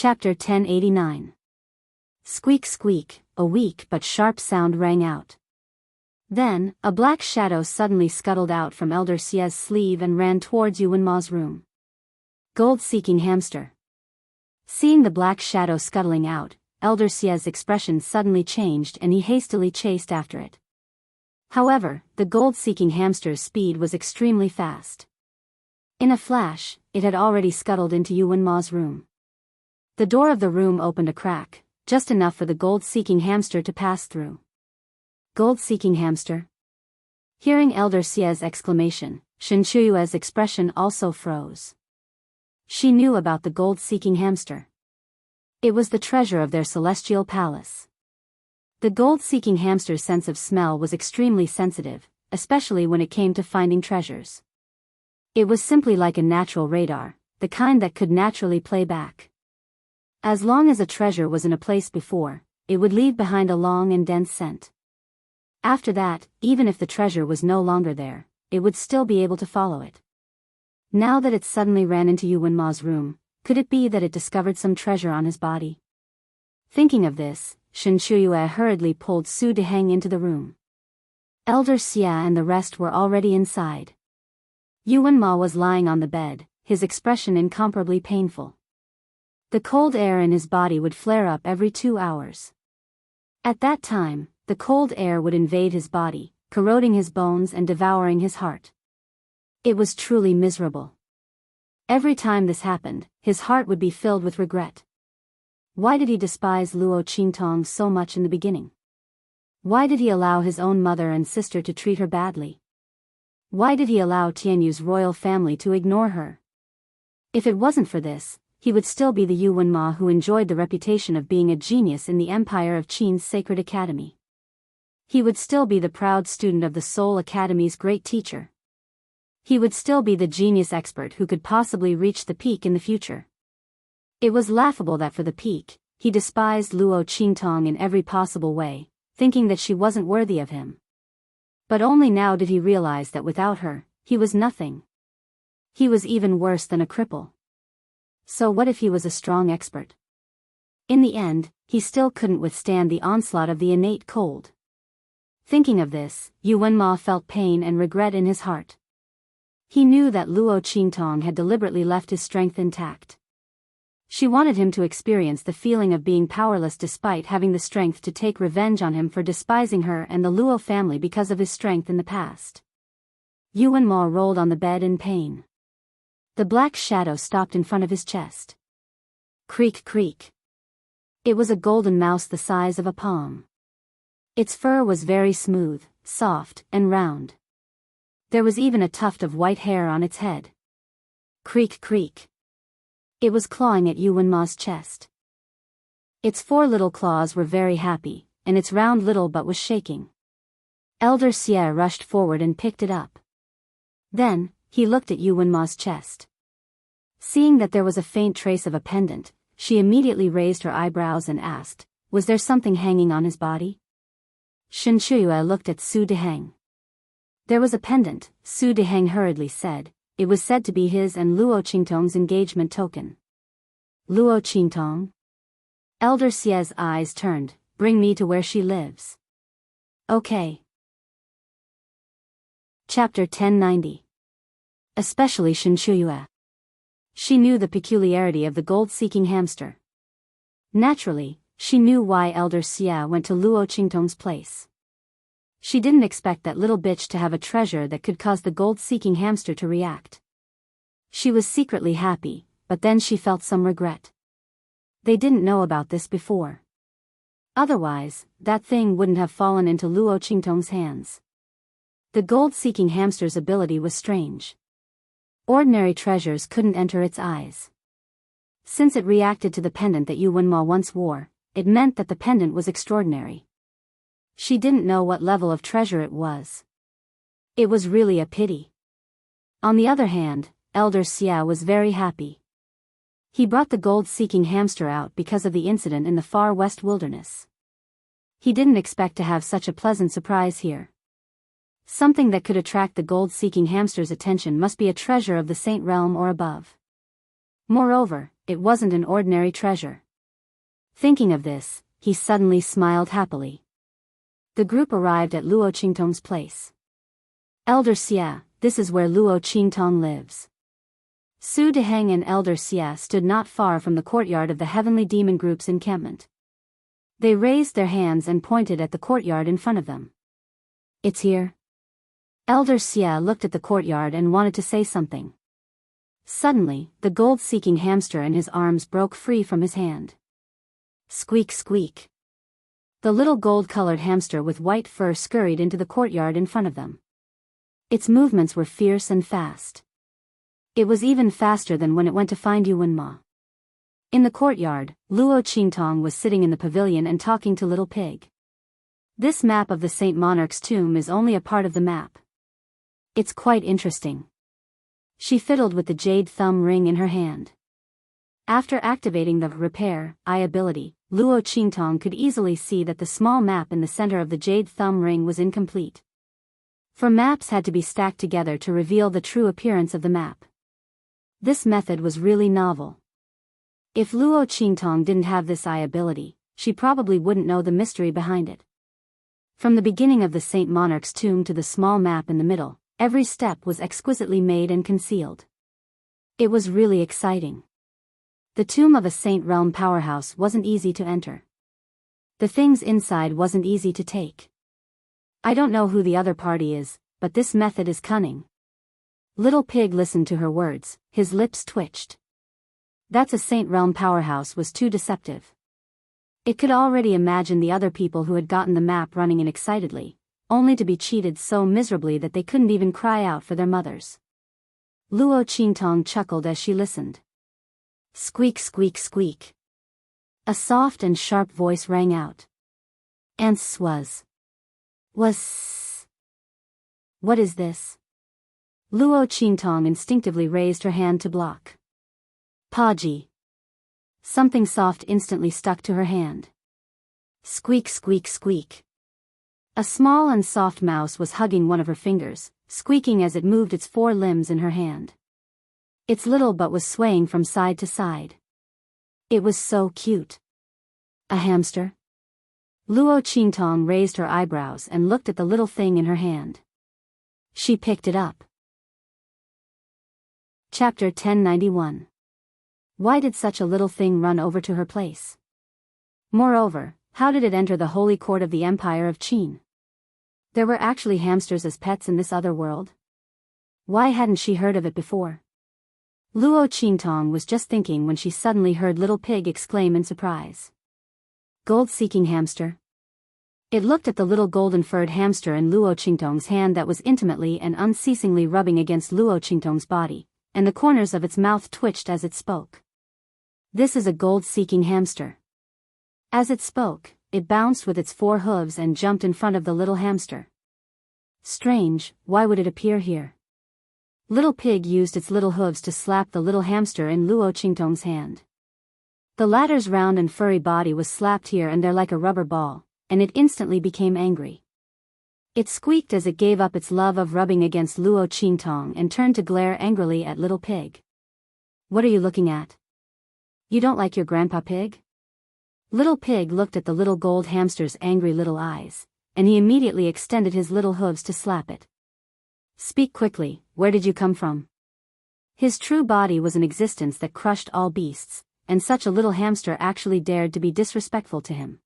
Chapter 1089. Squeak squeak, a weak but sharp sound rang out. Then, a black shadow suddenly scuttled out from Elder Sia's sleeve and ran towards Yuanma's room. Gold-seeking hamster. Seeing the black shadow scuttling out, Elder Sia's expression suddenly changed and he hastily chased after it. However, the gold-seeking hamster's speed was extremely fast. In a flash, it had already scuttled into Yuanma's room. The door of the room opened a crack, just enough for the gold-seeking hamster to pass through. Gold-seeking hamster? Hearing Elder Sia's exclamation, Shen Chuyue's expression also froze. She knew about the gold-seeking hamster. It was the treasure of their celestial palace. The gold-seeking hamster's sense of smell was extremely sensitive, especially when it came to finding treasures. It was simply like a natural radar, the kind that could naturally play back. As long as a treasure was in a place before, it would leave behind a long and dense scent. After that, even if the treasure was no longer there, it would still be able to follow it. Now that it suddenly ran into Yuanma's room, could it be that it discovered some treasure on his body? Thinking of this, Shen Chuyue hurriedly pulled Su Deheng into the room. Elder Xia and the rest were already inside. Yuanma was lying on the bed, his expression incomparably painful. The cold air in his body would flare up every 2 hours. At that time, the cold air would invade his body, corroding his bones and devouring his heart. It was truly miserable. Every time this happened, his heart would be filled with regret. Why did he despise Luo Qingtong so much in the beginning? Why did he allow his own mother and sister to treat her badly? Why did he allow Tianyu's royal family to ignore her? If it wasn't for this, he would still be the Yuanma who enjoyed the reputation of being a genius in the empire of Qin's sacred academy. He would still be the proud student of the Soul Academy's great teacher. He would still be the genius expert who could possibly reach the peak in the future. It was laughable that for the peak, he despised Luo Qingtong in every possible way, thinking that she wasn't worthy of him. But only now did he realize that without her, he was nothing. He was even worse than a cripple. So what if he was a strong expert? In the end, he still couldn't withstand the onslaught of the innate cold. Thinking of this, Yuanma felt pain and regret in his heart. He knew that Luo Qingtong had deliberately left his strength intact. She wanted him to experience the feeling of being powerless despite having the strength to take revenge on him for despising her and the Luo family because of his strength in the past. Yuanma rolled on the bed in pain. The black shadow stopped in front of his chest. Creak creak. It was a golden mouse the size of a palm. Its fur was very smooth, soft, and round. There was even a tuft of white hair on its head. Creak creak. It was clawing at Yuanma's chest. Its 4 little claws were very happy, and its round little butt was shaking. Elder Xia rushed forward and picked it up. Then, he looked at Yuanma's chest. Seeing that there was a faint trace of a pendant, she immediately raised her eyebrows and asked, was there something hanging on his body? Shen Chuyue looked at Su Deheng. There was a pendant, Su Deheng hurriedly said. It was said to be his and Luo Qingtong's engagement token. Luo Qingtong? Elder Xia's eyes turned. Bring me to where she lives. Okay. Chapter 1090. Especially Shen Chuyue. She knew the peculiarity of the gold-seeking hamster. Naturally, she knew why Elder Xia went to Luo Qingtong's place. She didn't expect that little bitch to have a treasure that could cause the gold-seeking hamster to react. She was secretly happy, but then she felt some regret. They didn't know about this before. Otherwise, that thing wouldn't have fallen into Luo Qingtong's hands. The gold-seeking hamster's ability was strange. Ordinary treasures couldn't enter its eyes. Since it reacted to the pendant that Yuanma once wore, it meant that the pendant was extraordinary. She didn't know what level of treasure it was. It was really a pity. On the other hand, Elder Xia was very happy. He brought the gold-seeking hamster out because of the incident in the far west wilderness. He didn't expect to have such a pleasant surprise here. Something that could attract the gold-seeking hamster's attention must be a treasure of the Saint Realm or above. Moreover, it wasn't an ordinary treasure. Thinking of this, he suddenly smiled happily. The group arrived at Luo Qingtong's place. Elder Xie, this is where Luo Qingtong lives. Su Deheng and Elder Xie stood not far from the courtyard of the Heavenly Demon Group's encampment. They raised their hands and pointed at the courtyard in front of them. It's here. Elder Xie looked at the courtyard and wanted to say something. Suddenly, the gold-seeking hamster in his arms broke free from his hand. Squeak squeak. The little gold-colored hamster with white fur scurried into the courtyard in front of them. Its movements were fierce and fast. It was even faster than when it went to find Yuan Ma. In the courtyard, Luo Qingtong was sitting in the pavilion and talking to Little Pig. This map of the Saint Monarch's tomb is only a part of the map. It's quite interesting. She fiddled with the jade thumb ring in her hand. After activating the Repair Eye ability, Luo Qingtong could easily see that the small map in the center of the jade thumb ring was incomplete. For maps had to be stacked together to reveal the true appearance of the map. This method was really novel. If Luo Qingtong didn't have this eye ability, she probably wouldn't know the mystery behind it. From the beginning of the Saint Monarch's tomb to the small map in the middle, every step was exquisitely made and concealed. It was really exciting. The tomb of a Saint Realm powerhouse wasn't easy to enter. The things inside wasn't easy to take. I don't know who the other party is, but this method is cunning. Little Pig listened to her words, his lips twitched. That's a Saint Realm powerhouse was too deceptive. It could already imagine the other people who had gotten the map running in excitedly, only to be cheated so miserably that they couldn't even cry out for their mothers. Luo Qingtong chuckled as she listened. Squeak squeak squeak. A soft and sharp voice rang out. Ants was. What is this? Luo Qingtong instinctively raised her hand to block. Paji. Something soft instantly stuck to her hand. Squeak squeak squeak. A small and soft mouse was hugging one of her fingers, squeaking as it moved its 4 limbs in her hand. Its little butt was swaying from side to side. It was so cute. A hamster? Luo Qingtong raised her eyebrows and looked at the little thing in her hand. She picked it up. Chapter 1091. Why did such a little thing run over to her place? Moreover, how did it enter the holy court of the Empire of Qin? There were actually hamsters as pets in this other world? Why hadn't she heard of it before? Luo Qingtong was just thinking when she suddenly heard Little Pig exclaim in surprise. Gold-seeking hamster? It looked at the little golden-furred hamster in Luo Qingtong's hand that was intimately and unceasingly rubbing against Luo Qingtong's body, and the corners of its mouth twitched as it spoke. This is a gold-seeking hamster. As it spoke, it bounced with its 4 hooves and jumped in front of the little hamster. Strange, why would it appear here? Little Pig used its little hooves to slap the little hamster in Luo Qingtong's hand. The latter's round and furry body was slapped here and there like a rubber ball, and it instantly became angry. It squeaked as it gave up its love of rubbing against Luo Qingtong and turned to glare angrily at Little Pig. What are you looking at? You don't like your Grandpa Pig? Little Pig looked at the little gold hamster's angry little eyes, and he immediately extended his little hooves to slap it. Speak quickly, where did you come from? His true body was an existence that crushed all beasts, and such a little hamster actually dared to be disrespectful to him.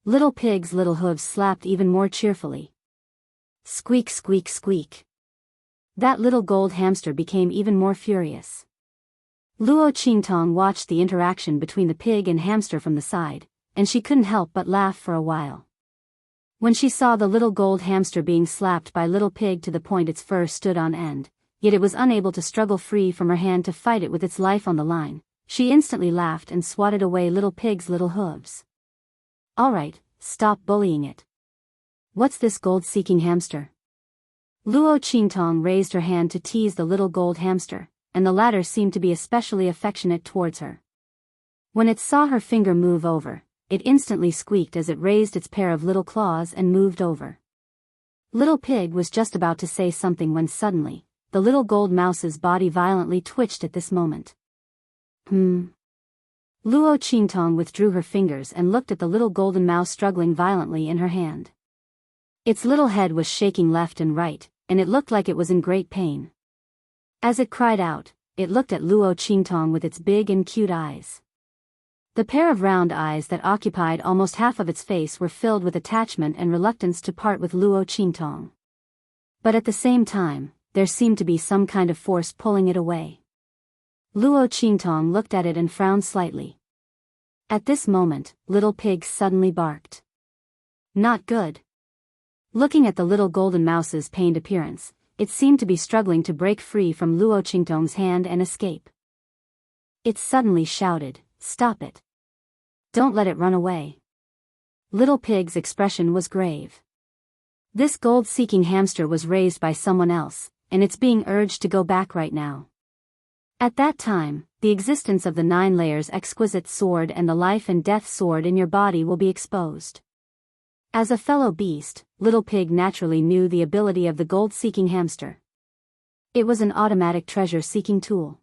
Little Pig's little hooves slapped even more cheerfully. Squeak squeak squeak. That little gold hamster became even more furious. Luo Qingtong watched the interaction between the pig and hamster from the side, and she couldn't help but laugh for a while. When she saw the little gold hamster being slapped by Little Pig to the point its fur stood on end, yet it was unable to struggle free from her hand to fight it with its life on the line, she instantly laughed and swatted away Little Pig's little hooves. All right, stop bullying it. What's this gold-seeking hamster? Luo Qingtong raised her hand to tease the little gold hamster, and the latter seemed to be especially affectionate towards her. When it saw her finger move over, it instantly squeaked as it raised its pair of little claws and moved over. Little Pig was just about to say something when suddenly, the little gold mouse's body violently twitched at this moment. Luo Qingtong withdrew her fingers and looked at the little golden mouse struggling violently in her hand. Its little head was shaking left and right, and it looked like it was in great pain. As it cried out, it looked at Luo Qingtong with its big and cute eyes. The pair of round eyes that occupied almost half of its face were filled with attachment and reluctance to part with Luo Qingtong. But at the same time, there seemed to be some kind of force pulling it away. Luo Qingtong looked at it and frowned slightly. At this moment, Little Pig suddenly barked. Not good. Looking at the little golden mouse's pained appearance, it seemed to be struggling to break free from Luo Qingtong's hand and escape. It suddenly shouted, "Stop it! Don't let it run away." Little Pig's expression was grave. This gold-seeking hamster was raised by someone else, and it's being urged to go back right now. At that time, the existence of the 9 layers exquisite sword and the life and death sword in your body will be exposed. As a fellow beast, Little Pig naturally knew the ability of the gold-seeking hamster. It was an automatic treasure-seeking tool.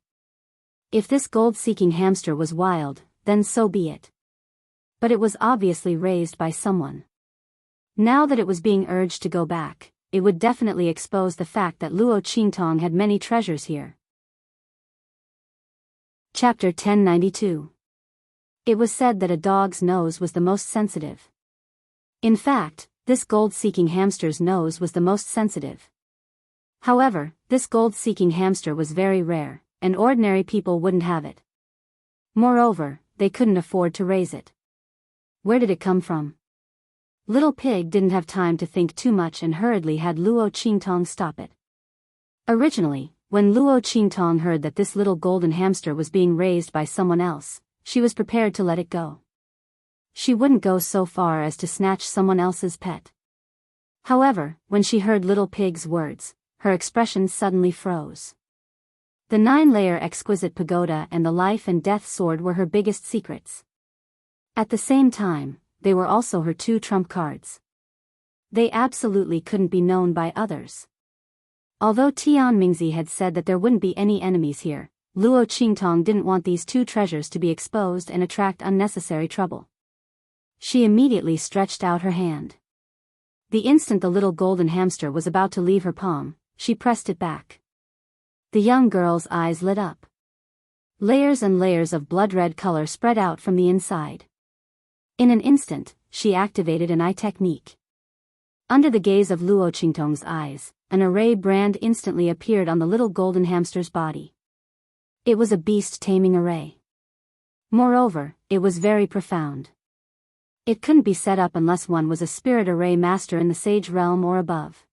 If this gold-seeking hamster was wild, then so be it. But it was obviously raised by someone. Now that it was being urged to go back, it would definitely expose the fact that Luo Qingtong had many treasures here. Chapter 1092. It was said that a dog's nose was the most sensitive. In fact, this gold-seeking hamster's nose was the most sensitive. However, this gold-seeking hamster was very rare, and ordinary people wouldn't have it. Moreover, they couldn't afford to raise it. Where did it come from? Little Pig didn't have time to think too much and hurriedly had Luo Qingtong stop it. Originally, when Luo Qingtong heard that this little golden hamster was being raised by someone else, she was prepared to let it go. She wouldn't go so far as to snatch someone else's pet. However, when she heard Little Pig's words, her expression suddenly froze. The 9-layer exquisite pagoda and the life and death sword were her biggest secrets. At the same time, they were also her 2 trump cards. They absolutely couldn't be known by others. Although Tian Mingzi had said that there wouldn't be any enemies here, Luo Qingtong didn't want these 2 treasures to be exposed and attract unnecessary trouble. She immediately stretched out her hand. The instant the little golden hamster was about to leave her palm, she pressed it back. The young girl's eyes lit up. Layers and layers of blood-red color spread out from the inside. In an instant, she activated an eye technique. Under the gaze of Luo Qingtong's eyes, an array brand instantly appeared on the little golden hamster's body. It was a beast-taming array. Moreover, it was very profound. It couldn't be set up unless one was a spirit array master in the sage realm or above.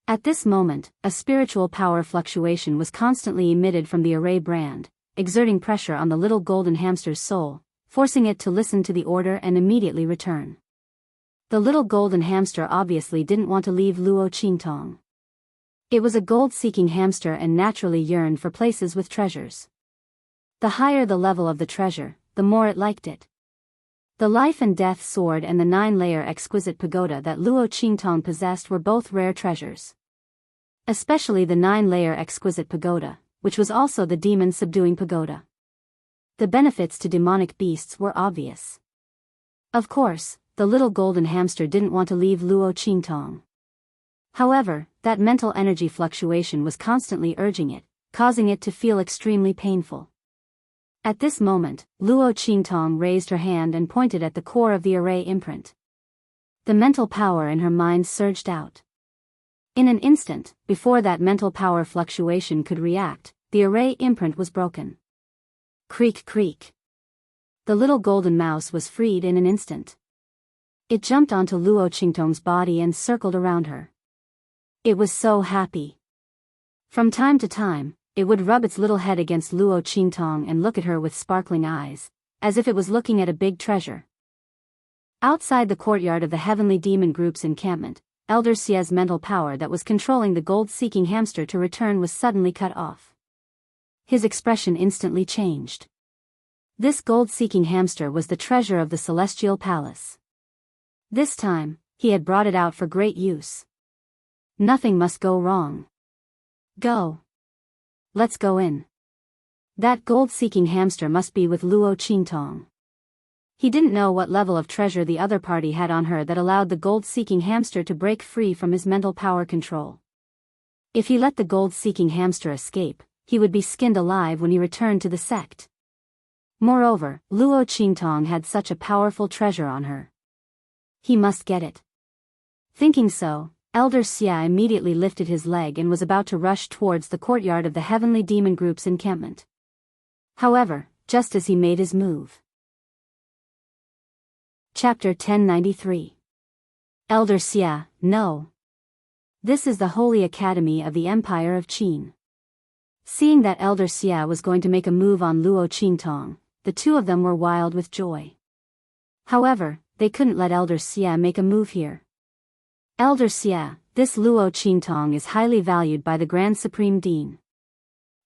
At this moment, a spiritual power fluctuation was constantly emitted from the array brand, exerting pressure on the little golden hamster's soul, forcing it to listen to the order and immediately return. The little golden hamster obviously didn't want to leave Luo Qingtong. It was a gold-seeking hamster and naturally yearned for places with treasures. The higher the level of the treasure, the more it liked it. The life and death sword and the 9-layer exquisite pagoda that Luo Qingtong possessed were both rare treasures. Especially the 9-layer exquisite pagoda, which was also the demon-subduing pagoda. The benefits to demonic beasts were obvious. Of course, the little golden hamster didn't want to leave Luo Qingtong. However, that mental energy fluctuation was constantly urging it, causing it to feel extremely painful. At this moment, Luo Qingtong raised her hand and pointed at the core of the array imprint. The mental power in her mind surged out. In an instant, before that mental power fluctuation could react, the array imprint was broken. Creak creak. The little golden mouse was freed in an instant. It jumped onto Luo Qingtong's body and circled around her. It was so happy. From time to time, it would rub its little head against Luo Qingtong and look at her with sparkling eyes, as if it was looking at a big treasure. Outside the courtyard of the Heavenly Demon Group's encampment, Elder Xie's mental power that was controlling the gold-seeking hamster to return was suddenly cut off. His expression instantly changed. This gold-seeking hamster was the treasure of the Celestial Palace. This time, he had brought it out for great use. Nothing must go wrong. Go. Let's go in. That gold-seeking hamster must be with Luo Qingtong. He didn't know what level of treasure the other party had on her that allowed the gold-seeking hamster to break free from his mental power control. If he let the gold-seeking hamster escape, he would be skinned alive when he returned to the sect. Moreover, Luo Qingtong had such a powerful treasure on her. He must get it. Thinking so, Elder Xia immediately lifted his leg and was about to rush towards the courtyard of the Heavenly Demon Group's encampment. However, just as he made his move. Chapter 1093. Elder Xia, no. This is the Holy Academy of the Empire of Qin. Seeing that Elder Xia was going to make a move on Luo Qingtong, the two of them were wild with joy. However, they couldn't let Elder Xia make a move here. Elder Xia, this Luo Qingtong is highly valued by the Grand Supreme Dean.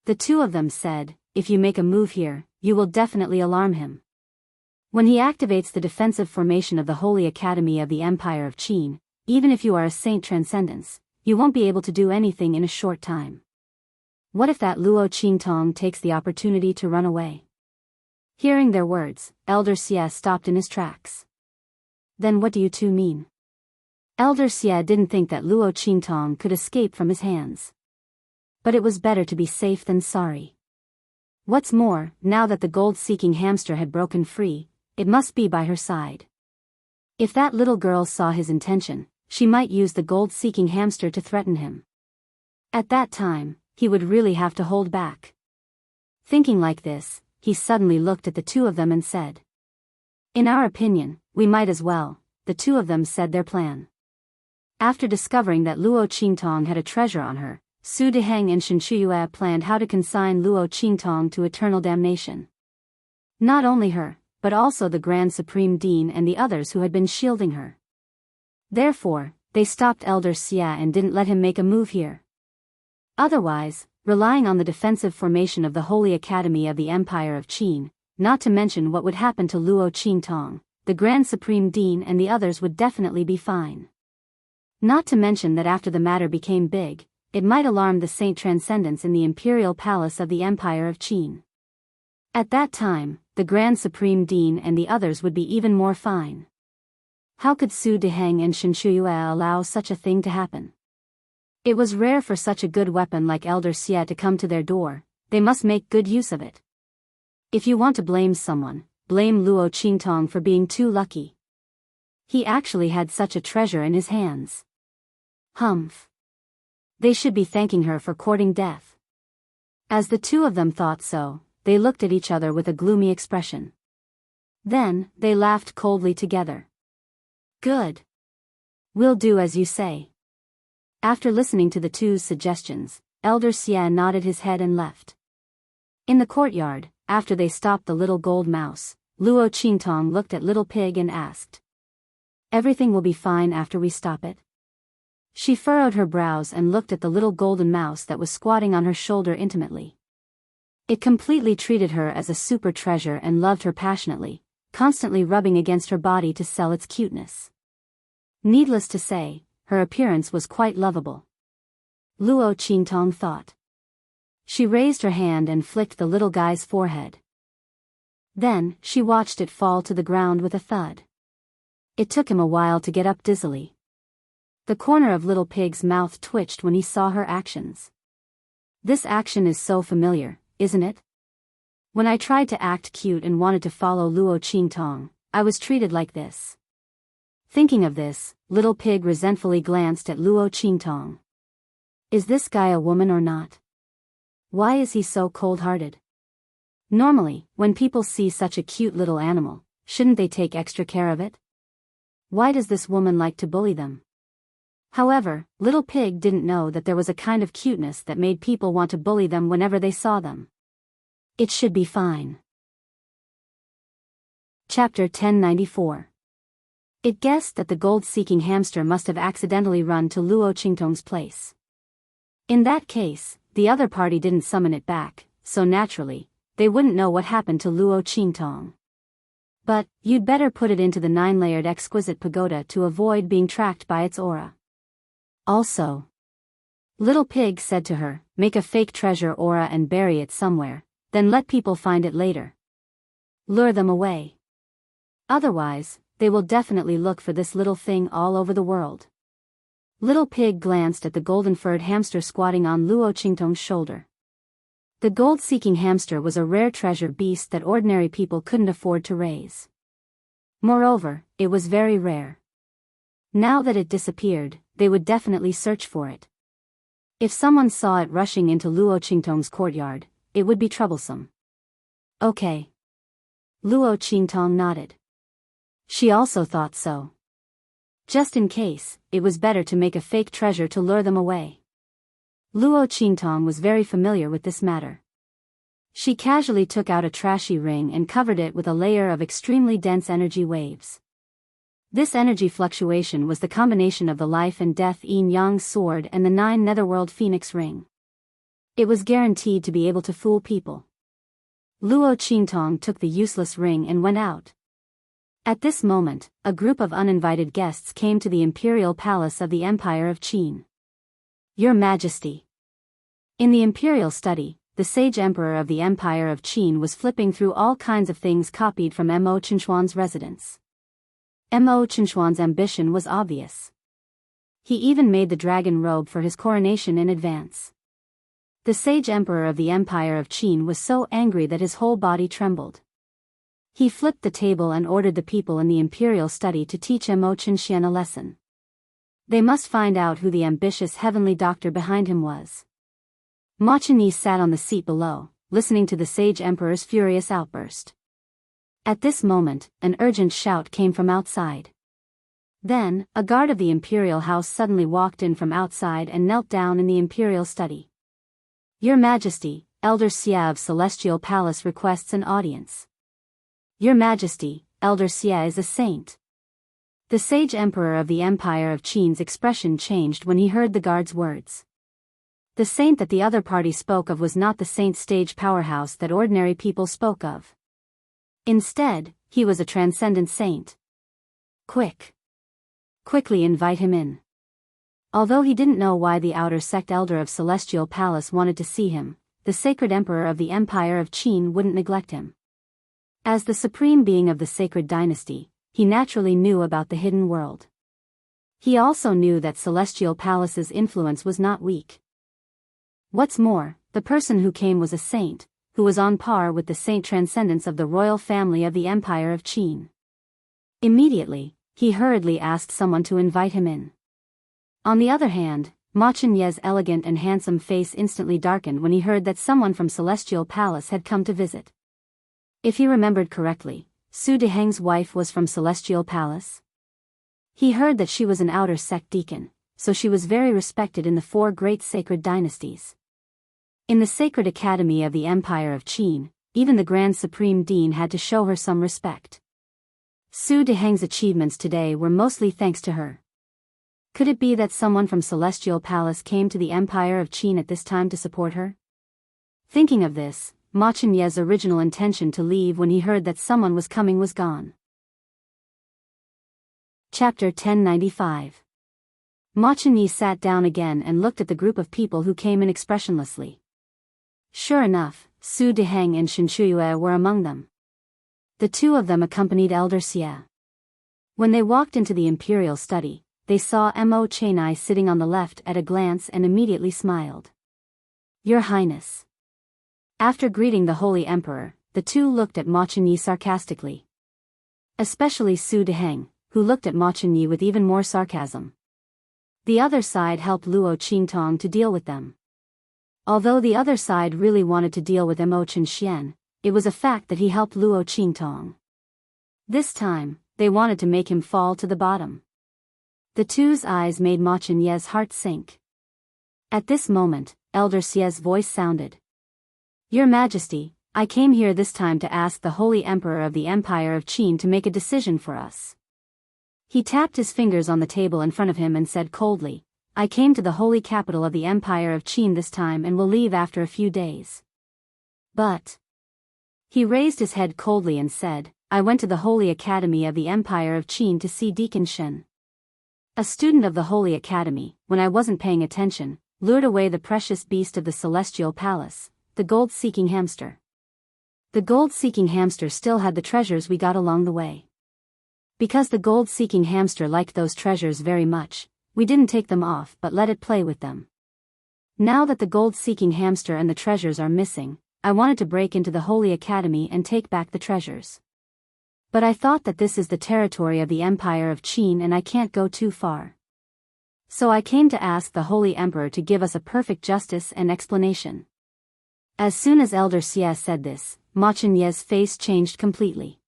The two of them said, if you make a move here, you will definitely alarm him. When he activates the defensive formation of the Holy Academy of the Empire of Qin, even if you are a Saint Transcendence, you won't be able to do anything in a short time. What if that Luo Qingtong takes the opportunity to run away? Hearing their words, Elder Xia stopped in his tracks. Then what do you two mean? Elder Xia didn't think that Luo Qingtong could escape from his hands. But it was better to be safe than sorry. What's more, now that the gold-seeking hamster had broken free, it must be by her side. If that little girl saw his intention, she might use the gold-seeking hamster to threaten him. At that time, he would really have to hold back. Thinking like this, he suddenly looked at the two of them and said, in our opinion, we might as well. The two of them said their plan. After discovering that Luo Qingtong had a treasure on her, Su Deheng and Shen Chuyue planned how to consign Luo Qingtong to eternal damnation. Not only her, but also the Grand Supreme Dean and the others who had been shielding her. Therefore, they stopped Elder Xia and didn't let him make a move here. Otherwise, relying on the defensive formation of the Holy Academy of the Empire of Qin, not to mention what would happen to Luo Qingtong, the Grand Supreme Dean and the others would definitely be fine. Not to mention that after the matter became big, it might alarm the Saint Transcendence in the Imperial Palace of the Empire of Qin. At that time, the Grand Supreme Dean and the others would be even more fine. How could Su Deheng and Shen Chuyue allow such a thing to happen? It was rare for such a good weapon like Elder Xia to come to their door. They must make good use of it. If you want to blame someone, blame Luo Qingtong for being too lucky. He actually had such a treasure in his hands. Humph. They should be thanking her for courting death. As the two of them thought so, they looked at each other with a gloomy expression. Then, they laughed coldly together. Good. We'll do as you say. After listening to the two's suggestions, Elder Xia nodded his head and left. In the courtyard, after they stopped the little gold mouse, Luo Qingtong looked at Little Pig and asked, everything will be fine after we stop it? She furrowed her brows and looked at the little golden mouse that was squatting on her shoulder intimately. It completely treated her as a super treasure and loved her passionately, constantly rubbing against her body to sell its cuteness. Needless to say, her appearance was quite lovable. Luo Qingtong thought. She raised her hand and flicked the little guy's forehead. Then, she watched it fall to the ground with a thud. It took him a while to get up dizzily. The corner of Little Pig's mouth twitched when he saw her actions. This action is so familiar, isn't it? When I tried to act cute and wanted to follow Luo Qingtong, I was treated like this. Thinking of this, Little Pig resentfully glanced at Luo Qingtong. Is this guy a woman or not? Why is he so cold-hearted? Normally, when people see such a cute little animal, shouldn't they take extra care of it? Why does this woman like to bully them? However, Little Pig didn't know that there was a kind of cuteness that made people want to bully them whenever they saw them. It should be fine. Chapter 1094. It guessed that the gold-seeking hamster must have accidentally run to Luo Qingtong's place. In that case, the other party didn't summon it back, so naturally, they wouldn't know what happened to Luo Qingtong. But, you'd better put it into the 9-layered exquisite pagoda to avoid being tracked by its aura. Also, Little Pig said to her, make a fake treasure aura and bury it somewhere, then let people find it later. Lure them away. Otherwise, they will definitely look for this little thing all over the world. Little Pig glanced at the golden-furred hamster squatting on Luo Qingtong's shoulder. The gold-seeking hamster was a rare treasure beast that ordinary people couldn't afford to raise. Moreover, it was very rare. Now that it disappeared, they would definitely search for it. If someone saw it rushing into Luo Qingtong's courtyard, it would be troublesome. Okay. Luo Qingtong nodded. She also thought so. Just in case, it was better to make a fake treasure to lure them away. Luo Qingtong was very familiar with this matter. She casually took out a trashy ring and covered it with a layer of extremely dense energy waves. This energy fluctuation was the combination of the life and death yin-yang sword and the 9 netherworld phoenix ring. It was guaranteed to be able to fool people. Luo Qingtong took the useless ring and went out. At this moment, a group of uninvited guests came to the imperial palace of the Empire of Qin. Your Majesty. In the imperial study, the sage emperor of the Empire of Qin was flipping through all kinds of things copied from Mo Qinshuan's residence. Mo Qinshuan's ambition was obvious. He even made the dragon robe for his coronation in advance. The sage emperor of the Empire of Qin was so angry that his whole body trembled. He flipped the table and ordered the people in the imperial study to teach Mo Qinshuan a lesson. They must find out who the ambitious heavenly doctor behind him was. Ma Qianyi sat on the seat below, listening to the sage emperor's furious outburst. At this moment, an urgent shout came from outside. Then, a guard of the imperial house suddenly walked in from outside and knelt down in the imperial study. Your Majesty, Elder Xia of Celestial Palace requests an audience. Your Majesty, Elder Xia is a saint. The sage emperor of the Empire of Qin's expression changed when he heard the guard's words. The saint that the other party spoke of was not the saint stage powerhouse that ordinary people spoke of. Instead, he was a transcendent saint. Quickly invite him in. Although he didn't know why the outer sect elder of Celestial Palace wanted to see him, the sacred emperor of the Empire of Qin wouldn't neglect him. As the supreme being of the sacred dynasty, he naturally knew about the hidden world. He also knew that Celestial Palace's influence was not weak. What's more, the person who came was a saint, who was on par with the saint transcendence of the royal family of the Empire of Qin. Immediately, he hurriedly asked someone to invite him in. On the other hand, Ma Qianyi's elegant and handsome face instantly darkened when he heard that someone from Celestial Palace had come to visit. If he remembered correctly, Su Deheng's wife was from Celestial Palace. He heard that she was an outer sect deacon, so she was very respected in the 4 great sacred dynasties. In the Sacred Academy of the Empire of Qin, even the Grand Supreme Dean had to show her some respect. Su Deheng's achievements today were mostly thanks to her. Could it be that someone from Celestial Palace came to the Empire of Qin at this time to support her? Thinking of this, Ma Qianyi's original intention to leave when he heard that someone was coming was gone. Chapter 1095. Ma Qianyi sat down again and looked at the group of people who came in expressionlessly. Sure enough, Su Deheng and Shen Shuyue were among them. The 2 of them accompanied Elder Xia. When they walked into the imperial study, they saw Mo Qianyi sitting on the left at a glance and immediately smiled. Your Highness. After greeting the Holy Emperor, the 2 looked at Ma Qianyi sarcastically. Especially Su Deheng, who looked at Ma Qianyi with even more sarcasm. The other side helped Luo Qingtong to deal with them. Although the other side really wanted to deal with Mo Qinshuan, it was a fact that he helped Luo Qingtong. This time, they wanted to make him fall to the bottom. The 2's eyes made Ma Qianyi's heart sink. At this moment, Elder Xia's voice sounded. Your Majesty, I came here this time to ask the Holy Emperor of the Empire of Qin to make a decision for us. He tapped his fingers on the table in front of him and said coldly, I came to the holy capital of the Empire of Qin this time and will leave after a few days. But. He raised his head coldly and said, I went to the Holy Academy of the Empire of Qin to see Deacon Shen. A student of the Holy Academy, when I wasn't paying attention, lured away the precious beast of the Celestial Palace, the gold-seeking hamster. The gold-seeking hamster still had the treasures we got along the way. Because the gold-seeking hamster liked those treasures very much, we didn't take them off but let it play with them. Now that the gold-seeking hamster and the treasures are missing, I wanted to break into the Holy Academy and take back the treasures. But I thought that this is the territory of the Empire of Qin and I can't go too far. So I came to ask the Holy Emperor to give us a perfect justice and explanation. As soon as Elder Xie said this, Ma Chenye's face changed completely.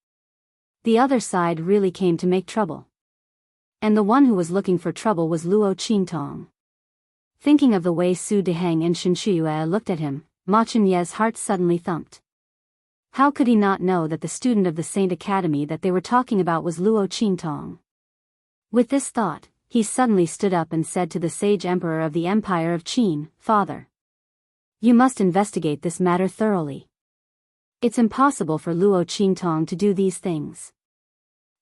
The other side really came to make trouble. And the one who was looking for trouble was Luo Qingtong. Thinking of the way Su Deheng and Shen Shuyue looked at him, Ma Chenye's heart suddenly thumped. How could he not know that the student of the Saint Academy that they were talking about was Luo Qingtong? With this thought, he suddenly stood up and said to the sage emperor of the Empire of Qin, "Father, you must investigate this matter thoroughly. It's impossible for Luo Qingtong to do these things."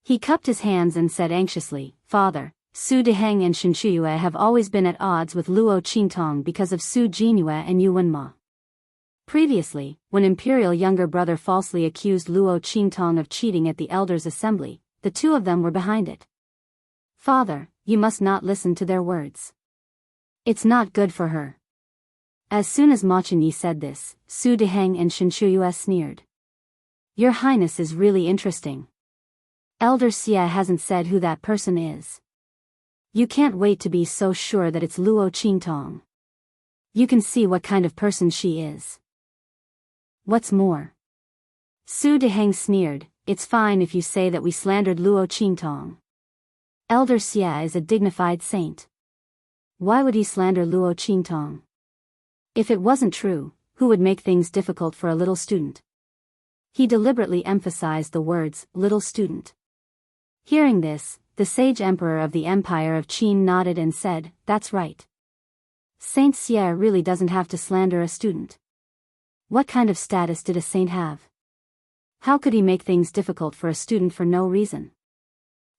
He cupped his hands and said anxiously, "Father, Su Deheng and Shen Shuyue have always been at odds with Luo Qingtong because of Su Jinyue and Yu Wenma. Previously, when Imperial younger brother falsely accused Luo Qingtong of cheating at the Elders' Assembly, the two of them were behind it. Father, you must not listen to their words. It's not good for her." As soon as Ma Chenye said this, Su Deheng and Shen Shuyue sneered. "Your Highness is really interesting. Elder Xie hasn't said who that person is. You can't wait to be so sure that it's Luo Qingtong. You can see what kind of person she is. What's more," Su Deheng sneered, "it's fine if you say that we slandered Luo Qingtong. Elder Xie is a dignified saint. Why would he slander Luo Qingtong? If it wasn't true, who would make things difficult for a little student?" He deliberately emphasized the words, "little student." Hearing this, the sage emperor of the Empire of Qin nodded and said, "That's right. Saint Xie really doesn't have to slander a student. What kind of status did a saint have? How could he make things difficult for a student for no reason?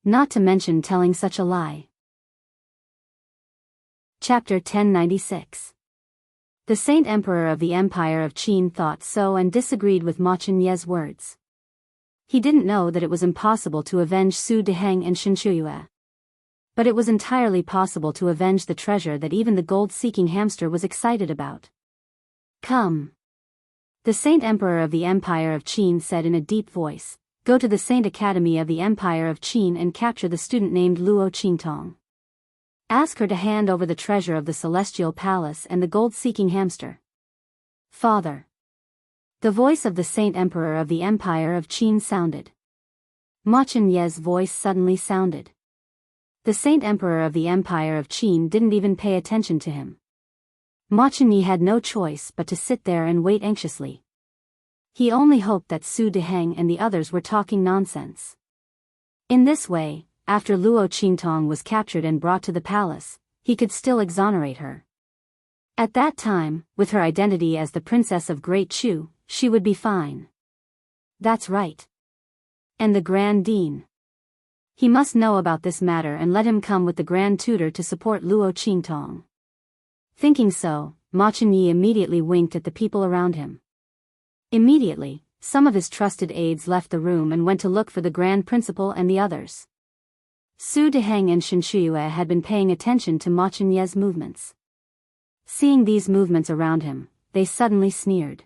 Not to mention telling such a lie." Chapter 1096. The Saint Emperor of the Empire of Qin thought so and disagreed with Ma Chenye's words. He didn't know that it was impossible to avenge Su Deheng and Shen Shuyue. But it was entirely possible to avenge the treasure that even the gold-seeking hamster was excited about. "Come," the Saint Emperor of the Empire of Qin said in a deep voice, "go to the Saint Academy of the Empire of Qin and capture the student named Luo Qingtong. Ask her to hand over the treasure of the Celestial Palace and the gold-seeking hamster." "Father." The voice of the Saint Emperor of the Empire of Qin sounded. Ma Chenye's voice suddenly sounded. The Saint Emperor of the Empire of Qin didn't even pay attention to him. Ma Chenye had no choice but to sit there and wait anxiously. He only hoped that Su Deheng and the others were talking nonsense. In this way, after Luo Qingtong was captured and brought to the palace, he could still exonerate her. At that time, with her identity as the Princess of Great Chu, she would be fine. That's right. And the Grand Dean. He must know about this matter and let him come with the Grand Tutor to support Luo Qingtong. Thinking so, Ma Chenye immediately winked at the people around him. Immediately, some of his trusted aides left the room and went to look for the Grand Principal and the others. Su Deheng and Shen Shuyue had been paying attention to Ma Chenye's movements. Seeing these movements around him, they suddenly sneered.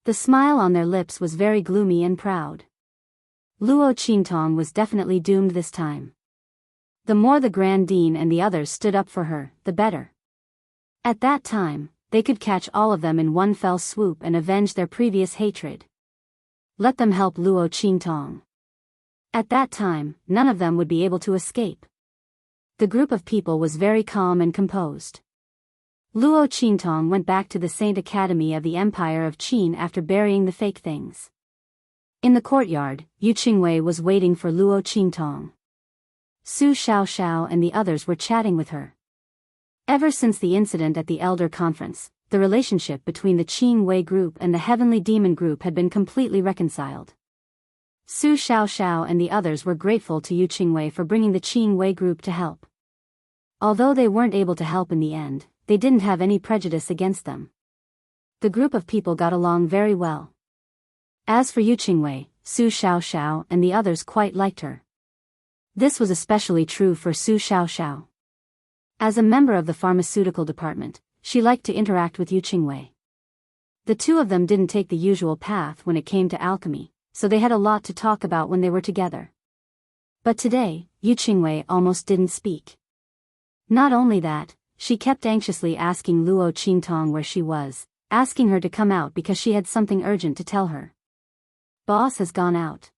The smile on their lips was very gloomy and proud. Luo Qingtong was definitely doomed this time. The more the Grand Dean and the others stood up for her, the better. At that time, they could catch all of them in one fell swoop and avenge their previous hatred. Let them help Luo Qingtong. At that time, none of them would be able to escape. The group of people was very calm and composed. Luo Qingtong went back to the Saint Academy of the Empire of Qin after burying the fake things. In the courtyard, Yu Qingwei was waiting for Luo Qingtong. Su Xiaoxiao and the others were chatting with her. Ever since the incident at the Elder Conference, the relationship between the Qingwei group and the Heavenly Demon group had been completely reconciled. Su Xiaoxiao and the others were grateful to Yu Qingwei for bringing the Qingwei group to help. Although they weren't able to help in the end, they didn't have any prejudice against them. The group of people got along very well. As for Yu Qingwei, Su Xiaoxiao and the others quite liked her. This was especially true for Su Xiaoxiao. As a member of the pharmaceutical department, she liked to interact with Yu Qingwei. The two of them didn't take the usual path when it came to alchemy, so they had a lot to talk about when they were together. But today, Yu Qingwei almost didn't speak. Not only that, she kept anxiously asking Luo Qingtong where she was, asking her to come out because she had something urgent to tell her. Boss has gone out.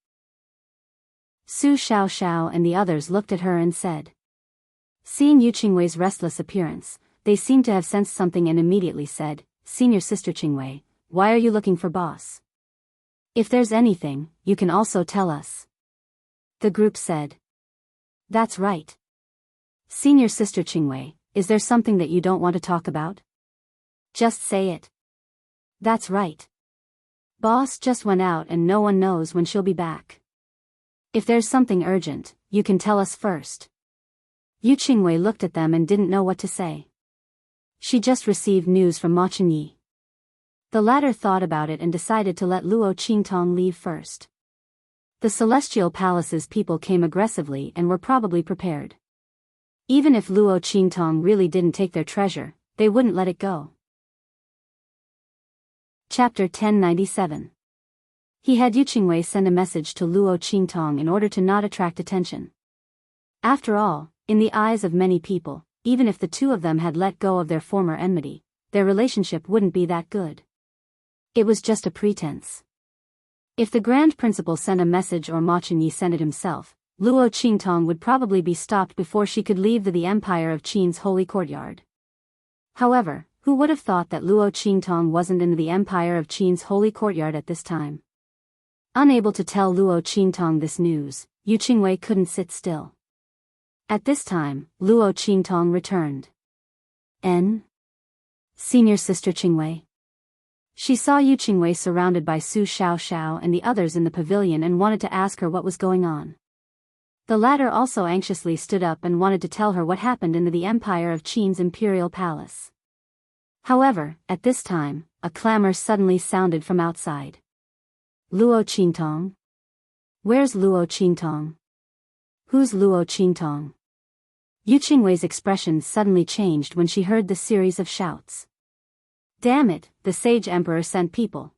Su Xiaoxiao and the others looked at her and said. Seeing Yu Qingwei's restless appearance, they seemed to have sensed something and immediately said, Senior Sister Qingwei, why are you looking for boss? If there's anything, you can also tell us. The group said. That's right. Senior Sister Qingwei, is there something that you don't want to talk about? Just say it. That's right. Boss just went out and no one knows when she'll be back. If there's something urgent, you can tell us first. Yu Qingwei looked at them and didn't know what to say. She just received news from Ma Chenyi. The latter thought about it and decided to let Luo Qingtong leave first. The Celestial Palace's people came aggressively and were probably prepared. Even if Luo Qingtong really didn't take their treasure, they wouldn't let it go. Chapter 1097. He had Yu Qingwei send a message to Luo Qingtong in order to not attract attention. After all, in the eyes of many people, even if the two of them had let go of their former enmity, their relationship wouldn't be that good. It was just a pretense. If the Grand Principal sent a message or Ma Chenyi sent it himself, Luo Qingtong would probably be stopped before she could leave the Empire of Qin's holy courtyard. However, who would have thought that Luo Qingtong wasn't in the Empire of Qin's holy courtyard at this time? Unable to tell Luo Qingtong this news, Yu Qingwei couldn't sit still. At this time, Luo Qingtong returned. Senior Sister Qingwei. She saw Yu Qingwei surrounded by Su Xiaoxiao and the others in the pavilion and wanted to ask her what was going on. The latter also anxiously stood up and wanted to tell her what happened in the Empire of Qin's imperial palace. However, at this time, a clamor suddenly sounded from outside. Luo Qingtong? Where's Luo Qingtong? Who's Luo Qingtong? Yu Qingwei's expression suddenly changed when she heard the series of shouts. Damn it, the Sage Emperor sent people.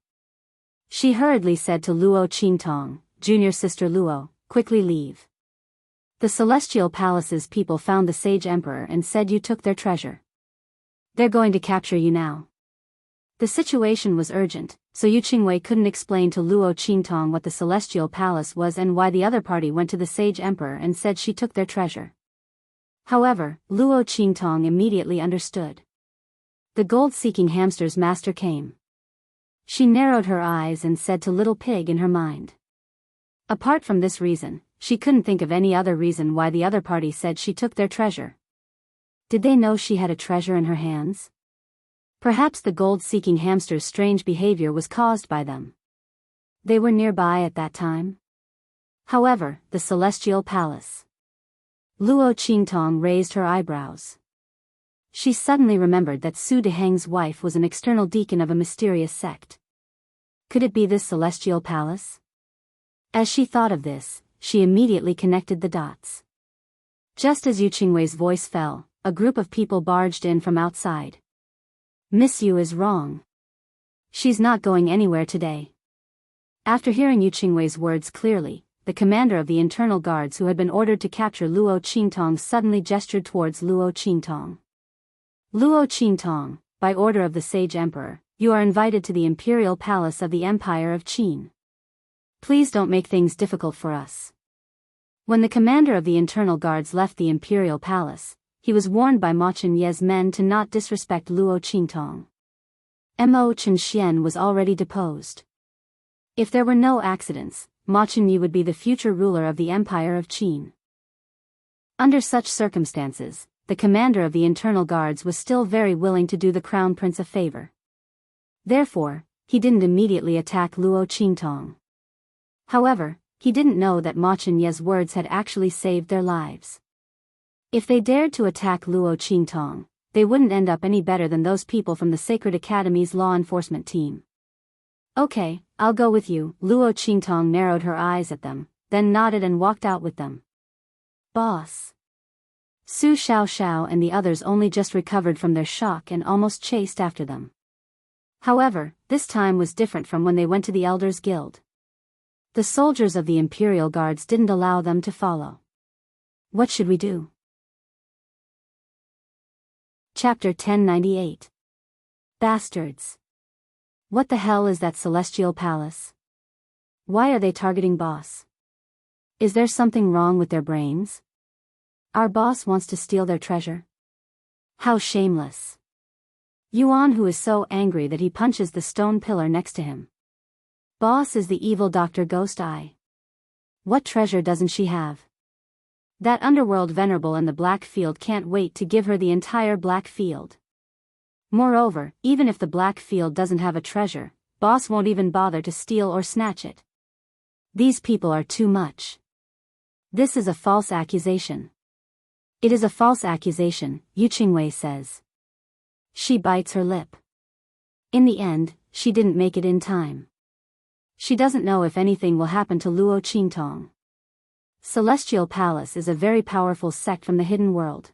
She hurriedly said to Luo Qingtong, Junior Sister Luo, quickly leave. The Celestial Palace's people found the Sage Emperor and said you took their treasure. They're going to capture you now. The situation was urgent, so Yu Qingwei couldn't explain to Luo Qingtong what the Celestial Palace was and why the other party went to the Sage Emperor and said she took their treasure. However, Luo Qingtong immediately understood. The gold-seeking hamster's master came. She narrowed her eyes and said to Little Pig in her mind. Apart from this reason, she couldn't think of any other reason why the other party said she took their treasure. Did they know she had a treasure in her hands? Perhaps the gold-seeking hamster's strange behavior was caused by them. They were nearby at that time. However, the Celestial Palace. Luo Qingtong raised her eyebrows. She suddenly remembered that Su Deheng's wife was an external deacon of a mysterious sect. Could it be this Celestial Palace? As she thought of this, she immediately connected the dots. Just as Yu Qingwei's voice fell, a group of people barged in from outside. Miss Yu is wrong. She's not going anywhere today. After hearing Yu Qingwei's words clearly, the commander of the internal guards who had been ordered to capture Luo Qingtong suddenly gestured towards Luo Qingtong. Luo Qingtong, by order of the Sage Emperor, you are invited to the Imperial Palace of the Empire of Qin. Please don't make things difficult for us. When the commander of the internal guards left the Imperial Palace, he was warned by Ma Chenye's men to not disrespect Luo Qingtong. Mo Chenxian was already deposed. If there were no accidents, Ma Chenyi would be the future ruler of the Empire of Qin. Under such circumstances, the commander of the internal guards was still very willing to do the crown prince a favor. Therefore, he didn't immediately attack Luo Qingtong. However, he didn't know that Ma Chenye's words had actually saved their lives. If they dared to attack Luo Qingtong, they wouldn't end up any better than those people from the Sacred Academy's law enforcement team. Okay, I'll go with you. Luo Qingtong narrowed her eyes at them, then nodded and walked out with them. Boss. Su Xiaoxiao and the others only just recovered from their shock and almost chased after them. However, this time was different from when they went to the Elders' Guild. The soldiers of the Imperial Guards didn't allow them to follow. What should we do? Chapter 1098. Bastards. What the hell is that celestial palace? Why are they targeting boss? Is there something wrong with their brains? Our boss wants to steal their treasure? How shameless. Yuan, who is so angry that he punches the stone pillar next to him. Boss is the evil Dr. Ghost Eye. What treasure doesn't she have? That underworld venerable in the Black Field can't wait to give her the entire Black Field. Moreover, even if the Black Field doesn't have a treasure, boss won't even bother to steal or snatch it. These people are too much. This is a false accusation. It is a false accusation, Yu Qingwei says. She bites her lip. In the end, she didn't make it in time. She doesn't know if anything will happen to Luo Qingtong. Celestial Palace is a very powerful sect from the hidden world.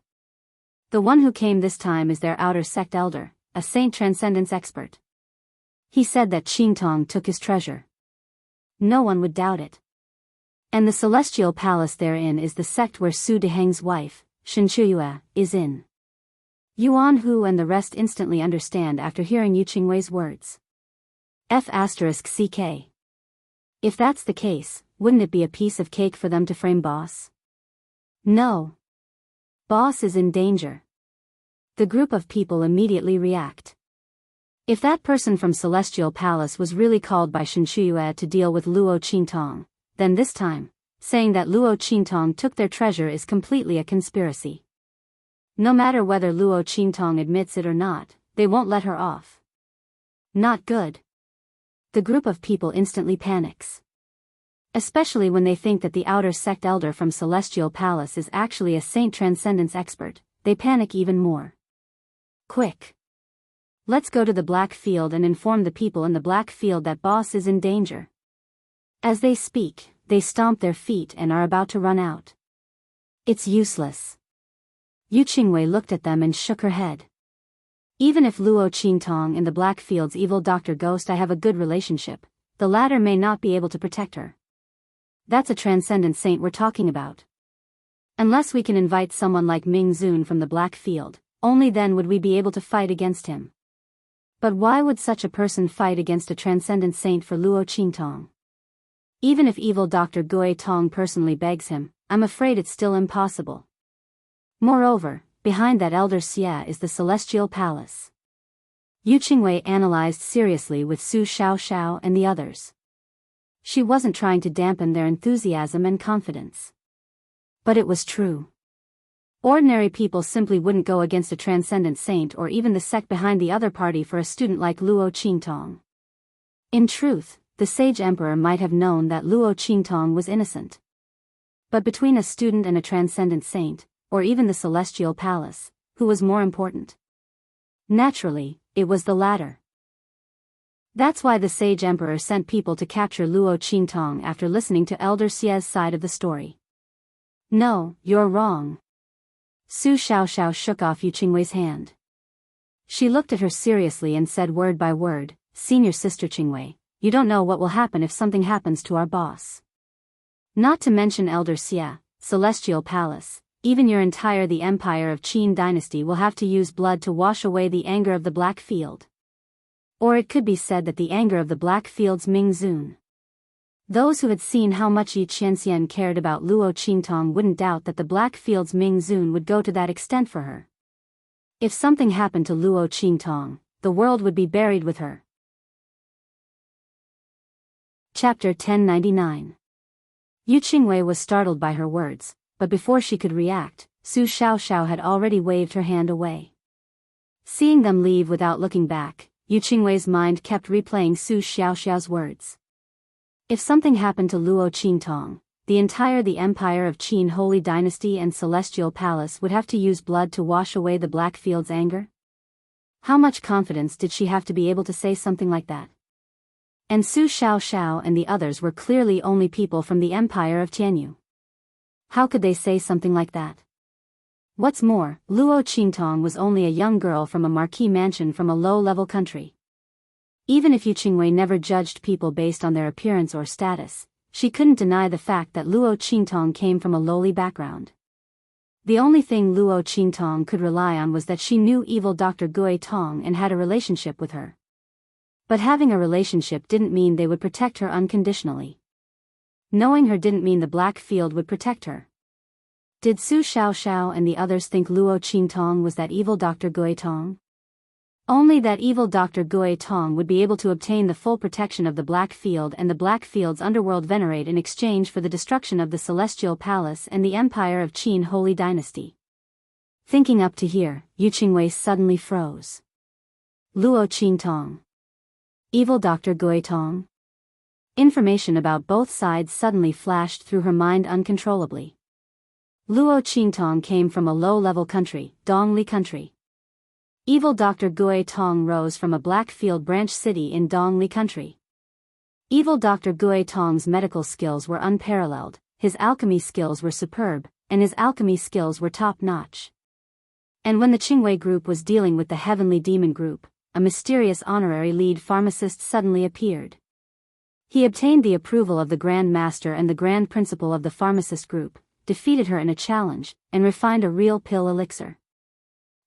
The one who came this time is their outer sect elder, a saint transcendence expert. He said that Qingtong took his treasure. No one would doubt it. And the Celestial Palace therein is the sect where Su Deheng's wife, Shenshuyue, is in. Yuan Hu and the rest instantly understand after hearing Yu Qingwei's words. F***CK. If that's the case, wouldn't it be a piece of cake for them to frame boss? No. Boss is in danger. The group of people immediately react. If that person from Celestial Palace was really called by Shenshuyue to deal with Luo Qingtong, then this time, saying that Luo Qingtong took their treasure is completely a conspiracy. No matter whether Luo Qingtong admits it or not, they won't let her off. Not good. The group of people instantly panics. Especially when they think that the outer sect elder from Celestial Palace is actually a saint transcendence expert, they panic even more. Quick! Let's go to the Black Field and inform the people in the Black Field that boss is in danger. As they speak, they stomp their feet and are about to run out. It's useless. Yu Qingwei looked at them and shook her head. Even if Luo Qingtong and the Black Field's evil Dr. Ghost Eye have a good relationship, the latter may not be able to protect her. That's a transcendent saint we're talking about. Unless we can invite someone like Ming Zun from the Black Field, only then would we be able to fight against him. But why would such a person fight against a transcendent saint for Luo Qingtong? Even if evil Dr. Gui Tong personally begs him, I'm afraid it's still impossible. Moreover, behind that Elder Xie is the Celestial Palace. Yu Qingwei analyzed seriously with Su Xiaoxiao and the others. She wasn't trying to dampen their enthusiasm and confidence. But it was true. Ordinary people simply wouldn't go against a transcendent saint or even the sect behind the other party for a student like Luo Qingtong. In truth, the sage emperor might have known that Luo Qingtong was innocent. But between a student and a transcendent saint, or even the Celestial Palace, who was more important? Naturally, it was the latter. That's why the sage emperor sent people to capture Luo Qingtong after listening to Elder Xie's side of the story. No, you're wrong. Su Xiaoxiao shook off Yu Qingwei's hand. She looked at her seriously and said word by word, Senior Sister Qingwei, you don't know what will happen if something happens to our boss. Not to mention Elder Xie, Celestial Palace, even your entire the Empire of Qin Dynasty will have to use blood to wash away the anger of the Black Field. Or it could be said that the anger of the Black Field's Ming Zun. Those who had seen how much Yi Qianxian cared about Luo Qingtong wouldn't doubt that the Black Field's Ming Zun would go to that extent for her. If something happened to Luo Qingtong, the world would be buried with her. Chapter 1099. Yu Qingwei was startled by her words, but before she could react, Su Xiaoxiao had already waved her hand away. Seeing them leave without looking back, Yu Qingwei's mind kept replaying Su Xiaoxiao's words. If something happened to Luo Qingtong, the Empire of Qin Holy Dynasty and Celestial Palace would have to use blood to wash away the Black Field's anger? How much confidence did she have to be able to say something like that? And Su Xiaoxiao and the others were clearly only people from the Empire of Tianyu. How could they say something like that? What's more, Luo Qingtong was only a young girl from a marquis mansion from a low-level country. Even if Yu Qingwei never judged people based on their appearance or status, she couldn't deny the fact that Luo Qingtong came from a lowly background. The only thing Luo Qingtong could rely on was that she knew evil Dr. Gui Tong and had a relationship with her. But having a relationship didn't mean they would protect her unconditionally. Knowing her didn't mean the Black Field would protect her. Did Su Xiaoxiao and the others think Luo Qingtong was that evil Dr. Gui Tong? Only that evil Dr. Gui Tong would be able to obtain the full protection of the Black Field and the Black Field's underworld venerate in exchange for the destruction of the Celestial Palace and the Empire of Qin Holy Dynasty. Thinking up to here, Yu Qingwei suddenly froze. Luo Qingtong. Evil Dr. Gui Tong? Information about both sides suddenly flashed through her mind uncontrollably. Luo Qingtong came from a low-level country, Dongli country. Evil Dr. Gui Tong rose from a Blackfield branch city in Dongli country. Evil Dr. Gui Tong's medical skills were unparalleled, his alchemy skills were superb, and his alchemy skills were top-notch. And when the Qingwei group was dealing with the Heavenly Demon group, a mysterious honorary lead pharmacist suddenly appeared. He obtained the approval of the Grand Master and the Grand Principal of the pharmacist group, defeated her in a challenge, and refined a real pill elixir.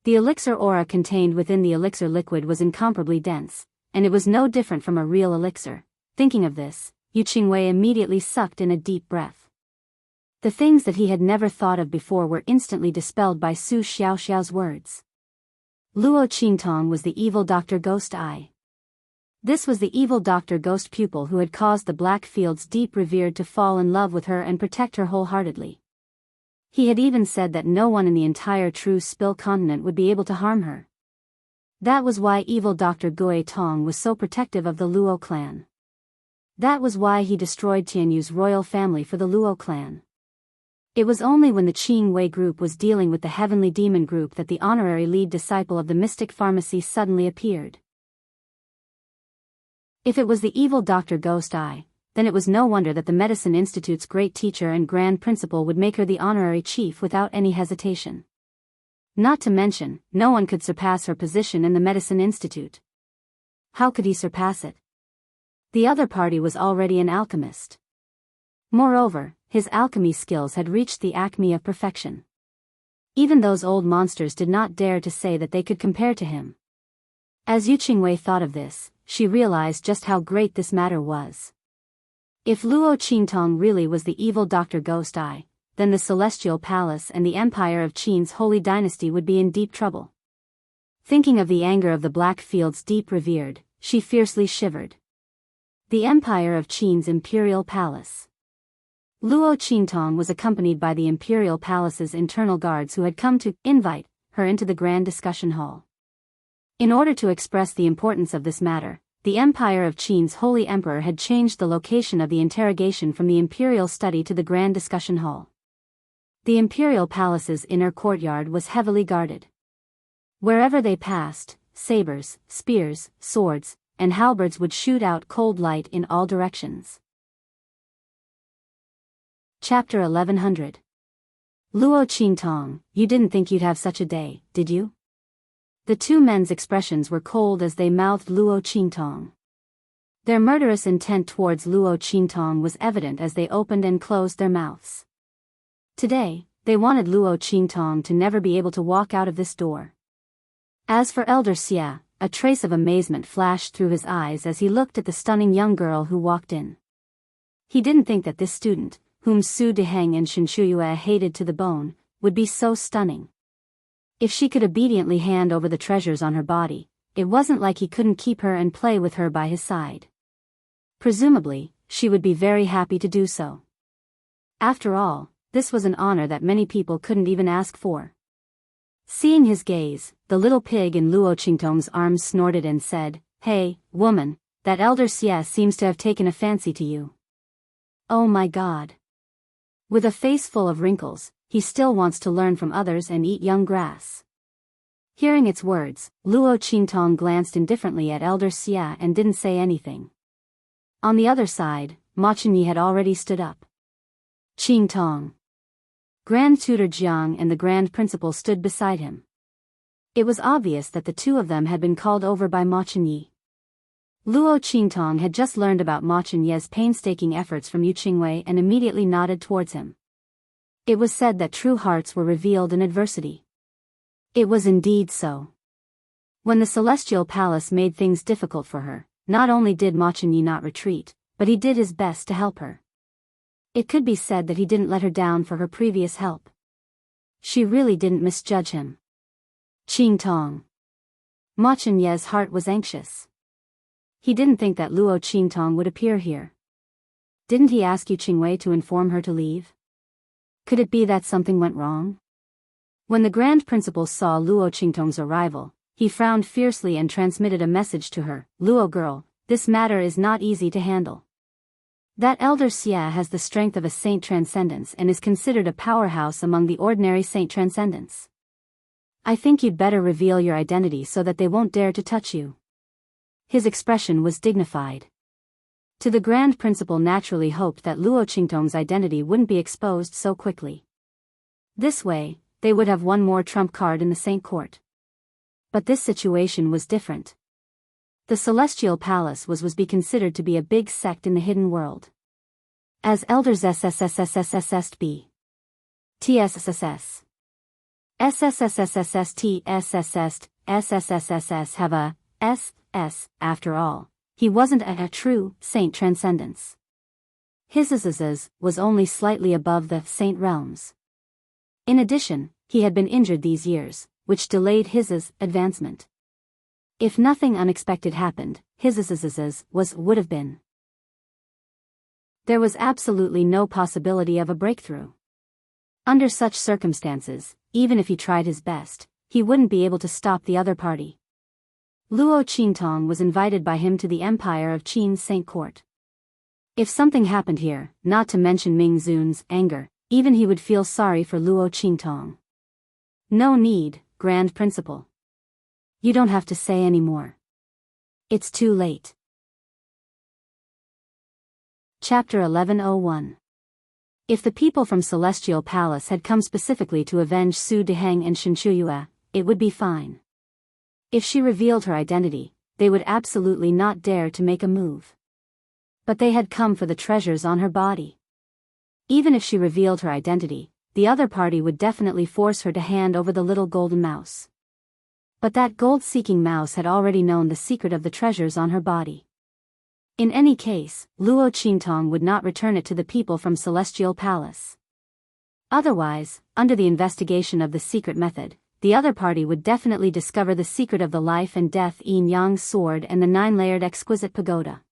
The elixir aura contained within the elixir liquid was incomparably dense, and it was no different from a real elixir. Thinking of this, Yu Qingwei immediately sucked in a deep breath. The things that he had never thought of before were instantly dispelled by Su Xiaoxiao's words. Luo Qingtong was the evil Dr. Ghost Eye. This was the evil Dr. Ghost pupil who had caused the Black Field's deep revered to fall in love with her and protect her wholeheartedly. He had even said that no one in the entire True Spill continent would be able to harm her. That was why evil Dr. Gui Tong was so protective of the Luo clan. That was why he destroyed Tianyu's royal family for the Luo clan. It was only when the Qingwei group was dealing with the Heavenly Demon group that the honorary lead disciple of the mystic pharmacy suddenly appeared. If it was the evil Dr. Ghost Eye, then it was no wonder that the Medicine Institute's great teacher and grand principal would make her the honorary chief without any hesitation. Not to mention, no one could surpass her position in the Medicine Institute. How could he surpass it? The other party was already an alchemist. Moreover, his alchemy skills had reached the acme of perfection. Even those old monsters did not dare to say that they could compare to him. As Yu Qingwei thought of this, she realized just how great this matter was. If Luo Qingtong really was the evil Dr. Ghost Eye, then the Celestial Palace and the Empire of Qin's Holy Dynasty would be in deep trouble. Thinking of the anger of the Black Field's deep revered, she fiercely shivered. The Empire of Qin's Imperial Palace. Luo Qingtong was accompanied by the Imperial Palace's internal guards who had come to invite her into the grand discussion hall. In order to express the importance of this matter, the Empire of Qin's Holy Emperor had changed the location of the interrogation from the Imperial Study to the Grand Discussion Hall. The Imperial Palace's inner courtyard was heavily guarded. Wherever they passed, sabers, spears, swords, and halberds would shoot out cold light in all directions. Chapter 1100. Luo Qingtong, you didn't think you'd have such a day, did you? The two men's expressions were cold as they mouthed Luo Qingtong. Their murderous intent towards Luo Qingtong was evident as they opened and closed their mouths. Today, they wanted Luo Qingtong to never be able to walk out of this door. As for Elder Xia, a trace of amazement flashed through his eyes as he looked at the stunning young girl who walked in. He didn't think that this student, whom Su Deheng and Shen Shuyue hated to the bone, would be so stunning. If she could obediently hand over the treasures on her body, it wasn't like he couldn't keep her and play with her by his side. Presumably, she would be very happy to do so. After all, this was an honor that many people couldn't even ask for. Seeing his gaze, the little pig in Luo Qingtong's arms snorted and said, "Hey, woman, that Elder Xie seems to have taken a fancy to you. Oh my God." With a face full of wrinkles, he still wants to learn from others and eat young grass. Hearing its words, Luo Qingtong glanced indifferently at Elder Xia and didn't say anything. On the other side, Ma Chunyi had already stood up. Qing Tong. Grand Tutor Jiang and the Grand Principal stood beside him. It was obvious that the two of them had been called over by Ma Chunyi. Luo Qingtong had just learned about Ma Chunyi's painstaking efforts from Yu Qingwei and immediately nodded towards him. It was said that true hearts were revealed in adversity. It was indeed so. When the Celestial Palace made things difficult for her, not only did Ma Chunyi not retreat, but he did his best to help her. It could be said that he didn't let her down for her previous help. She really didn't misjudge him. Qing Tong. Ma Chunyi's heart was anxious. He didn't think that Luo Qingtong would appear here. Didn't he ask Yu Qingwei to inform her to leave? Could it be that something went wrong? When the Grand Principal saw Luo Qingtong's arrival, he frowned fiercely and transmitted a message to her. Luo girl, this matter is not easy to handle. That elder Xia has the strength of a saint transcendence and is considered a powerhouse among the ordinary saint transcendents. I think you'd better reveal your identity so that they won't dare to touch you. His expression was dignified. To the Grand Principal naturally hoped that Luo Qingtong's identity wouldn't be exposed so quickly. This way, they would have one more trump card in the Saint Court. But this situation was different. The Celestial Palace was be considered to be a big sect in the hidden world. As elders SSSSSSSB. TSSSS. SSSSSSTSSS have a S, after all, he wasn't a true saint transcendence. His was only slightly above the saint realms. In addition, he had been injured these years, which delayed his advancement. If nothing unexpected happened, his would have been. There was absolutely no possibility of a breakthrough. Under such circumstances, even if he tried his best, he wouldn't be able to stop the other party. Luo Qingtong was invited by him to the Empire of Qin's Saint Court. If something happened here, not to mention Ming Zun's anger, even he would feel sorry for Luo Qingtong. No need, Grand Principal. You don't have to say any more. It's too late. Chapter 1101. If the people from Celestial Palace had come specifically to avenge Su Deheng and Shen Shuyue, it would be fine. If she revealed her identity, they would absolutely not dare to make a move. But they had come for the treasures on her body. Even if she revealed her identity, the other party would definitely force her to hand over the little golden mouse. But that gold-seeking mouse had already known the secret of the treasures on her body. In any case, Luo Qingtong would not return it to the people from Celestial Palace. Otherwise, under the investigation of the secret method, the other party would definitely discover the secret of the life and death yin-yang sword and the 9-layered exquisite pagoda.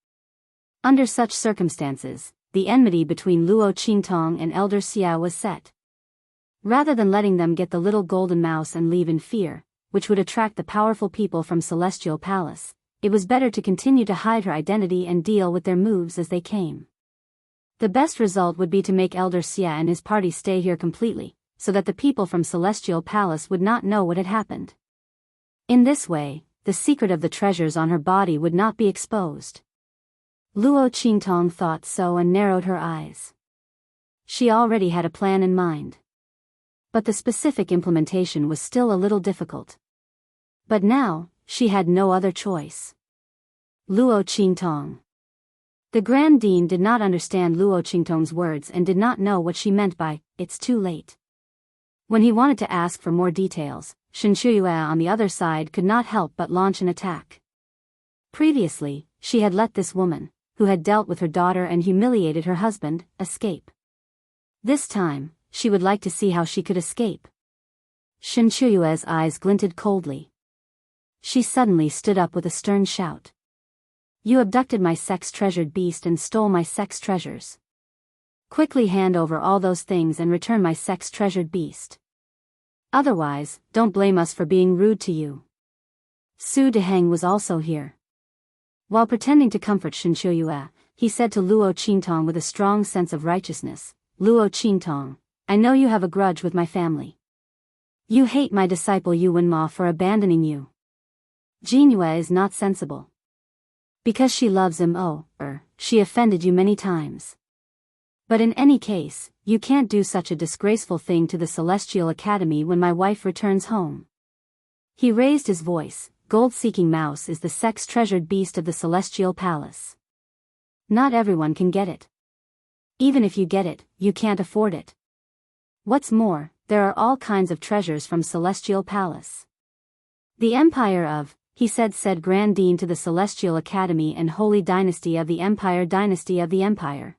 Under such circumstances, the enmity between Luo Qingtong and Elder Xia was set. Rather than letting them get the little golden mouse and leave in fear, which would attract the powerful people from Celestial Palace, it was better to continue to hide her identity and deal with their moves as they came. The best result would be to make Elder Xia and his party stay here completely, so that the people from Celestial Palace would not know what had happened. In this way, the secret of the treasures on her body would not be exposed. Luo Qingtong thought so and narrowed her eyes. She already had a plan in mind. But the specific implementation was still a little difficult. But now, she had no other choice. Luo Qingtong. The Grand Dean did not understand Luo Qingtong's words and did not know what she meant by, "It's too late." When he wanted to ask for more details, Shen Shuyue on the other side could not help but launch an attack. Previously, she had let this woman, who had dealt with her daughter and humiliated her husband, escape. This time, she would like to see how she could escape. Shen Shuyue's eyes glinted coldly. She suddenly stood up with a stern shout. "You abducted my sex-treasured beast and stole my sex treasures. Quickly hand over all those things and return my sex-treasured beast. Otherwise, don't blame us for being rude to you." Su Deheng was also here. While pretending to comfort Shen Shuyue, he said to Luo Qingtong with a strong sense of righteousness, "Luo Qingtong, I know you have a grudge with my family. You hate my disciple Yu Wenma for abandoning you. Jinyue is not sensible. Because she loves him, she offended you many times. But in any case, you can't do such a disgraceful thing to the Celestial Academy when my wife returns home. He raised his voice. Gold-seeking mouse is the sex-treasured beast of the Celestial Palace. Not everyone can get it. Even if you get it, you can't afford it. What's more, there are all kinds of treasures from Celestial Palace. The Empire of, he said Grand Dean to the Celestial Academy and Holy Dynasty of the Empire Dynasty of the Empire.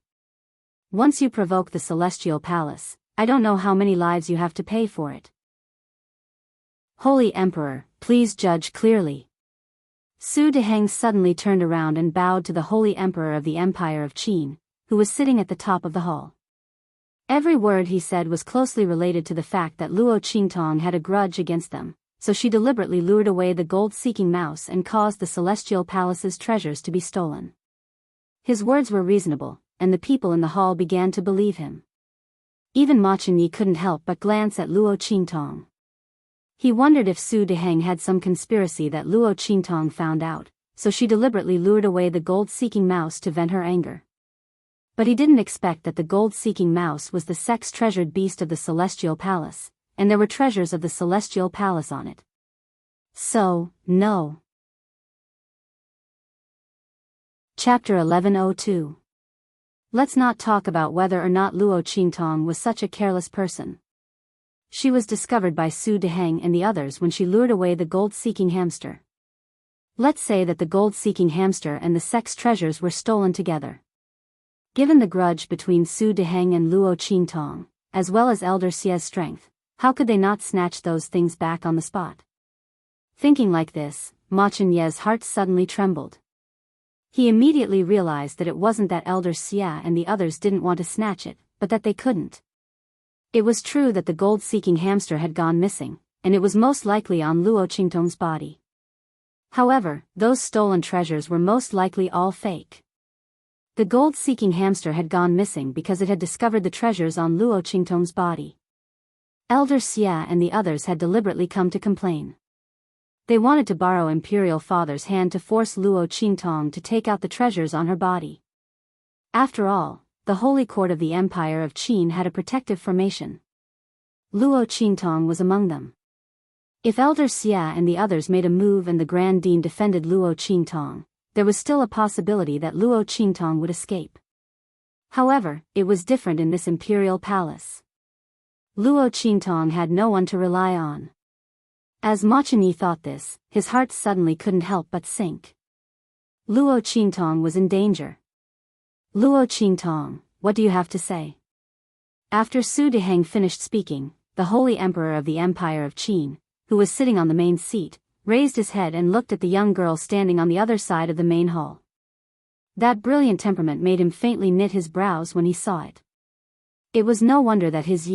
Once you provoke the Celestial Palace, I don't know how many lives you have to pay for it. Holy Emperor, please judge clearly. Su Deheng suddenly turned around and bowed to the Holy Emperor of the Empire of Qin, who was sitting at the top of the hall. Every word he said was closely related to the fact that Luo Qingtong had a grudge against them, so she deliberately lured away the gold-seeking mouse and caused the Celestial Palace's treasures to be stolen. His words were reasonable, and the people in the hall began to believe him. Even Ma Chenyi couldn't help but glance at Luo Qingtong. He wondered if Su Deheng had some conspiracy that Luo Qingtong found out, so she deliberately lured away the gold-seeking mouse to vent her anger. But he didn't expect that the gold-seeking mouse was the sex-treasured beast of the Celestial Palace, and there were treasures of the Celestial Palace on it. So, no. Chapter 1102. Let's not talk about whether or not Luo Qingtong was such a careless person. She was discovered by Su Deheng and the others when she lured away the gold-seeking hamster. Let's say that the gold-seeking hamster and the sex treasures were stolen together. Given the grudge between Su Deheng and Luo Qingtong, as well as Elder Xie's strength, how could they not snatch those things back on the spot? Thinking like this, Ma Chenyi's heart suddenly trembled. He immediately realized that it wasn't that Elder Xie and the others didn't want to snatch it, but that they couldn't. It was true that the gold-seeking hamster had gone missing, and it was most likely on Luo Qingtong's body. However, those stolen treasures were most likely all fake. The gold-seeking hamster had gone missing because it had discovered the treasures on Luo Qingtong's body. Elder Xie and the others had deliberately come to complain. They wanted to borrow Imperial Father's hand to force Luo Qingtong to take out the treasures on her body. After all, the Holy Court of the Empire of Qin had a protective formation. Luo Qingtong was among them. If Elder Xie and the others made a move and the Grand Dean defended Luo Qingtong, there was still a possibility that Luo Qingtong would escape. However, it was different in this imperial palace. Luo Qingtong had no one to rely on. As Ma Chenyi thought this, his heart suddenly couldn't help but sink. Luo Qingtong was in danger. Luo Qingtong, what do you have to say? After Su Deheng finished speaking, the Holy Emperor of the Empire of Qin, who was sitting on the main seat, raised his head and looked at the young girl standing on the other side of the main hall. That brilliant temperament made him faintly knit his brows when he saw it. It was no wonder that his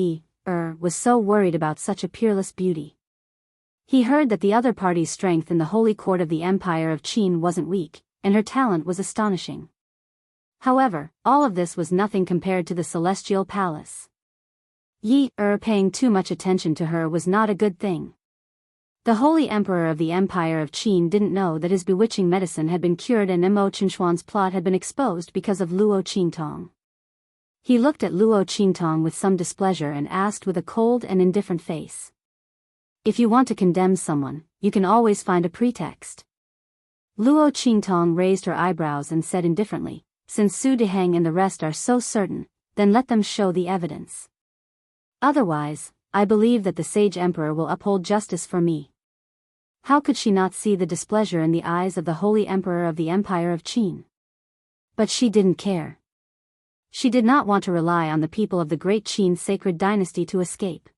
was so worried about such a peerless beauty. He heard that the other party's strength in the Holy Court of the Empire of Qin wasn't weak, and her talent was astonishing. However, all of this was nothing compared to the Celestial Palace. Paying too much attention to her was not a good thing. The Holy Emperor of the Empire of Qin didn't know that his bewitching medicine had been cured and Mo Qinshuan's plot had been exposed because of Luo Qingtong. He looked at Luo Qingtong with some displeasure and asked with a cold and indifferent face. If you want to condemn someone, you can always find a pretext. Luo Qingtong raised her eyebrows and said indifferently, since Su Deheng and the rest are so certain, then let them show the evidence. Otherwise, I believe that the sage emperor will uphold justice for me. How could she not see the displeasure in the eyes of the Holy Emperor of the Empire of Qin? But she didn't care. She did not want to rely on the people of the great Qin sacred dynasty to escape.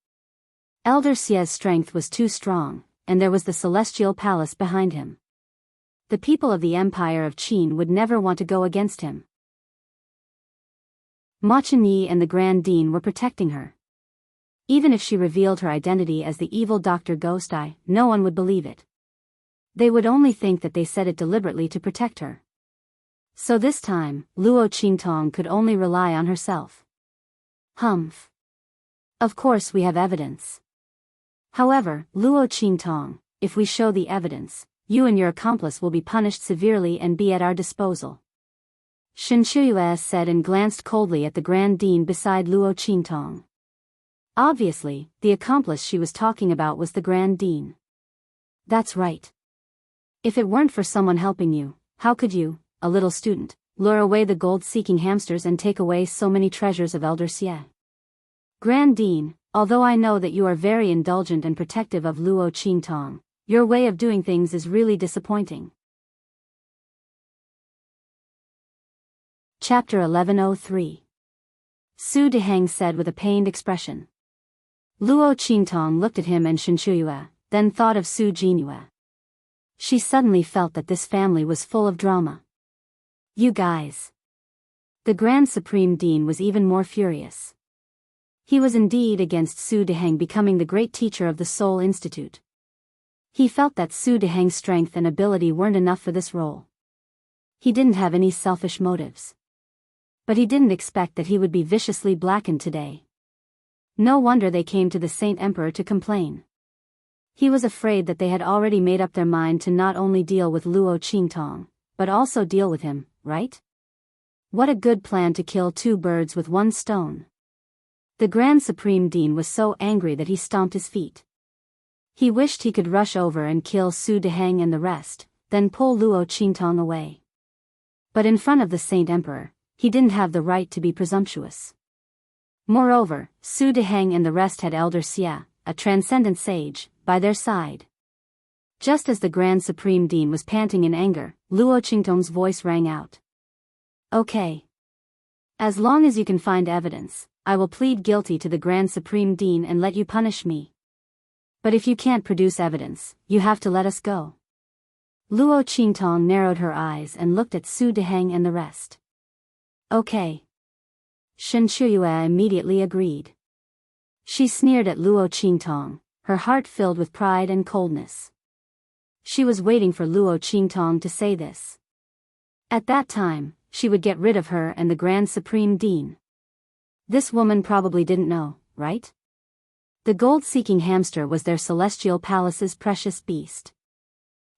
Elder Xie's strength was too strong, and there was the Celestial Palace behind him. The people of the Empire of Qin would never want to go against him. Ma Chenyi and the Grand Dean were protecting her. Even if she revealed her identity as the evil Dr. Ghost Eye, no one would believe it. They would only think that they said it deliberately to protect her. So this time, Luo Qingtong could only rely on herself. Humph. Of course we have evidence. However, Luo Qingtong, if we show the evidence, you and your accomplice will be punished severely and be at our disposal. Shen Shuyue said and glanced coldly at the Grand Dean beside Luo Qingtong. Obviously, the accomplice she was talking about was the Grand Dean. That's right. If it weren't for someone helping you, how could you, a little student, lure away the gold-seeking hamsters and take away so many treasures of Elder Xie? Grand Dean, although I know that you are very indulgent and protective of Luo Qingtong, your way of doing things is really disappointing. Chapter 1103. Su Deheng said with a pained expression. Luo Qingtong looked at him and Shen Shuyue, then thought of Su Jinyue. She suddenly felt that this family was full of drama. You guys. The Grand Supreme Dean was even more furious. He was indeed against Su Deheng becoming the great teacher of the Soul Institute. He felt that Su Deheng's strength and ability weren't enough for this role. He didn't have any selfish motives. But he didn't expect that he would be viciously blackened today. No wonder they came to the Saint Emperor to complain. He was afraid that they had already made up their mind to not only deal with Luo Qingtong, but also deal with him, right? What a good plan to kill two birds with one stone. The Grand Supreme Dean was so angry that he stomped his feet. He wished he could rush over and kill Su Deheng and the rest, then pull Luo Qingtong away. But in front of the Saint Emperor, he didn't have the right to be presumptuous. Moreover, Su Deheng and the rest had Elder Xie, a transcendent sage, by their side. Just as the Grand Supreme Dean was panting in anger, Luo Qingtong's voice rang out. Okay. As long as you can find evidence, I will plead guilty to the Grand Supreme Dean and let you punish me. But if you can't produce evidence, you have to let us go. Luo Qingtong narrowed her eyes and looked at Su Deheng and the rest. Okay. Shen Shuyue immediately agreed. She sneered at Luo Qingtong, her heart filled with pride and coldness. She was waiting for Luo Qingtong to say this. At that time, she would get rid of her and the Grand Supreme Dean. This woman probably didn't know, right? The gold-seeking hamster was their celestial palace's precious beast.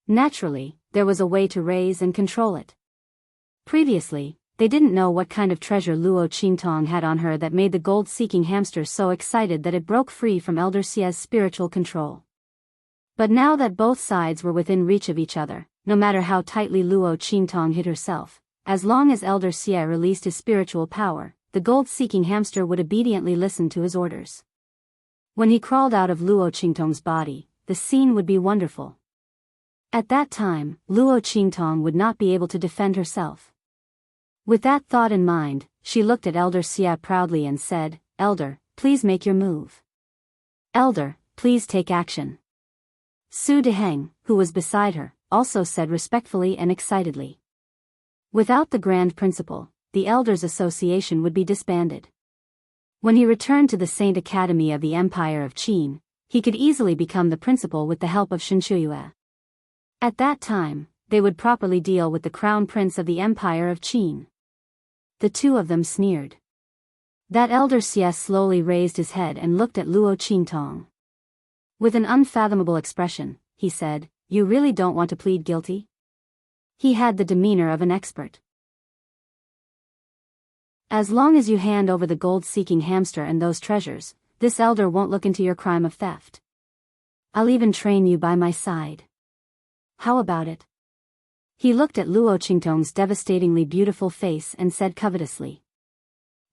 Naturally, there was a way to raise and control it. Previously, they didn't know what kind of treasure Luo Qingtong had on her that made the gold-seeking hamster so excited that it broke free from Elder Xie's spiritual control. But now that both sides were within reach of each other, no matter how tightly Luo Qingtong hid herself, as long as Elder Xie released his spiritual power, the gold-seeking hamster would obediently listen to his orders. When he crawled out of Luo Qingtong's body, the scene would be wonderful. At that time, Luo Qingtong would not be able to defend herself. With that thought in mind, she looked at Elder Xie proudly and said, Elder, please make your move. Elder, please take action. Su Deheng, who was beside her, also said respectfully and excitedly. Without the Grand Principal, the Elders Association would be disbanded. When he returned to the Saint Academy of the Empire of Qin, he could easily become the principal with the help of Shen Shuyue. At that time, they would properly deal with the Crown Prince of the Empire of Qin. The two of them sneered. That Elder Xie slowly raised his head and looked at Luo Qingtong. With an unfathomable expression, he said, You really don't want to plead guilty? He had the demeanor of an expert. As long as you hand over the gold-seeking hamster and those treasures, this elder won't look into your crime of theft. I'll even train you by my side. How about it? He looked at Luo Qingtong's devastatingly beautiful face and said covetously.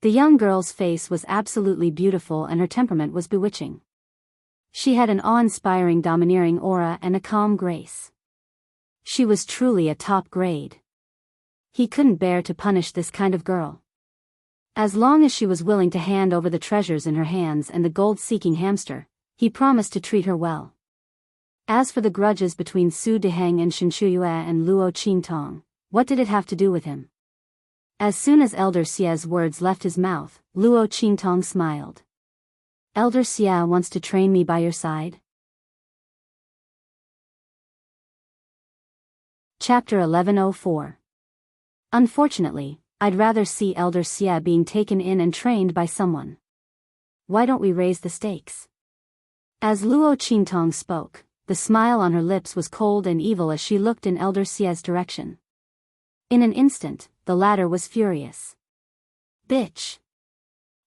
The young girl's face was absolutely beautiful and her temperament was bewitching. She had an awe-inspiring domineering aura and a calm grace. She was truly a top grade. He couldn't bear to punish this kind of girl. As long as she was willing to hand over the treasures in her hands and the gold-seeking hamster, he promised to treat her well. As for the grudges between Su Deheng and Shen Shuyue and Luo Qingtong, what did it have to do with him? As soon as Elder Xie's words left his mouth, Luo Qingtong smiled. Elder Xie wants to train me by your side? Chapter 1104. Unfortunately, I'd rather see Elder Xie being taken in and trained by someone. Why don't we raise the stakes? As Luo Qingtong spoke, the smile on her lips was cold and evil as she looked in Elder Sia's direction. In an instant, the latter was furious. "Bitch!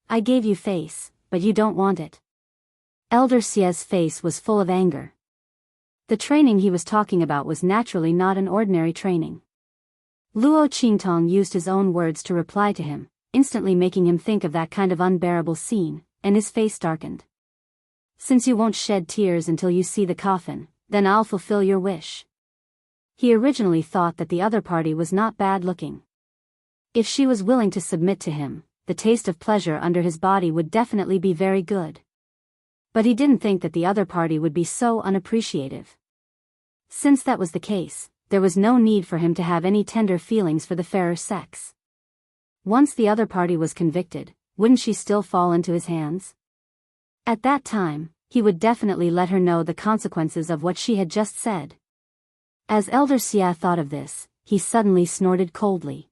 I gave you face, but you don't want it." Elder Sia's face was full of anger. The training he was talking about was naturally not an ordinary training. Luo Qingtong used his own words to reply to him, instantly making him think of that kind of unbearable scene, and his face darkened. "Since you won't shed tears until you see the coffin, then I'll fulfill your wish." He originally thought that the other party was not bad looking. If she was willing to submit to him, the taste of pleasure under his body would definitely be very good. But he didn't think that the other party would be so unappreciative. Since that was the case, there was no need for him to have any tender feelings for the fairer sex. Once the other party was convicted, wouldn't she still fall into his hands? At that time, he would definitely let her know the consequences of what she had just said. As Elder Xia thought of this, he suddenly snorted coldly.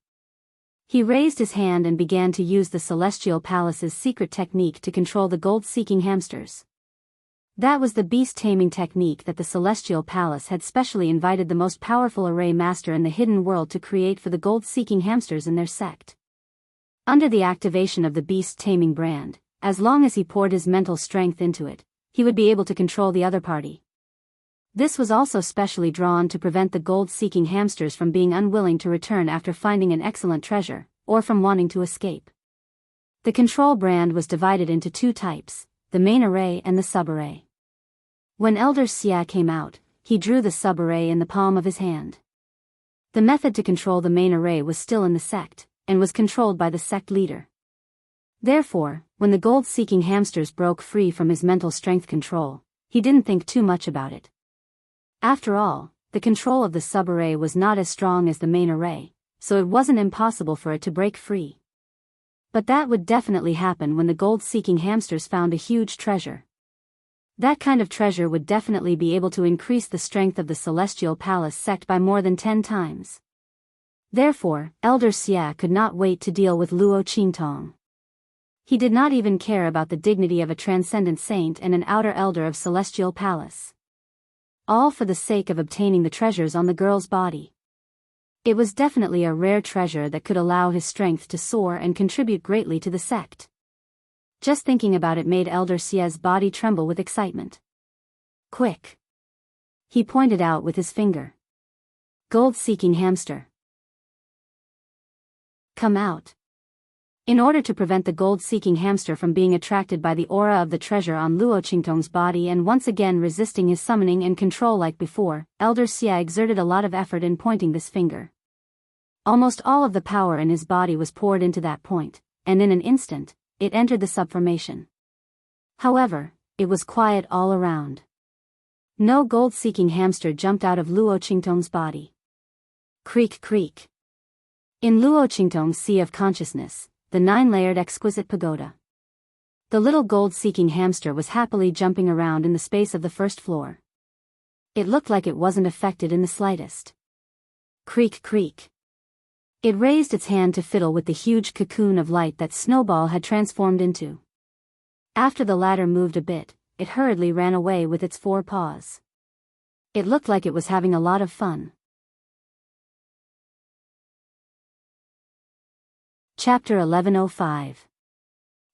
He raised his hand and began to use the Celestial Palace's secret technique to control the gold-seeking hamsters. That was the beast-taming technique that the Celestial Palace had specially invited the most powerful array master in the hidden world to create for the gold-seeking hamsters in their sect. Under the activation of the beast-taming brand, as long as he poured his mental strength into it, he would be able to control the other party. This was also specially drawn to prevent the gold-seeking hamsters from being unwilling to return after finding an excellent treasure, or from wanting to escape. The control brand was divided into two types, the main array and the sub-array. When Elder Xia came out, he drew the sub-array in the palm of his hand. The method to control the main array was still in the sect, and was controlled by the sect leader. Therefore, when the gold-seeking hamsters broke free from his mental strength control, he didn't think too much about it. After all, the control of the sub-array was not as strong as the main array, so it wasn't impossible for it to break free. But that would definitely happen when the gold-seeking hamsters found a huge treasure. That kind of treasure would definitely be able to increase the strength of the Celestial Palace sect by more than 10 times. Therefore, Elder Xia could not wait to deal with Luo Qingtong. He did not even care about the dignity of a transcendent saint and an outer elder of Celestial Palace. All for the sake of obtaining the treasures on the girl's body. It was definitely a rare treasure that could allow his strength to soar and contribute greatly to the sect. Just thinking about it made Elder Xia's body tremble with excitement. "Quick!" he pointed out with his finger. "Gold-seeking hamster, come out." In order to prevent the gold-seeking hamster from being attracted by the aura of the treasure on Luo Qingtong's body and once again resisting his summoning and control like before, Elder Xia exerted a lot of effort in pointing this finger. Almost all of the power in his body was poured into that point, and in an instant, it entered the subformation. However, it was quiet all around. No gold-seeking hamster jumped out of Luo Qingtong's body. Creak creak. In Luo Qingtong's sea of consciousness, the 9-layered exquisite pagoda. The little gold-seeking hamster was happily jumping around in the space of the first floor. It looked like it wasn't affected in the slightest. Creak creak. It raised its hand to fiddle with the huge cocoon of light that Snowball had transformed into. After the latter moved a bit, it hurriedly ran away with its 4 paws. It looked like it was having a lot of fun. Chapter 1105.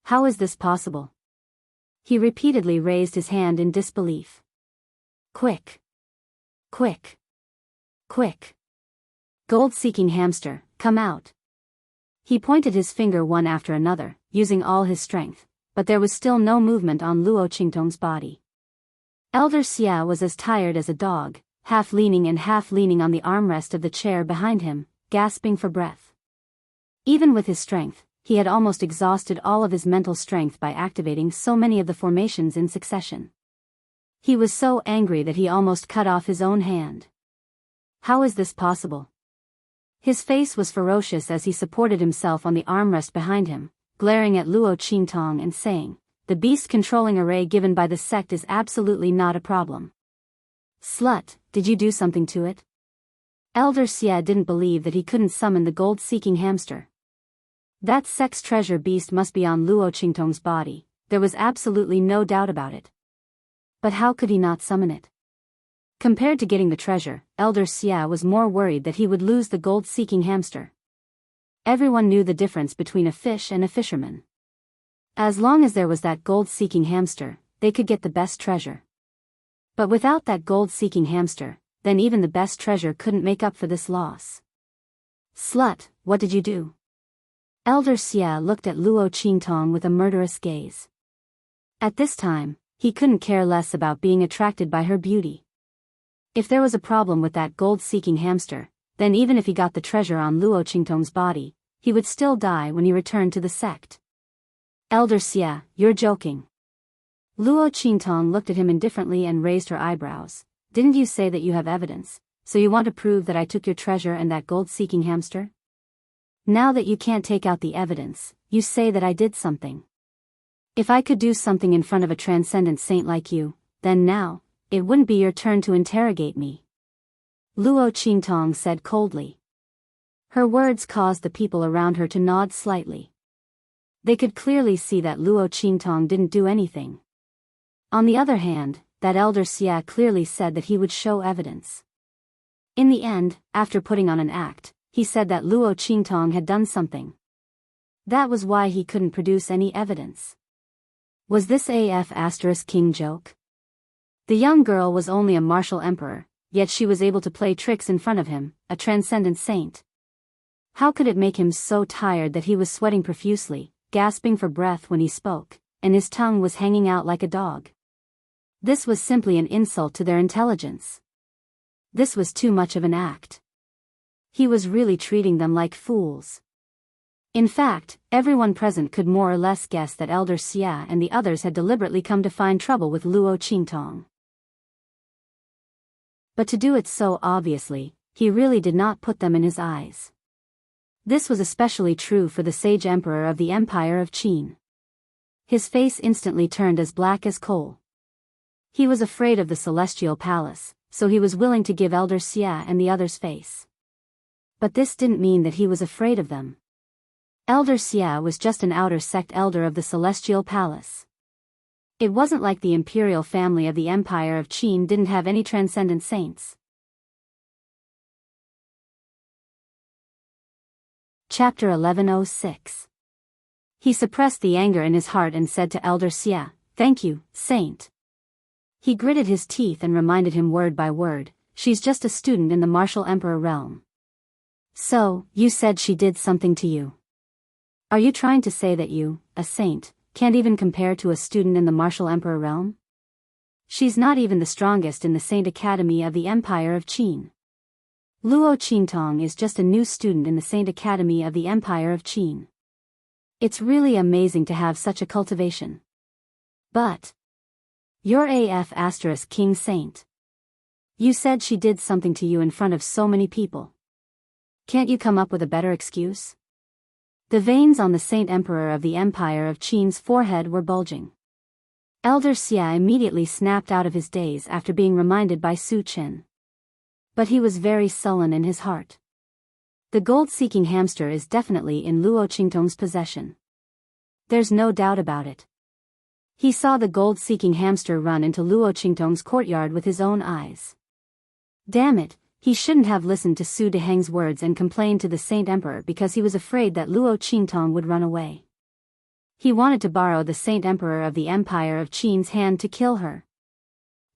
How is this possible? He repeatedly raised his hand in disbelief. Quick! Quick! Quick! Gold-seeking hamster, come out! He pointed his finger one after another, using all his strength, but there was still no movement on Luo Qingtong's body. Elder Xia was as tired as a dog, half leaning and half leaning on the armrest of the chair behind him, gasping for breath. Even with his strength, he had almost exhausted all of his mental strength by activating so many of the formations in succession. He was so angry that he almost cut off his own hand. How is this possible? His face was ferocious as he supported himself on the armrest behind him, glaring at Luo Qingtong and saying, "The beast-controlling array given by the sect is absolutely not a problem. Slut, did you do something to it?" Elder Xia didn't believe that he couldn't summon the gold-seeking hamster. That sex treasure beast must be on Luo Qingtong's body, there was absolutely no doubt about it. But how could he not summon it? Compared to getting the treasure, Elder Xia was more worried that he would lose the gold-seeking hamster. Everyone knew the difference between a fish and a fisherman. As long as there was that gold-seeking hamster, they could get the best treasure. But without that gold-seeking hamster, then even the best treasure couldn't make up for this loss. Slut, what did you do? Elder Xia looked at Luo Qingtong with a murderous gaze. At this time, he couldn't care less about being attracted by her beauty. If there was a problem with that gold-seeking hamster, then even if he got the treasure on Luo Qingtong's body, he would still die when he returned to the sect. Elder Xia, you're joking. Luo Qingtong looked at him indifferently and raised her eyebrows. Didn't you say that you have evidence, so you want to prove that I took your treasure and that gold-seeking hamster? Now that you can't take out the evidence, you say that I did something. If I could do something in front of a transcendent saint like you, then now, it wouldn't be your turn to interrogate me. Luo Qingtong said coldly. Her words caused the people around her to nod slightly. They could clearly see that Luo Qingtong didn't do anything. On the other hand, that Elder Xia clearly said that he would show evidence. In the end, after putting on an act, he said that Luo Qingtong had done something. That was why he couldn't produce any evidence. Was this king joke? The young girl was only a martial emperor, yet she was able to play tricks in front of him, a transcendent saint. How could it make him so tired that he was sweating profusely, gasping for breath when he spoke, and his tongue was hanging out like a dog? This was simply an insult to their intelligence. This was too much of an act. He was really treating them like fools. In fact, everyone present could more or less guess that Elder Xia and the others had deliberately come to find trouble with Luo Qingtong. But to do it so obviously, he really did not put them in his eyes. This was especially true for the sage emperor of the Empire of Qin. His face instantly turned as black as coal. He was afraid of the Celestial Palace, so he was willing to give Elder Xia and the others face. But this didn't mean that he was afraid of them. Elder Xia was just an outer sect elder of the Celestial Palace. It wasn't like the imperial family of the Empire of Qin didn't have any transcendent saints. Chapter 1106. He suppressed the anger in his heart and said to Elder Xia, "Thank you, Saint." He gritted his teeth and reminded him word by word, "She's just a student in the martial emperor realm." "So, you said she did something to you. Are you trying to say that you, a saint, can't even compare to a student in the martial emperor realm? She's not even the strongest in the Saint Academy of the Empire of Qin. Luo Qingtong is just a new student in the Saint Academy of the Empire of Qin. It's really amazing to have such a cultivation. But you're king saint. You said she did something to you in front of so many people. Can't you come up with a better excuse?" The veins on the Saint Emperor of the Empire of Qin's forehead were bulging. Elder Xia immediately snapped out of his daze after being reminded by Su Qin. But he was very sullen in his heart. The gold-seeking hamster is definitely in Luo Qingtong's possession. There's no doubt about it. He saw the gold-seeking hamster run into Luo Qingtong's courtyard with his own eyes. Damn it, he shouldn't have listened to Su Deheng's words and complained to the Saint Emperor because he was afraid that Luo Qingtong would run away. He wanted to borrow the Saint Emperor of the Empire of Qin's hand to kill her.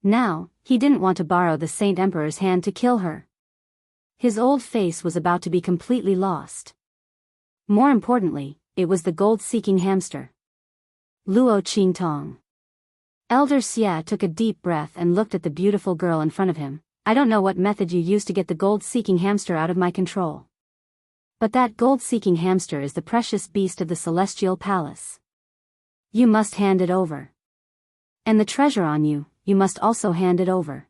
Now, he didn't want to borrow the Saint Emperor's hand to kill her. His old face was about to be completely lost. More importantly, it was the gold-seeking hamster. Luo Qingtong. Elder Xia took a deep breath and looked at the beautiful girl in front of him. "I don't know what method you used to get the gold-seeking hamster out of my control. But that gold-seeking hamster is the precious beast of the Celestial Palace. You must hand it over. And the treasure on you, you must also hand it over.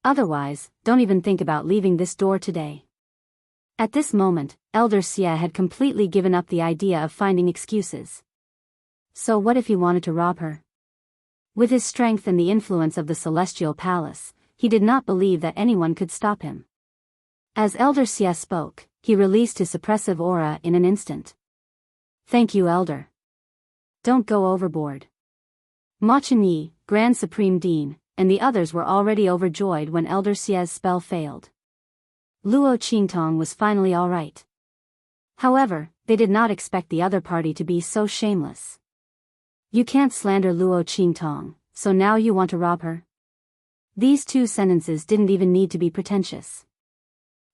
Otherwise, don't even think about leaving this door today." At this moment, Elder Xia had completely given up the idea of finding excuses. So what if he wanted to rob her? With his strength and the influence of the Celestial Palace, he did not believe that anyone could stop him. As Elder Xia spoke, he released his suppressive aura in an instant. "Thank you, Elder. Don't go overboard. Ma Chenyi, Grand Supreme Dean, and the others were already overjoyed when Elder Xie's spell failed. Luo Qingtong was finally alright. However, they did not expect the other party to be so shameless. You can't slander Luo Qingtong, so now you want to rob her? These two sentences didn't even need to be pretentious.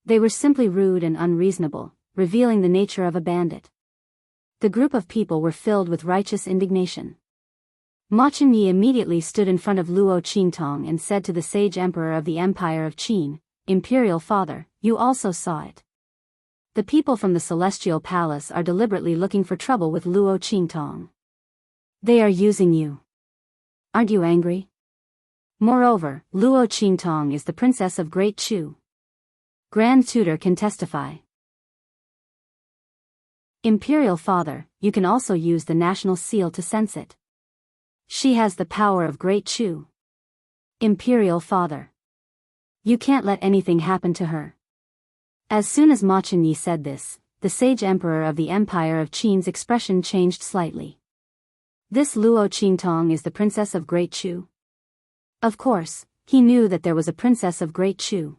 They were simply rude and unreasonable, revealing the nature of a bandit. The group of people were filled with righteous indignation. Ma Chenyi immediately stood in front of Luo Qingtong and said to the sage emperor of the Empire of Qin, "Imperial Father, you also saw it. The people from the Celestial Palace are deliberately looking for trouble with Luo Qingtong. They are using you. Aren't you angry? Moreover, Luo Qingtong is the princess of Great Chu. Grand Tutor can testify. Imperial Father, you can also use the national seal to sense it. She has the power of Great Chu. Imperial Father. You can't let anything happen to her." As soon as Ma Chenyi said this, the sage emperor of the Empire of Qin's expression changed slightly. This Luo Qingtong is the princess of Great Chu? Of course, he knew that there was a princess of Great Chu.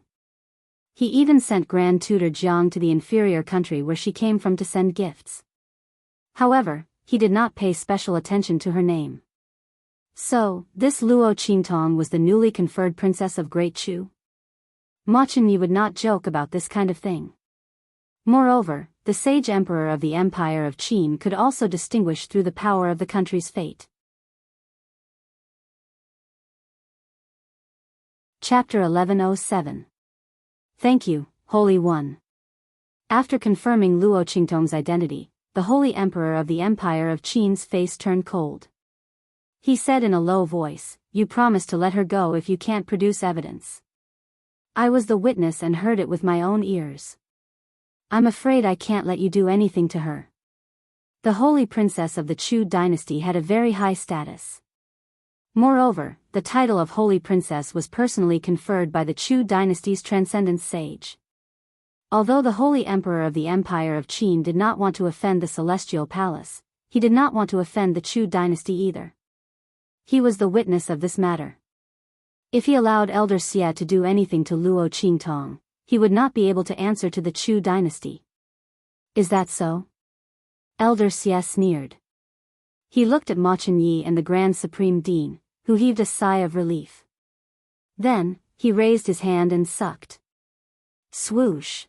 He even sent Grand Tutor Jiang to the inferior country where she came from to send gifts. However, he did not pay special attention to her name. So, this Luo Qingtong was the newly conferred princess of Great Chu? Ma Chenyi would not joke about this kind of thing. Moreover, the sage emperor of the Empire of Qin could also distinguish through the power of the country's fate. Chapter 1107. Thank you, Holy One. After confirming Luo Qingtong's identity, the Holy Emperor of the Empire of Qin's face turned cold. He said in a low voice, "You promised to let her go if you can't produce evidence. I was the witness and heard it with my own ears. I'm afraid I can't let you do anything to her." The holy princess of the Chu dynasty had a very high status. Moreover, the title of Holy Princess was personally conferred by the Chu dynasty's transcendent sage. Although the Holy Emperor of the Empire of Qin did not want to offend the Celestial Palace, he did not want to offend the Chu dynasty either. He was the witness of this matter. If he allowed Elder Xie to do anything to Luo Qingtong, he would not be able to answer to the Chu dynasty. Is that so? Elder Xie sneered. He looked at Ma Chenyi and the Grand Supreme Dean, who heaved a sigh of relief. Then, he raised his hand and sucked. Swoosh.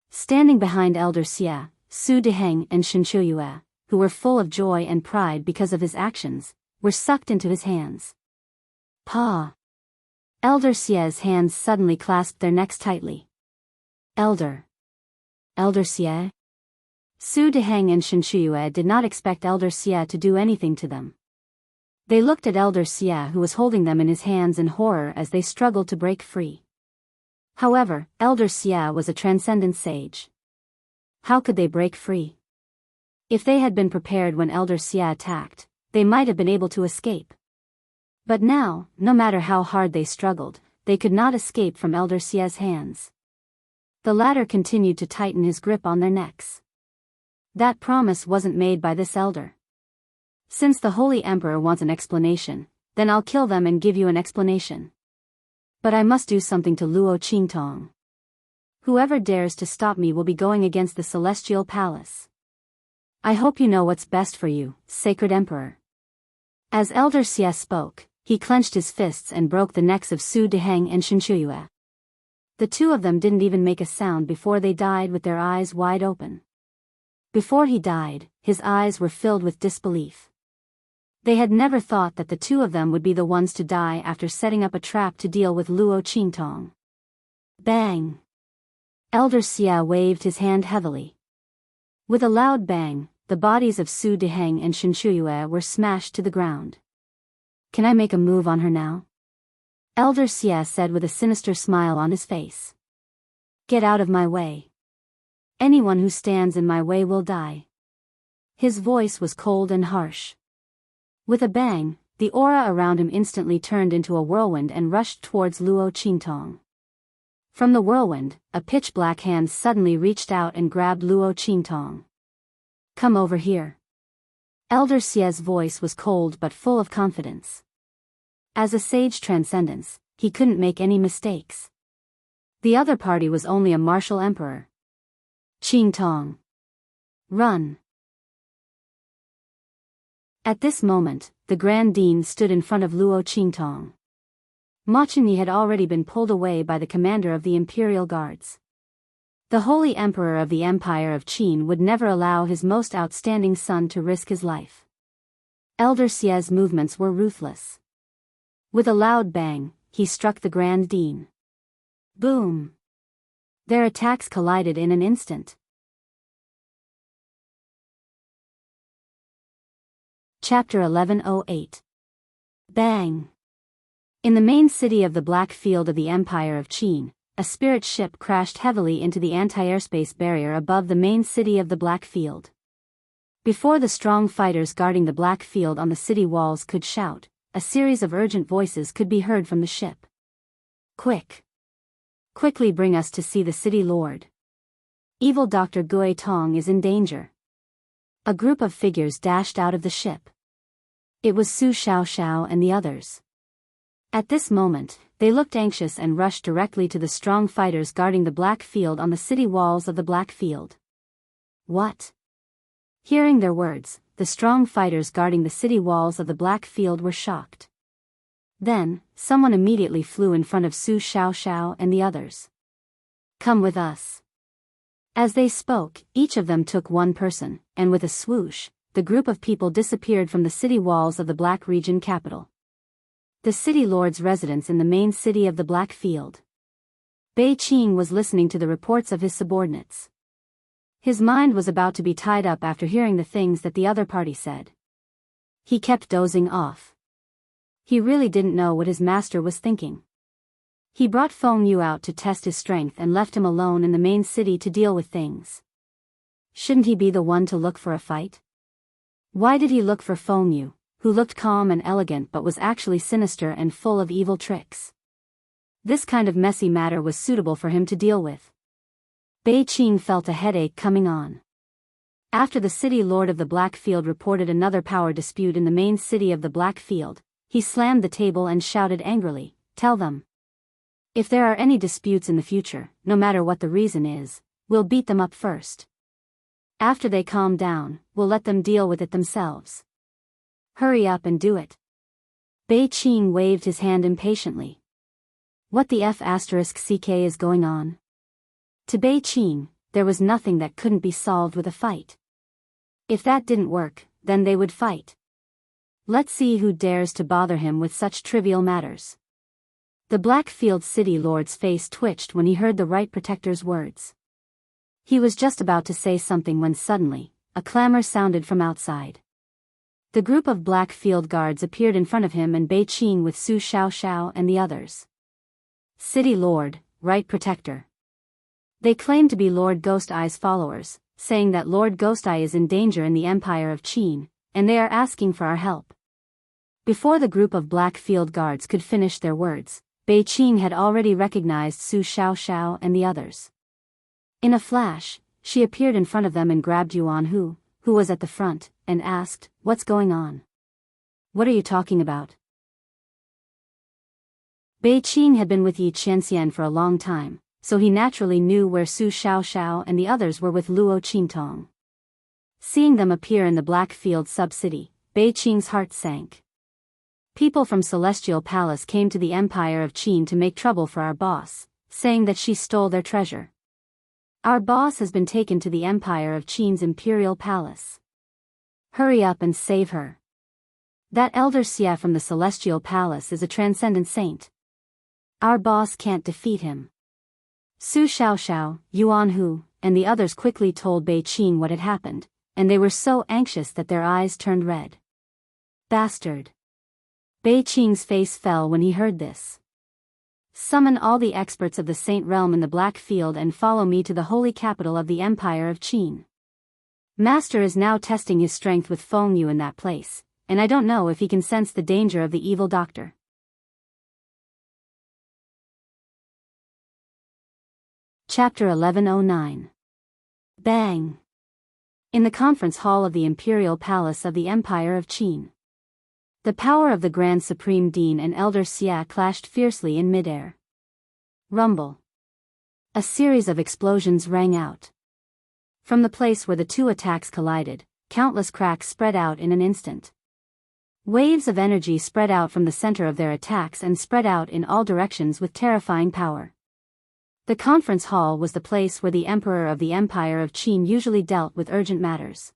Standing behind Elder Xie, Su Deheng and Shen Chuyue, who were full of joy and pride because of his actions, were sucked into his hands. Pa. Elder Xie's hands suddenly clasped their necks tightly. Elder Xie? Su Deheng and Shen Chuyue did not expect Elder Xie to do anything to them. They looked at Elder Xie who was holding them in his hands in horror as they struggled to break free. However, Elder Xie was a transcendent sage. How could they break free? If they had been prepared when Elder Xie attacked, they might have been able to escape. But now, no matter how hard they struggled, they could not escape from Elder Xie's hands. The latter continued to tighten his grip on their necks. That promise wasn't made by this elder. Since the Holy Emperor wants an explanation, then I'll kill them and give you an explanation. But I must do something to Luo Qingtong. Whoever dares to stop me will be going against the Celestial Palace. I hope you know what's best for you, Sacred Emperor. As Elder Xie spoke, he clenched his fists and broke the necks of Su Deheng and Shen Chuyue. The two of them didn't even make a sound before they died with their eyes wide open. Before he died, his eyes were filled with disbelief. They had never thought that the two of them would be the ones to die after setting up a trap to deal with Luo Qingtong. Bang! Elder Xie waved his hand heavily. With a loud bang, the bodies of Su Deheng and Shen Chuyue were smashed to the ground. Can I make a move on her now? Elder Xie said with a sinister smile on his face. Get out of my way. Anyone who stands in my way will die. His voice was cold and harsh. With a bang, the aura around him instantly turned into a whirlwind and rushed towards Luo Qingtong. From the whirlwind, a pitch-black hand suddenly reached out and grabbed Luo Qingtong. Come over here. Elder Xie's voice was cold but full of confidence. As a sage transcendence, he couldn't make any mistakes. The other party was only a martial emperor. Qing Tong. Run. At this moment, the Grand Dean stood in front of Luo Qingtong. Ma Chunyi had already been pulled away by the commander of the Imperial Guards. The Holy Emperor of the Empire of Qin would never allow his most outstanding son to risk his life. Elder Xie's movements were ruthless. With a loud bang, he struck the Grand Dean. Boom! Their attacks collided in an instant. Chapter 1108. Bang! In the main city of the Black Field of the Empire of Qin, a spirit ship crashed heavily into the anti-airspace barrier above the main city of the Black Field. Before the strong fighters guarding the Black Field on the city walls could shout, a series of urgent voices could be heard from the ship. Quick! Quickly bring us to see the city lord. Evil Dr. Gui Tong is in danger. A group of figures dashed out of the ship. It was Su Xiaoxiao and the others. At this moment, they looked anxious and rushed directly to the strong fighters guarding the Black Field on the city walls of the Black Field. What? Hearing their words, the strong fighters guarding the city walls of the Black Field were shocked. Then, someone immediately flew in front of Su Xiaoxiao and the others. Come with us. As they spoke, each of them took one person, and with a swoosh, the group of people disappeared from the city walls of the Black Region capital. The city lord's residence in the main city of the Black Field. Bei Qing was listening to the reports of his subordinates. His mind was about to be tied up after hearing the things that the other party said. He kept dozing off. He really didn't know what his master was thinking. He brought Feng Yu out to test his strength and left him alone in the main city to deal with things. Shouldn't he be the one to look for a fight? Why did he look for Feng Yu, who looked calm and elegant but was actually sinister and full of evil tricks? This kind of messy matter was suitable for him to deal with. Bei Qing felt a headache coming on. After the city lord of the Black Field reported another power dispute in the main city of the Black Field, he slammed the table and shouted angrily, "Tell them. If there are any disputes in the future, no matter what the reason is, we'll beat them up first. After they calm down, we'll let them deal with it themselves. Hurry up and do it." Bei Qing waved his hand impatiently. What the F***ck is going on? To Bei Qing, there was nothing that couldn't be solved with a fight. If that didn't work, then they would fight. Let's see who dares to bother him with such trivial matters. The Blackfield City Lord's face twitched when he heard the Right Protector's words. He was just about to say something when suddenly, a clamor sounded from outside. The group of Blackfield guards appeared in front of him and Bei Qing with Su Xiaoxiao and the others. City Lord, Right Protector. They claimed to be Lord Ghost Eye's followers, saying that Lord Ghost Eye is in danger in the Empire of Qin, and they are asking for our help. Before the group of Blackfield guards could finish their words, Bei Qing had already recognized Su Xiaoxiao and the others. In a flash, she appeared in front of them and grabbed Yuan Hu, who was at the front, and asked, "What's going on? What are you talking about?" Bei Qing had been with Yi Qianxian for a long time, so he naturally knew where Su Xiaoxiao and the others were with Luo Qingtong. Seeing them appear in the Blackfield sub-city, Bei Qing's heart sank. People from Celestial Palace came to the Empire of Qin to make trouble for our boss, saying that she stole their treasure. Our boss has been taken to the Empire of Qin's Imperial Palace. Hurry up and save her. That Elder Xie from the Celestial Palace is a transcendent saint. Our boss can't defeat him. Su Xiaoxiao, Yuan Hu, and the others quickly told Bei Qing what had happened, and they were so anxious that their eyes turned red. Bastard. Bei Qing's face fell when he heard this. Summon all the experts of the Saint Realm in the Black Field and follow me to the holy capital of the Empire of Qin. Master is now testing his strength with Feng Yu in that place, and I don't know if he can sense the danger of the evil doctor. Chapter 1109. Bang! In the conference hall of the Imperial Palace of the Empire of Qin. The power of the Grand Supreme Dean and Elder Xia clashed fiercely in midair. Rumble. A series of explosions rang out. From the place where the two attacks collided, countless cracks spread out in an instant. Waves of energy spread out from the center of their attacks and spread out in all directions with terrifying power. The conference hall was the place where the Emperor of the Empire of Qin usually dealt with urgent matters.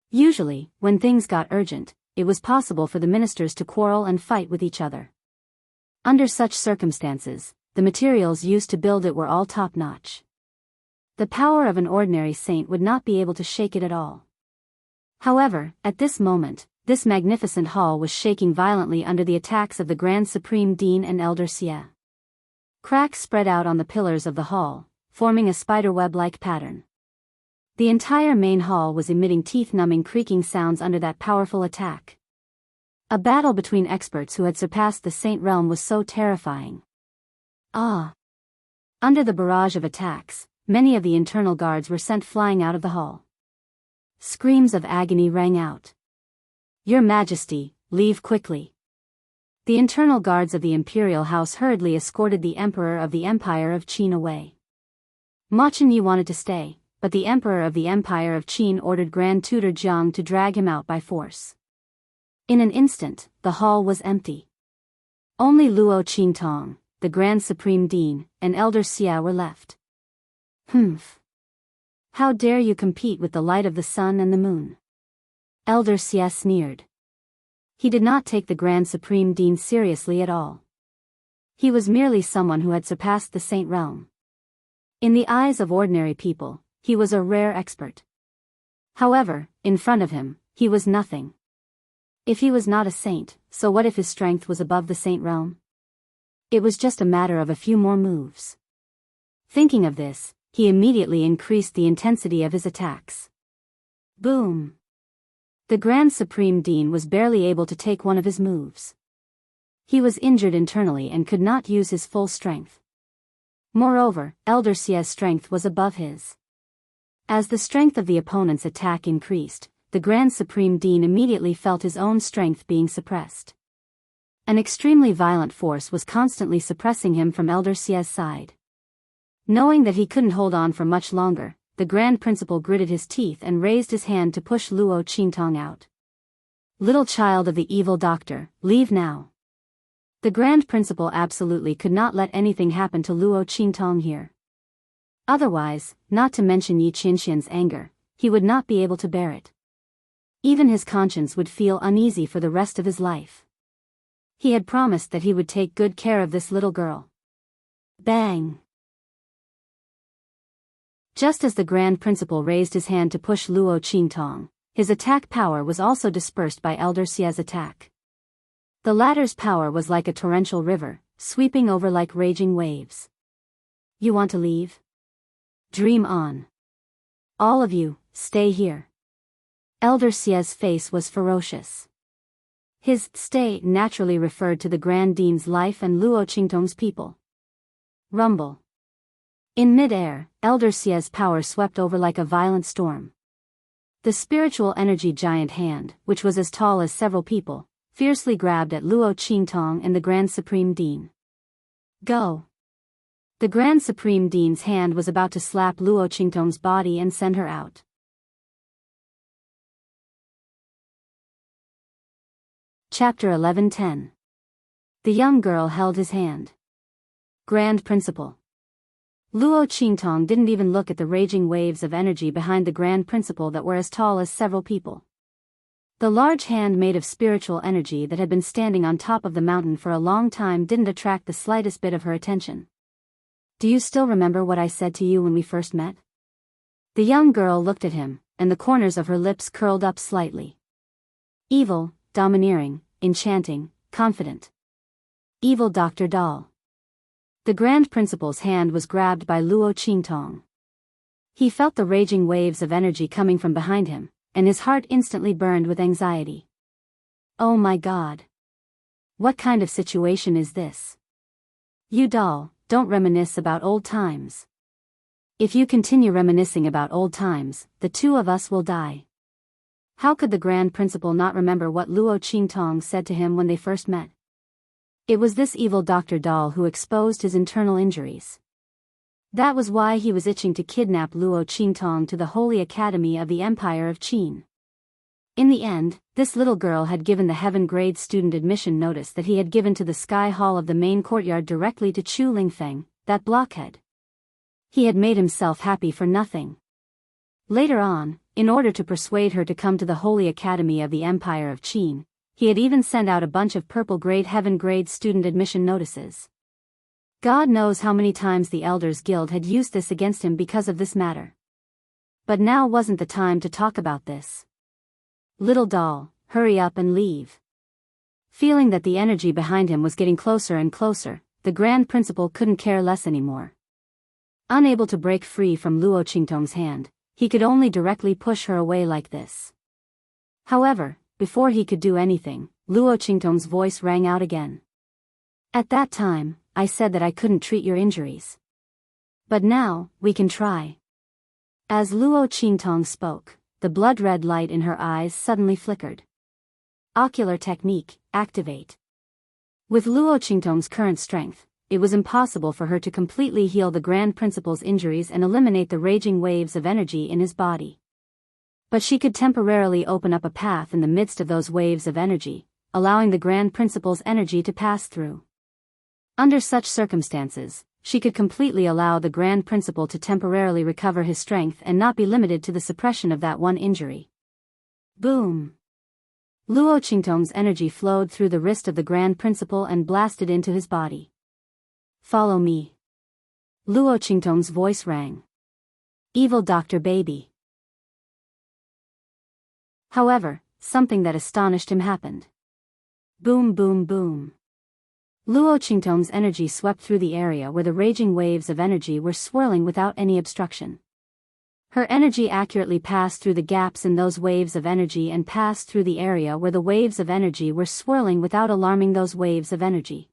Usually, when things got urgent, it was possible for the ministers to quarrel and fight with each other. Under such circumstances, the materials used to build it were all top-notch. The power of an ordinary saint would not be able to shake it at all. However, at this moment, this magnificent hall was shaking violently under the attacks of the Grand Supreme Dean and Elder Xia. Cracks spread out on the pillars of the hall, forming a spiderweb-like pattern. The entire main hall was emitting teeth-numbing creaking sounds under that powerful attack. A battle between experts who had surpassed the Saint realm was so terrifying. Under the barrage of attacks, many of the internal guards were sent flying out of the hall. Screams of agony rang out. "Your Majesty, leave quickly." The internal guards of the imperial house hurriedly escorted the Emperor of the Empire of Qin away. Ma Chenyi wanted to stay, but the Emperor of the Empire of Qin ordered Grand Tutor Jiang to drag him out by force. In an instant, the hall was empty. Only Luo Qingtong, the Grand Supreme Dean, and Elder Xia were left. "Humph. How dare you compete with the light of the sun and the moon?" Elder Xia sneered. He did not take the Grand Supreme Dean seriously at all. He was merely someone who had surpassed the Saint realm. In the eyes of ordinary people, he was a rare expert. However, in front of him, he was nothing. If he was not a saint, so what if his strength was above the Saint realm? It was just a matter of a few more moves. Thinking of this, he immediately increased the intensity of his attacks. Boom! The Grand Supreme Dean was barely able to take one of his moves. He was injured internally and could not use his full strength. Moreover, Elder Xia's strength was above his. As the strength of the opponent's attack increased, the Grand Supreme Dean immediately felt his own strength being suppressed. An extremely violent force was constantly suppressing him from Elder Xia's side. Knowing that he couldn't hold on for much longer, the Grand Principal gritted his teeth and raised his hand to push Luo Qingtong out. "Little child of the evil doctor, leave now." The Grand Principal absolutely could not let anything happen to Luo Qingtong here. Otherwise, not to mention Yi Qinxian's anger, he would not be able to bear it. Even his conscience would feel uneasy for the rest of his life. He had promised that he would take good care of this little girl. Bang! Just as the Grand Principal raised his hand to push Luo Qingtong, his attack power was also dispersed by Elder Xia's attack. The latter's power was like a torrential river, sweeping over like raging waves. "You want to leave? Dream on. All of you, stay here." Elder Xia's face was ferocious. His "stay" naturally referred to the Grand Dean's life and Luo Qingtong's people. Rumble. In mid-air, Elder Xia's power swept over like a violent storm. The spiritual energy giant hand, which was as tall as several people, fiercely grabbed at Luo Qingtong and the Grand Supreme Dean. "Go!" The Grand Supreme Dean's hand was about to slap Luo Qingtong's body and send her out. Chapter 11:10. The young girl held his hand. Grand Principal. Luo Qingtong didn't even look at the raging waves of energy behind the Grand Principal that were as tall as several people. The large hand made of spiritual energy that had been standing on top of the mountain for a long time didn't attract the slightest bit of her attention. "Do you still remember what I said to you when we first met?" The young girl looked at him, and the corners of her lips curled up slightly. "Evil, domineering, enchanting, confident. Evil Dr. Doll." The Grand Principal's hand was grabbed by Luo Qingtong. He felt the raging waves of energy coming from behind him, and his heart instantly burned with anxiety. "Oh my God! What kind of situation is this? You doll, don't reminisce about old times. If you continue reminiscing about old times, the two of us will die." How could the Grand Principal not remember what Luo Qingtong said to him when they first met? It was this evil Dr. Dahl who exposed his internal injuries. That was why he was itching to kidnap Luo Qingtong to the Holy Academy of the Empire of Qin. In the end, this little girl had given the Heaven Grade student admission notice that he had given to the Sky Hall of the main courtyard directly to Chu Lingfeng, that blockhead. He had made himself happy for nothing. Later on, in order to persuade her to come to the Holy Academy of the Empire of Qin, he had even sent out a bunch of purple grade Heaven Grade student admission notices. God knows how many times the Elders Guild had used this against him because of this matter. But now wasn't the time to talk about this. Little doll, hurry up and leave. Feeling that the energy behind him was getting closer and closer, the Grand Principal couldn't care less anymore. Unable to break free from Luo Qingtong's hand, he could only directly push her away like this. However, before he could do anything, Luo Qingtong's voice rang out again. At that time, I said that I couldn't treat your injuries. But now, we can try. As Luo Qingtong spoke, the blood-red light in her eyes suddenly flickered. Ocular technique, activate. With Luo Qingtong's current strength, it was impossible for her to completely heal the Grand Principal's injuries and eliminate the raging waves of energy in his body. But she could temporarily open up a path in the midst of those waves of energy, allowing the Grand Principal's energy to pass through. Under such circumstances, she could completely allow the Grand Principal to temporarily recover his strength and not be limited to the suppression of that one injury. Boom! Luo Qingtong's energy flowed through the wrist of the Grand Principal and blasted into his body. Follow me. Luo Qingtong's voice rang. Evil Dr. Baby. However, something that astonished him happened. Boom boom boom. Luo Qingtong's energy swept through the area where the raging waves of energy were swirling without any obstruction. Her energy accurately passed through the gaps in those waves of energy and passed through the area where the waves of energy were swirling without alarming those waves of energy.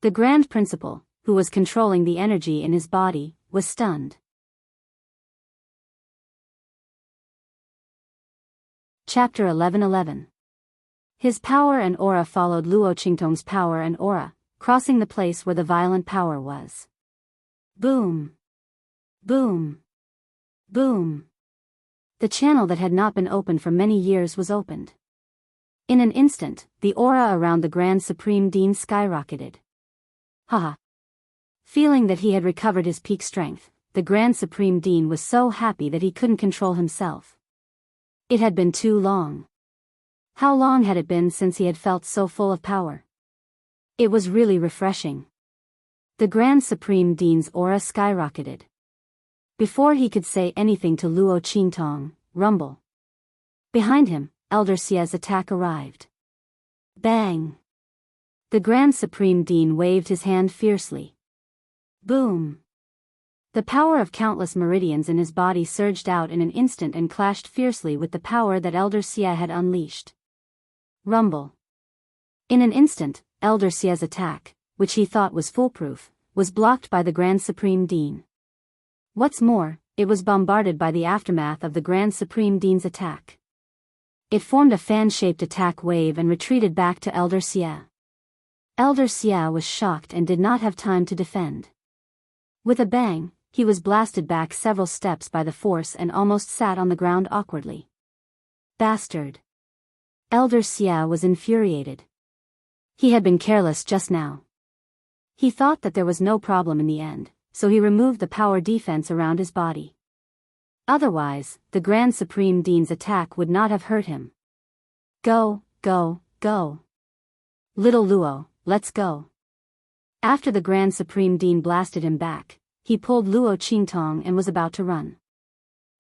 The Grand Principal, who was controlling the energy in his body, was stunned. Chapter 11:11. His power and aura followed Luo Qingtong's power and aura, crossing the place where the violent power was. Boom! Boom! Boom! The channel that had not been opened for many years was opened. In an instant, the aura around the Grand Supreme Dean skyrocketed. Haha! Feeling that he had recovered his peak strength, the Grand Supreme Dean was so happy that he couldn't control himself. It had been too long. How long had it been since he had felt so full of power? It was really refreshing. The Grand Supreme Dean's aura skyrocketed. Before he could say anything to Luo Qingtong, rumble. Behind him, Elder Xie's attack arrived. Bang! The Grand Supreme Dean waved his hand fiercely. Boom! The power of countless meridians in his body surged out in an instant and clashed fiercely with the power that Elder Xie had unleashed. Rumble. In an instant, Elder Xie's attack, which he thought was foolproof, was blocked by the Grand Supreme Dean. What's more, it was bombarded by the aftermath of the Grand Supreme Dean's attack. It formed a fan-shaped attack wave and retreated back to Elder Xie. Elder Xie was shocked and did not have time to defend. With a bang, he was blasted back several steps by the force and almost sat on the ground awkwardly. Bastard! Elder Xie was infuriated. He had been careless just now. He thought that there was no problem in the end, so he removed the power defense around his body. Otherwise, the Grand Supreme Dean's attack would not have hurt him. Go, go, go. Little Luo, let's go. After the Grand Supreme Dean blasted him back, he pulled Luo Qingtong and was about to run.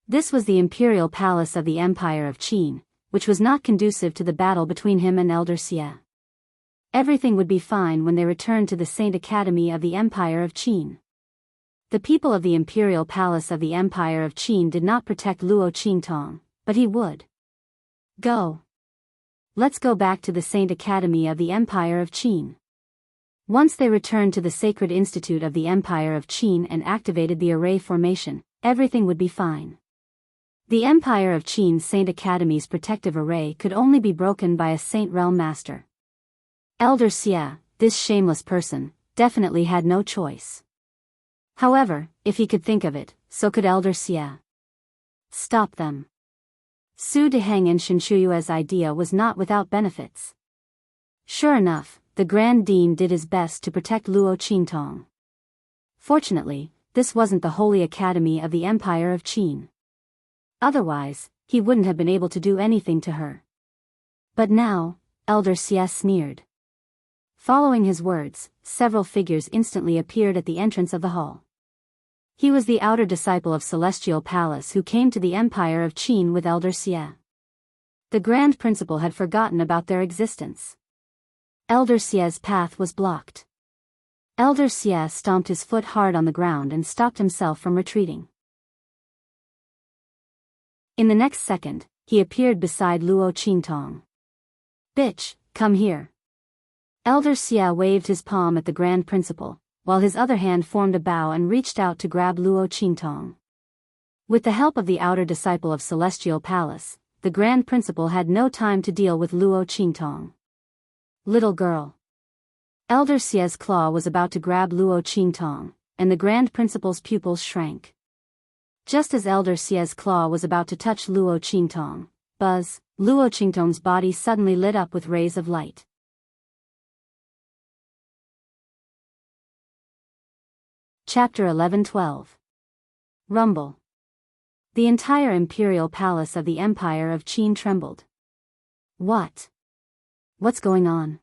This was the Imperial Palace of the Empire of Qin, which was not conducive to the battle between him and Elder Xie. Everything would be fine when they returned to the Saint Academy of the Empire of Qin. The people of the Imperial Palace of the Empire of Qin did not protect Luo Qingtong, but he would. Go. Let's go back to the Saint Academy of the Empire of Qin. Once they returned to the Sacred Institute of the Empire of Qin and activated the array formation, everything would be fine. The Empire of Qin's Saint Academy's protective array could only be broken by a Saint Realm Master. Elder Xie, this shameless person, definitely had no choice. However, if he could think of it, so could Elder Xie. Stop them. Su Deheng and Shinshuyue's idea was not without benefits. Sure enough, the Grand Dean did his best to protect Luo Qintong. Fortunately, this wasn't the Holy Academy of the Empire of Qin. Otherwise, he wouldn't have been able to do anything to her. But now, Elder Xie sneered. Following his words, several figures instantly appeared at the entrance of the hall. He was the outer disciple of Celestial Palace who came to the Empire of Qin with Elder Xie. The Grand Principal had forgotten about their existence. Elder Xie's path was blocked. Elder Xie stomped his foot hard on the ground and stopped himself from retreating. In the next second, he appeared beside Luo Qintong. "Bitch, come here." Elder Xie waved his palm at the Grand Principal, while his other hand formed a bow and reached out to grab Luo Qintong. With the help of the outer disciple of Celestial Palace, the Grand Principal had no time to deal with Luo Qintong. "Little girl." Elder Xie's claw was about to grab Luo Qintong, and the Grand Principal's pupils shrank. Just as Elder Xie's claw was about to touch Luo Qintong, buzz, Luo Qintong's body suddenly lit up with rays of light. Chapter 11-12. Rumble. The entire imperial palace of the Empire of Qin trembled. What's going on?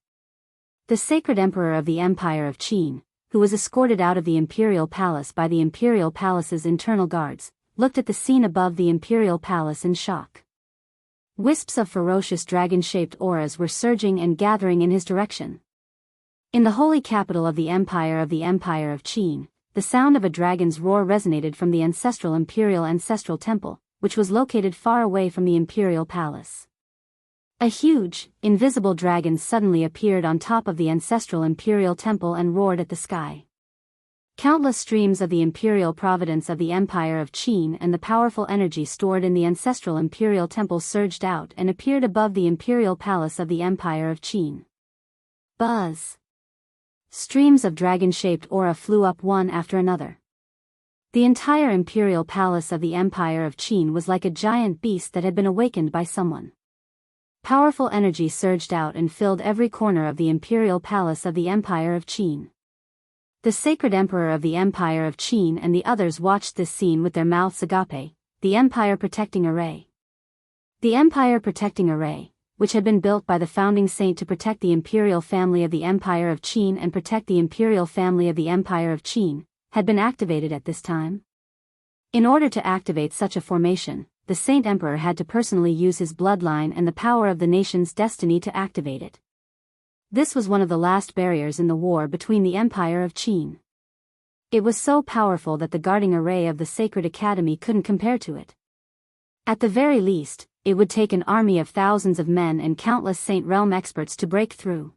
The sacred emperor of the Empire of Qin, who was escorted out of the imperial palace by the imperial palace's internal guards, looked at the scene above the imperial palace in shock. Wisps of ferocious dragon-shaped auras were surging and gathering in his direction. In the holy capital of the Empire of Qin, the sound of a dragon's roar resonated from the ancestral Ancestral Temple, which was located far away from the imperial palace. A huge, invisible dragon suddenly appeared on top of the ancestral imperial temple and roared at the sky. Countless streams of the imperial providence of the Empire of Qin and the powerful energy stored in the ancestral imperial temple surged out and appeared above the imperial palace of the Empire of Qin. Buzz! Streams of dragon-shaped aura flew up one after another. The entire imperial palace of the Empire of Qin was like a giant beast that had been awakened by someone. Powerful energy surged out and filled every corner of the imperial palace of the Empire of Qin. The sacred emperor of the Empire of Qin and the others watched this scene with their mouths agape, the Empire Protecting Array. The Empire Protecting Array, which had been built by the founding saint to protect the imperial family of the Empire of Qin and protect the imperial family of the Empire of Qin, had been activated at this time. In order to activate such a formation, the Saint Emperor had to personally use his bloodline and the power of the nation's destiny to activate it. This was one of the last barriers in the war between the Empire of Qin. It was so powerful that the guarding array of the Sacred Academy couldn't compare to it. At the very least, it would take an army of thousands of men and countless Saint Realm experts to break through.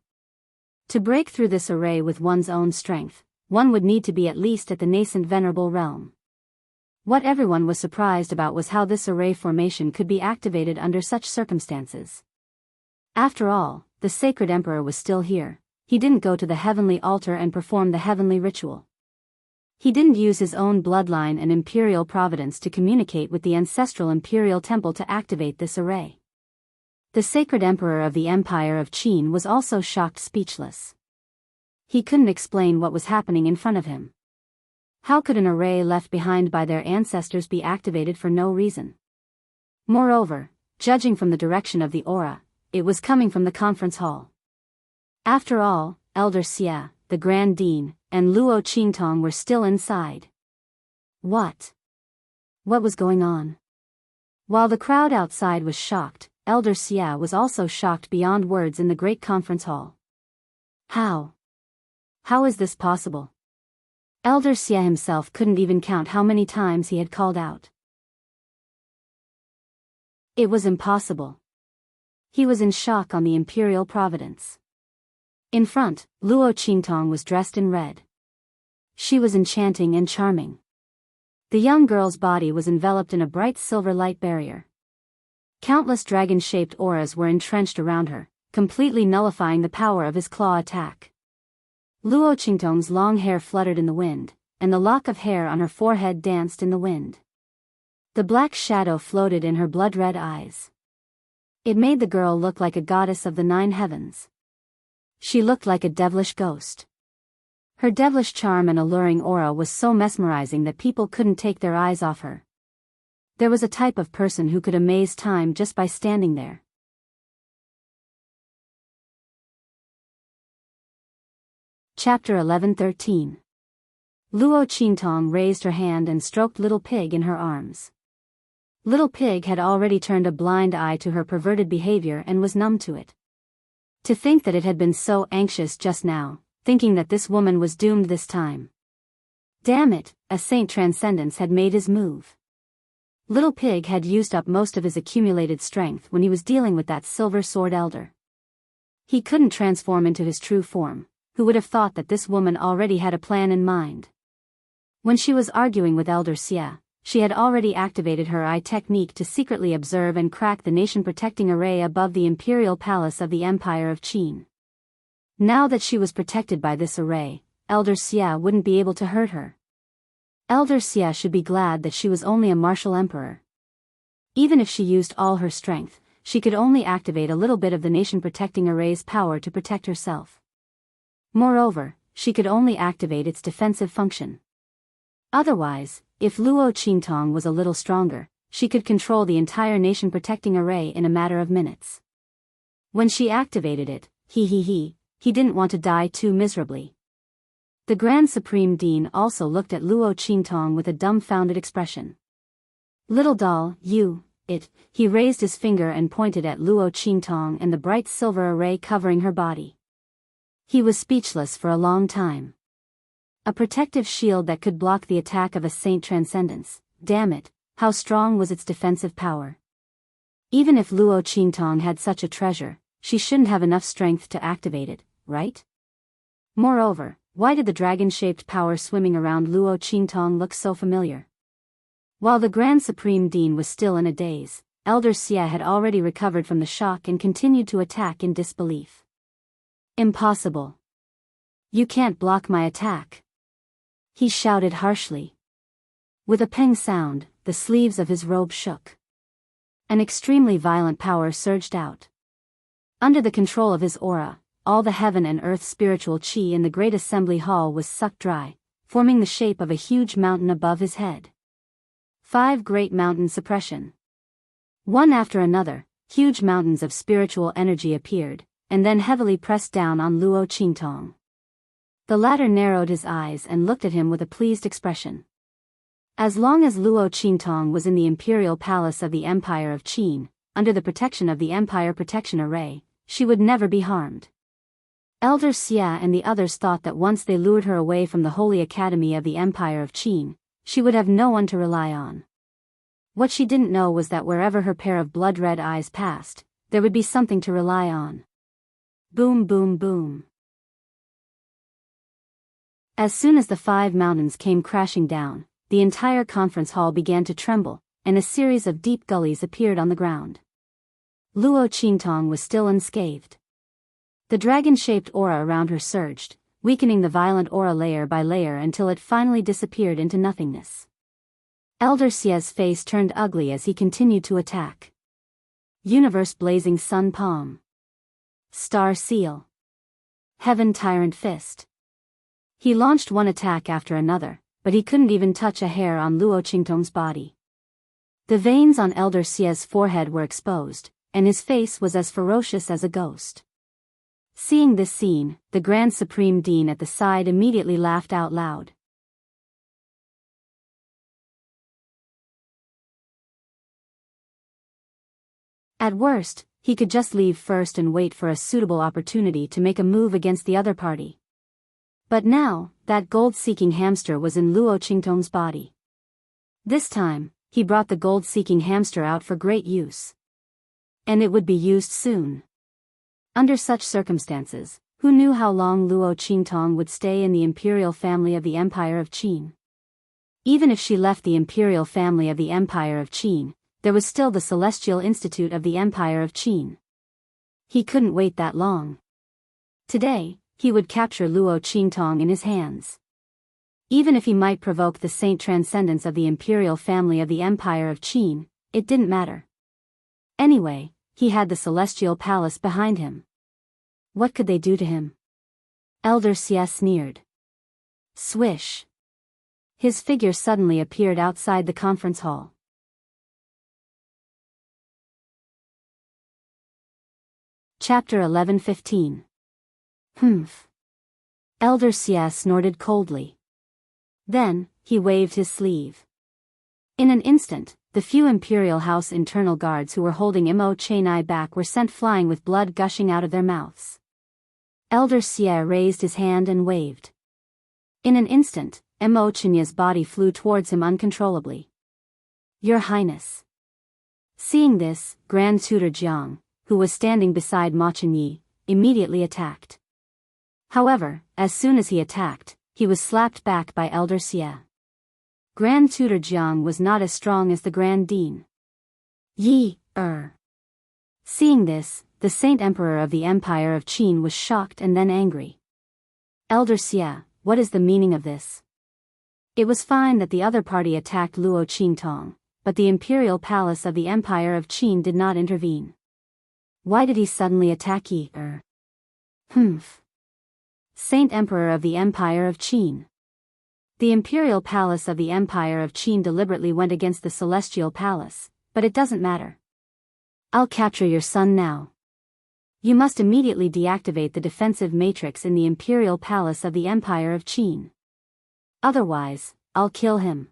To break through this array with one's own strength, one would need to be at least at the nascent Venerable Realm. What everyone was surprised about was how this array formation could be activated under such circumstances. After all, the Sacred Emperor was still here. He didn't go to the heavenly altar and perform the heavenly ritual. He didn't use his own bloodline and imperial providence to communicate with the ancestral imperial temple to activate this array. The Sacred Emperor of the Empire of Qin was also shocked speechless. He couldn't explain what was happening in front of him. How could an array left behind by their ancestors be activated for no reason? Moreover, judging from the direction of the aura, it was coming from the conference hall. After all, Elder Xie, the Grand Dean, and Luo Qintong were still inside. What was going on? While the crowd outside was shocked, Elder Xie was also shocked beyond words in the great conference hall. How is this possible? Elder Xie himself couldn't even count how many times he had called out. It was impossible. He was in shock on the imperial providence. In front, Luo Qintong was dressed in red. She was enchanting and charming. The young girl's body was enveloped in a bright silver light barrier. Countless dragon-shaped auras were entrenched around her, completely nullifying the power of his claw attack. Luo Qingtong's long hair fluttered in the wind, and the lock of hair on her forehead danced in the wind. The black shadow floated in her blood-red eyes. It made the girl look like a goddess of the 9 heavens. She looked like a devilish ghost. Her devilish charm and alluring aura was so mesmerizing that people couldn't take their eyes off her. There was a type of person who could amaze time just by standing there. Chapter 11:13. Luo Qingtong raised her hand and stroked Little Pig in her arms. Little Pig had already turned a blind eye to her perverted behavior and was numb to it. To think that it had been so anxious just now, thinking that this woman was doomed this time. Damn it, a saint transcendence had made his move. Little Pig had used up most of his accumulated strength when he was dealing with that silver sword elder. He couldn't transform into his true form. Who would have thought that this woman already had a plan in mind? When she was arguing with Elder Xie, she had already activated her eye technique to secretly observe and crack the nation-protecting array above the imperial palace of the Empire of Qin. Now that she was protected by this array, Elder Xie wouldn't be able to hurt her. Elder Xie should be glad that she was only a martial emperor. Even if she used all her strength, she could only activate a little bit of the nation-protecting array's power to protect herself. Moreover, she could only activate its defensive function. Otherwise, if Luo Qingtong was a little stronger, she could control the entire nation-protecting array in a matter of minutes. When she activated it, he didn't want to die too miserably. The Grand Supreme Dean also looked at Luo Qingtong with a dumbfounded expression. Little doll, he raised his finger and pointed at Luo Qingtong and the bright silver array covering her body. He was speechless for a long time. A protective shield that could block the attack of a saint transcendence, damn it, how strong was its defensive power? Even if Luo Qingtong had such a treasure, she shouldn't have enough strength to activate it, right? Moreover, why did the dragon-shaped power swimming around Luo Qingtong look so familiar? While the Grand Supreme Dean was still in a daze, Elder Xie had already recovered from the shock and continued to attack in disbelief. Impossible. You can't block my attack. He shouted harshly. With a ping sound, the sleeves of his robe shook. An extremely violent power surged out. Under the control of his aura, all the heaven and earth spiritual qi in the great assembly hall was sucked dry, forming the shape of a huge mountain above his head. 5 great mountain suppression. One after another, huge mountains of spiritual energy appeared, and then heavily pressed down on Luo Qingtong. The latter narrowed his eyes and looked at him with a pleased expression. As long as Luo Qingtong was in the imperial palace of the Empire of Qin, under the protection of the Empire Protection Array, she would never be harmed. Elder Xie and the others thought that once they lured her away from the Holy Academy of the Empire of Qin, she would have no one to rely on. What she didn't know was that wherever her pair of blood-red eyes passed, there would be something to rely on. Boom, boom, boom. As soon as the 5 mountains came crashing down, the entire conference hall began to tremble, and a series of deep gullies appeared on the ground. Luo Qingtong was still unscathed. The dragon-shaped aura around her surged, weakening the violent aura layer by layer until it finally disappeared into nothingness. Elder Xie's face turned ugly as he continued to attack. Universe Blazing Sun Palm. Star Seal. Heaven Tyrant Fist. He launched one attack after another, but he couldn't even touch a hair on Luo Qingtong's body. The veins on Elder Xie's forehead were exposed, and his face was as ferocious as a ghost. Seeing this scene, the Grand Supreme Dean at the side immediately laughed out loud. At worst, he could just leave first and wait for a suitable opportunity to make a move against the other party. But now, that gold-seeking hamster was in Luo Qingtong's body. This time, he brought the gold-seeking hamster out for great use. And it would be used soon. Under such circumstances, who knew how long Luo Qingtong would stay in the imperial family of the Empire of Qin? Even if she left the imperial family of the Empire of Qin, there was still the Celestial Institute of the Empire of Qin. He couldn't wait that long. Today, he would capture Luo Qingtong in his hands. Even if he might provoke the saint transcendence of the imperial family of the Empire of Qin, it didn't matter. Anyway, he had the Celestial Palace behind him. What could they do to him? Elder Xie sneered. Swish. His figure suddenly appeared outside the conference hall. Chapter 11:15. Humph. Elder Xie snorted coldly. Then, he waved his sleeve. In an instant, the few Imperial House internal guards who were holding Imo Chenai back were sent flying with blood gushing out of their mouths. Elder Xie raised his hand and waved. In an instant, Imo Chenai's body flew towards him uncontrollably. Your Highness. Seeing this, Grand Tutor Jiang, who was standing beside Ma Chenyi, immediately attacked. However, as soon as he attacked, he was slapped back by Elder Xie. Grand Tutor Jiang was not as strong as the Grand Dean. Seeing this, the Saint Emperor of the Empire of Qin was shocked and then angry. Elder Xie, what is the meaning of this? It was fine that the other party attacked Luo Qingtong, but the Imperial Palace of the Empire of Qin did not intervene. Why did he suddenly attack Humph. Saint Emperor of the Empire of Qin. The Imperial Palace of the Empire of Qin deliberately went against the Celestial Palace, but it doesn't matter. I'll capture your son now. You must immediately deactivate the defensive matrix in the Imperial Palace of the Empire of Qin. Otherwise, I'll kill him.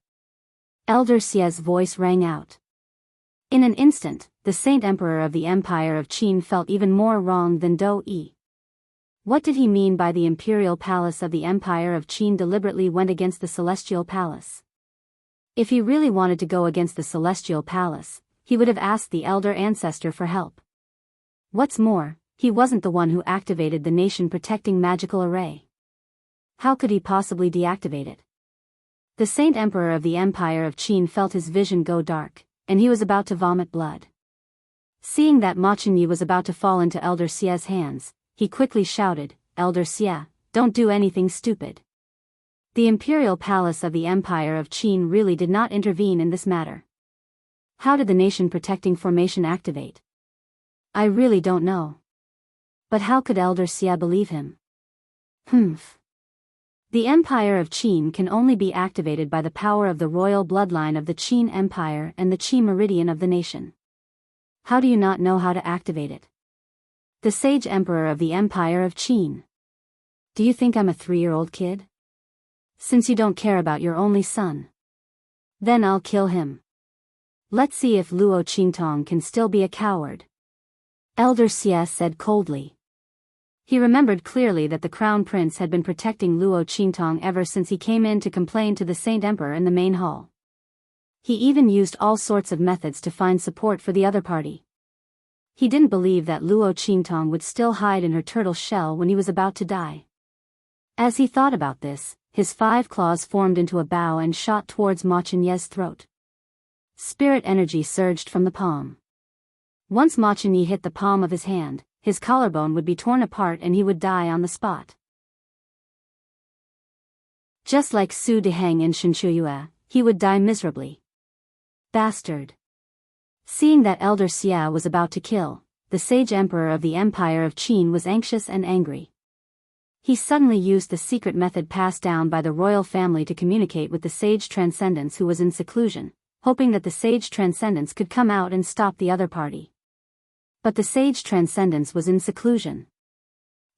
Elder Xie's voice rang out. In an instant, the Saint Emperor of the Empire of Qin felt even more wrong than Do Yi. What did he mean by the Imperial Palace of the Empire of Qin deliberately went against the Celestial Palace? If he really wanted to go against the Celestial Palace, he would have asked the Elder Ancestor for help. What's more, he wasn't the one who activated the nation-protecting magical array. How could he possibly deactivate it? The Saint Emperor of the Empire of Qin felt his vision go dark, and he was about to vomit blood. Seeing that Ma Chenyi was about to fall into Elder Xie's hands, he quickly shouted, Elder Xie, don't do anything stupid. The Imperial Palace of the Empire of Qin really did not intervene in this matter. How did the nation-protecting formation activate? I really don't know. But how could Elder Xie believe him? Humph. The Empire of Qin can only be activated by the power of the royal bloodline of the Qin Empire and the Qi meridian of the nation. How do you not know how to activate it? The Sage Emperor of the Empire of Qin. Do you think I'm a 3-year-old kid? Since you don't care about your only son, then I'll kill him. Let's see if Luo Qingtong can still be a coward. Elder Xie said coldly. He remembered clearly that the Crown Prince had been protecting Luo Qingtong ever since he came in to complain to the Saint Emperor in the main hall. He even used all sorts of methods to find support for the other party. He didn't believe that Luo Qingtong would still hide in her turtle shell when he was about to die. As he thought about this, his 5 claws formed into a bow and shot towards Ma Chenyi's throat. Spirit energy surged from the palm. Once Ma Chenyi hit the palm of his hand, his collarbone would be torn apart and he would die on the spot. Just like Su Deheng in Shenshuyue, he would die miserably. Bastard. Seeing that Elder Xie was about to kill, the Sage Emperor of the Empire of Qin was anxious and angry. He suddenly used the secret method passed down by the royal family to communicate with the Sage Transcendence who was in seclusion, hoping that the Sage Transcendence could come out and stop the other party. But the Sage Transcendence was in seclusion.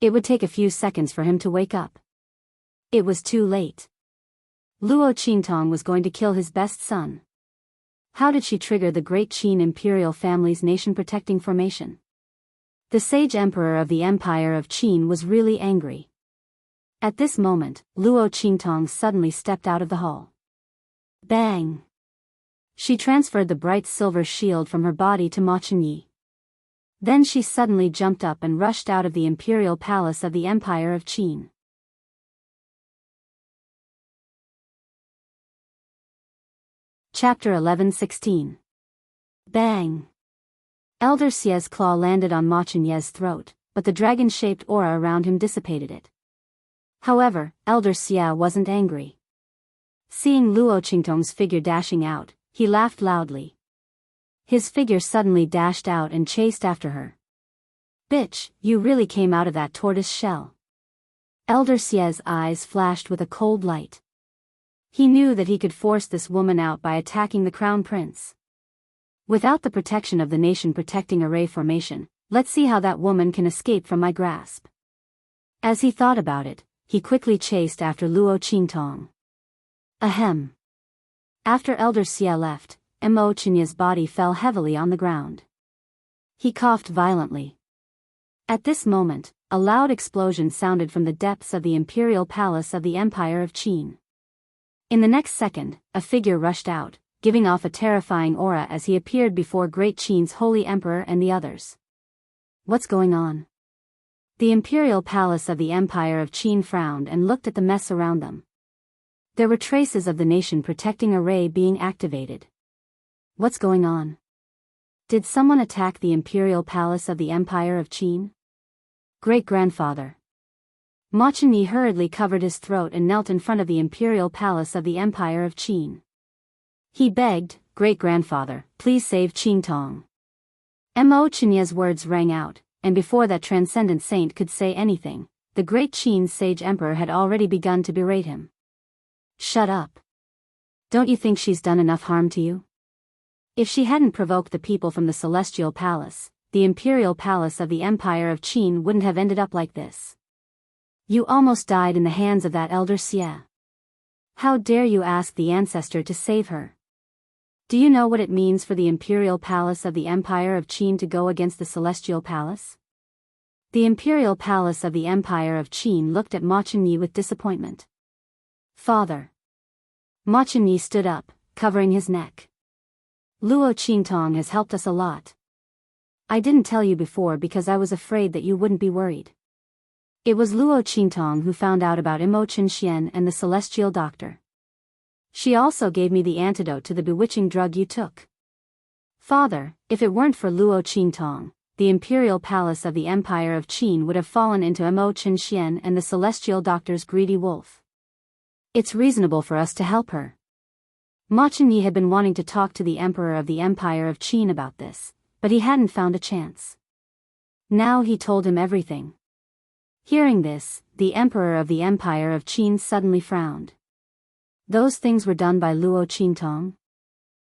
It would take a few seconds for him to wake up. It was too late. Luo Qingtong was going to kill his best son. How did she trigger the great Qin imperial family's nation-protecting formation? The Sage Emperor of the Empire of Qin was really angry. At this moment, Luo Qingtong suddenly stepped out of the hall. Bang! She transferred the bright silver shield from her body to Ma Chenyi. Then she suddenly jumped up and rushed out of the imperial palace of the Empire of Qin. Chapter 11:16. Bang! Elder Xie's claw landed on Ma Chenye's throat, but the dragon-shaped aura around him dissipated it. However, Elder Xie wasn't angry. Seeing Luo Qingtong's figure dashing out, he laughed loudly. His figure suddenly dashed out and chased after her. "Bitch, you really came out of that tortoise shell." Elder Xie's eyes flashed with a cold light. He knew that he could force this woman out by attacking the crown prince. Without the protection of the nation protecting array formation, let's see how that woman can escape from my grasp. As he thought about it, he quickly chased after Luo Qingtong. Ahem. After Elder Xie left, Mo Chenye's body fell heavily on the ground. He coughed violently. At this moment, a loud explosion sounded from the depths of the imperial palace of the Empire of Qin. In the next second, a figure rushed out, giving off a terrifying aura as he appeared before Great Qin's Holy Emperor and the others. What's going on? The imperial palace of the Empire of Qin frowned and looked at the mess around them. There were traces of the nation protecting array being activated. What's going on? Did someone attack the imperial palace of the Empire of Qin? Great-grandfather. Ma Chenye hurriedly covered his throat and knelt in front of the imperial palace of the Empire of Qin. He begged, "Great-grandfather, please save Qingtong." Mo Chenye's words rang out, and before that transcendent saint could say anything, the great Qin sage emperor had already begun to berate him. "Shut up. Don't you think she's done enough harm to you? If she hadn't provoked the people from the celestial palace, the imperial palace of the Empire of Qin wouldn't have ended up like this. You almost died in the hands of that Elder Xie. How dare you ask the ancestor to save her? Do you know what it means for the imperial palace of the Empire of Qin to go against the celestial palace?" The imperial palace of the Empire of Qin looked at Ma Chenye with disappointment. "Father." Ma Chenye stood up, covering his neck. "Luo Qingtong has helped us a lot. I didn't tell you before because I was afraid that you wouldn't be worried. It was Luo Qingtong who found out about Imo Chen and the celestial doctor. She also gave me the antidote to the bewitching drug you took. Father, if it weren't for Luo Qingtong, the imperial palace of the Empire of Qin would have fallen into Imo Chen and the celestial doctor's greedy wolf. It's reasonable for us to help her." Ma Chenye had been wanting to talk to the emperor of the Empire of Qin about this, but he hadn't found a chance. Now he told him everything. Hearing this, the emperor of the Empire of Qin suddenly frowned. Those things were done by Luo Qingtong?